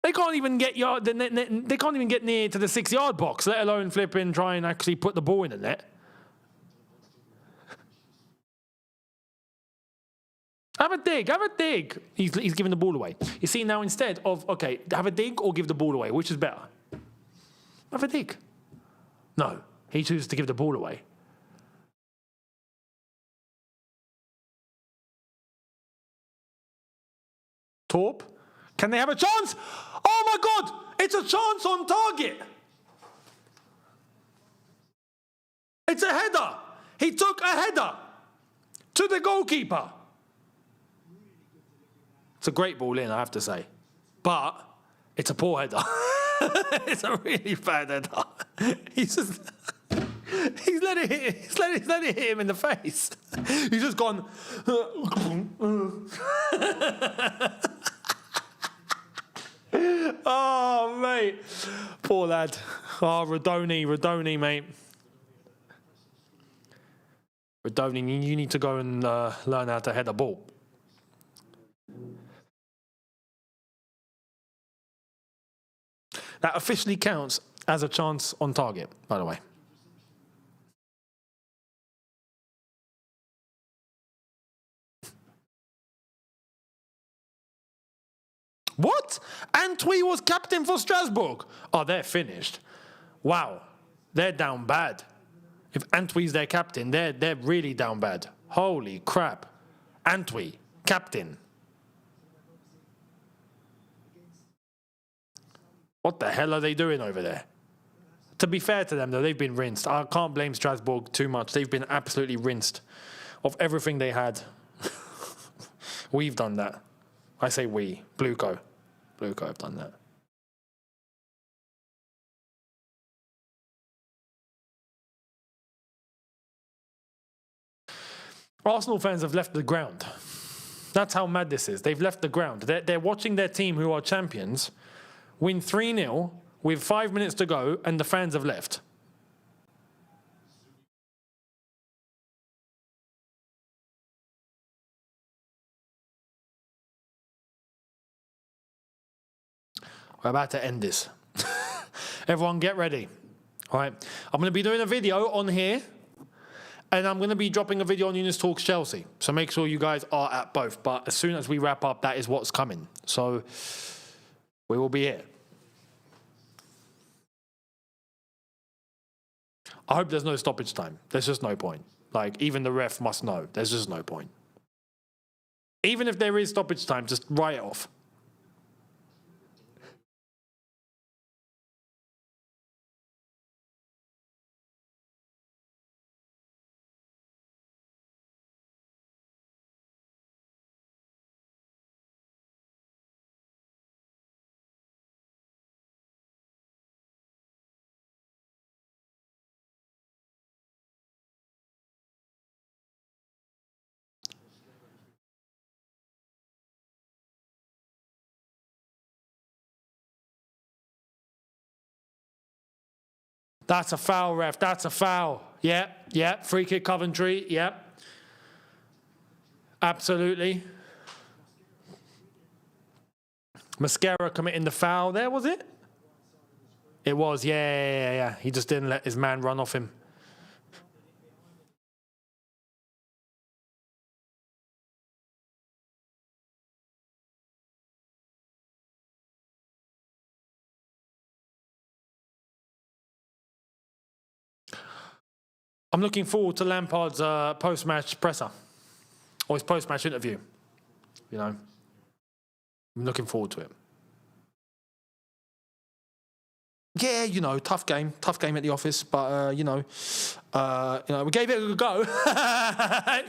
They can't even get they can't even get near to the 6-yard box, let alone try and actually put the ball in the net. Have a dig. He's giving the ball away. You see, now instead of, okay, have a dig or give the ball away, which is better? Have a dig. No, he chooses to give the ball away. Torp, can they have a chance? Oh my God, it's a chance on target. It's a header. He took a header to the goalkeeper. It's a great ball in, I have to say. But it's a poor header. It's a really bad header. He's let it hit him in the face. He's just gone. Oh, mate. Poor lad. Oh, Rodoni, mate. Rodoni, you need to go and learn how to head a ball. That officially counts as a chance on target, by the way. What? Antwi was captain for Strasbourg. Oh, they're finished. Wow. They're down bad. If Antwi's their captain, they're really down bad. Holy crap. Antwi, captain. What the hell are they doing over there? To be fair to them, though, they've been rinsed. I can't blame Strasbourg too much. They've been absolutely rinsed of everything they had. We've done that. I say we. Blueco have done that. Arsenal fans have left the ground. That's how mad this is. They've left the ground. They're watching their team, who are champions, win 3-0 with 5 minutes to go, and the fans have left. We're about to end this. Everyone get ready. All right. I'm going to be doing a video on here, and I'm going to be dropping a video on Younes Talks Chelsea. So make sure you guys are at both. But as soon as we wrap up, that is what's coming. So we will be here. I hope there's no stoppage time. There's just no point. Like, even the ref must know. There's just no point. Even if there is stoppage time, just write it off. That's a foul, ref. That's a foul. Yeah, yeah. Free kick, Coventry. Yeah. Absolutely. Mascara committing the foul there, was it? It was, yeah. He just didn't let his man run off him. I'm looking forward to Lampard's post-match presser, or his post-match interview. You know, I'm looking forward to it. Yeah, you know, tough game at the office, but you know, we gave it a good go.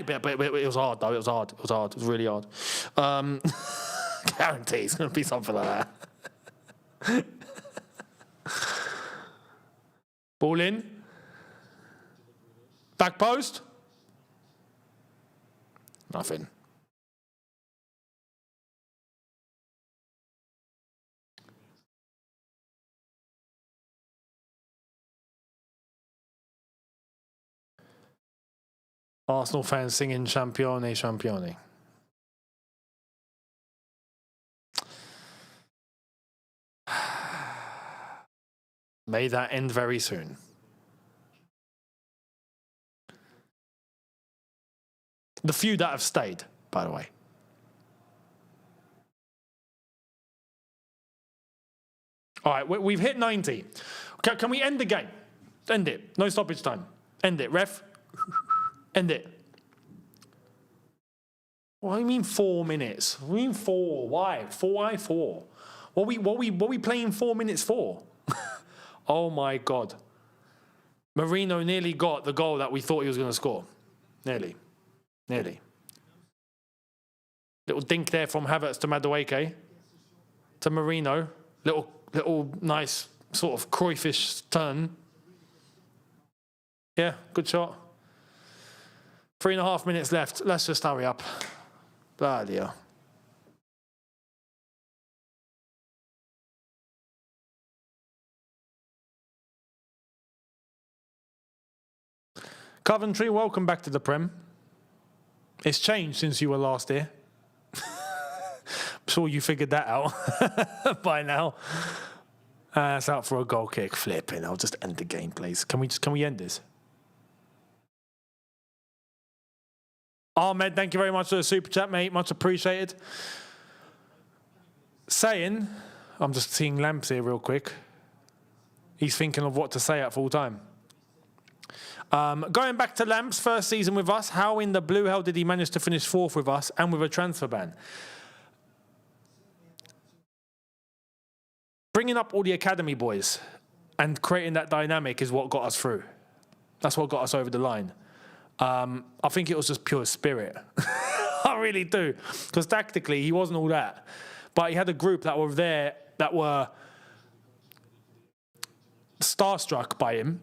but it was hard, though. It was hard. It was really hard. Guarantee it's going to be something like that. Ball in. Back post? Nothing. Arsenal fans singing Champione, Champione. May that end very soon. The few that have stayed, by the way. All right, we've hit 90. Can we end the game? End it. No stoppage time. End it. Ref, end it. What do you mean 4 minutes? What do you mean 4? Why? Why 4? What we playing 4 minutes for? Oh, my God. Marino nearly got the goal that we thought he was going to score. Nearly. Little dink there from Havertz to Madueke. To Marino. Little nice sort of Cruyffish turn. Yeah, good shot. 3.5 minutes left. Let's just hurry up. Bloody hell. Coventry, welcome back to the Prem. It's changed since you were last here. I'm sure you figured that out by now. It's out for a goal kick. Flipping. I'll just end the game, please. Can we end this? Ahmed, thank you very much for the super chat, mate. Much appreciated. Saying, I'm just seeing Lamps here real quick. He's thinking of what to say at full time. Going back to Lamps' first season with us, how in the blue hell did he manage to finish 4th with us and with a transfer ban? Bringing up all the academy boys and creating that dynamic is what got us through. That's what got us over the line. I think it was just pure spirit. I really do. Because tactically, he wasn't all that. But he had a group that were there, that were starstruck by him,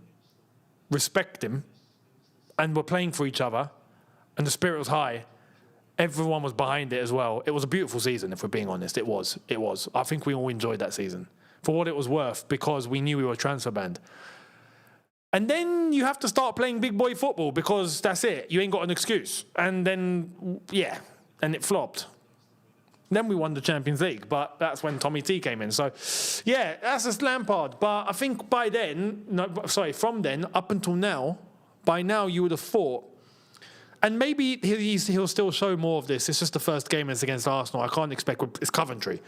respect him, and were playing for each other, and the spirit was high. Everyone was behind it as well. It was a beautiful season, if we're being honest. It was. I think we all enjoyed that season for what it was worth, because we knew we were transfer banned. And then you have to start playing big boy football, because that's it. You ain't got an excuse. And then, and it flopped. Then we won the Champions League, but that's when Tommy T came in. So, that's just Lampard. But I think from then up until now, by now you would have thought, and maybe he'll still show more of this. It's just the first game is against Arsenal. I can't expect it's Coventry.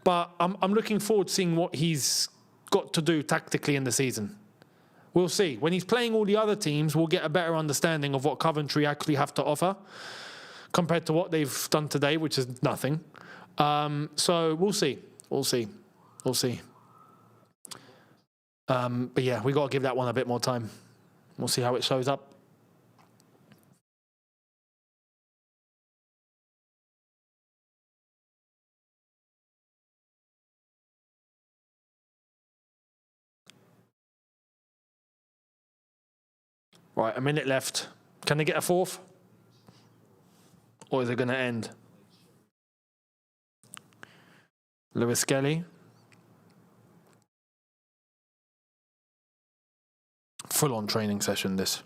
But I'm looking forward to seeing what he's got to do tactically in the season. We'll see. When he's playing all the other teams, we'll get a better understanding of what Coventry actually have to offer compared to what they've done today, which is nothing. So we'll see. But yeah, we got to give that one a bit more time. We'll see how it shows up. Right, a minute left. Can they get a fourth? Or is it going to end? Lewis Skelly. Full-on training session, this.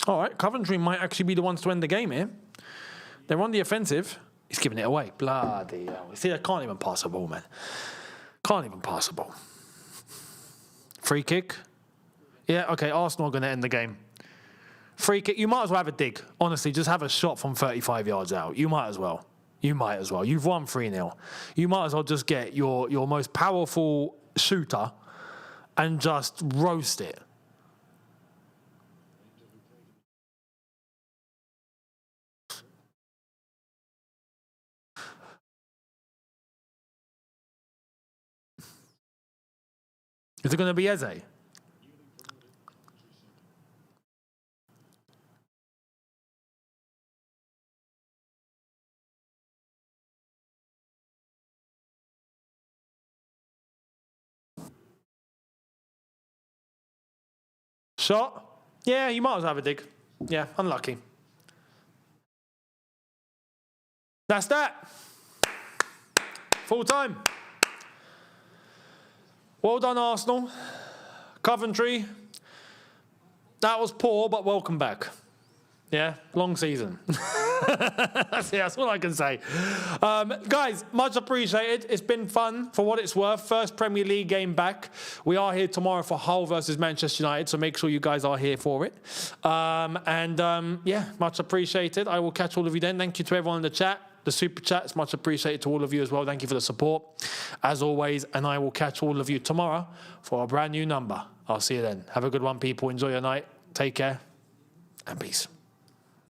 All right, Coventry might actually be the ones to end the game here. They're on the offensive. He's giving it away. Bloody hell. See, I can't even pass a ball, man. Can't even pass a ball. Free kick. Yeah, okay, Arsenal are going to end the game. Free kick. You might as well have a dig. Honestly, just have a shot from 35 yards out. You might as well. You've won 3-0. You might as well just get your most powerful shooter and just roast it. Is it going to be Eze? Shot? Yeah, you might as well have a dig. Yeah, unlucky. That's that. Full time. Well done, Arsenal. Coventry. That was poor, but welcome back. Yeah, long season. That's all I can say. Guys, much appreciated. It's been fun for what it's worth. First Premier League game back. We are here tomorrow for Hull versus Manchester United, so make sure you guys are here for it. Much appreciated. I will catch all of you then. Thank you to everyone in the chat. The super chats, much appreciated to all of you as well. Thank you for the support, as always. And I will catch all of you tomorrow for a brand new number. I'll see you then. Have a good one, people. Enjoy your night. Take care and peace.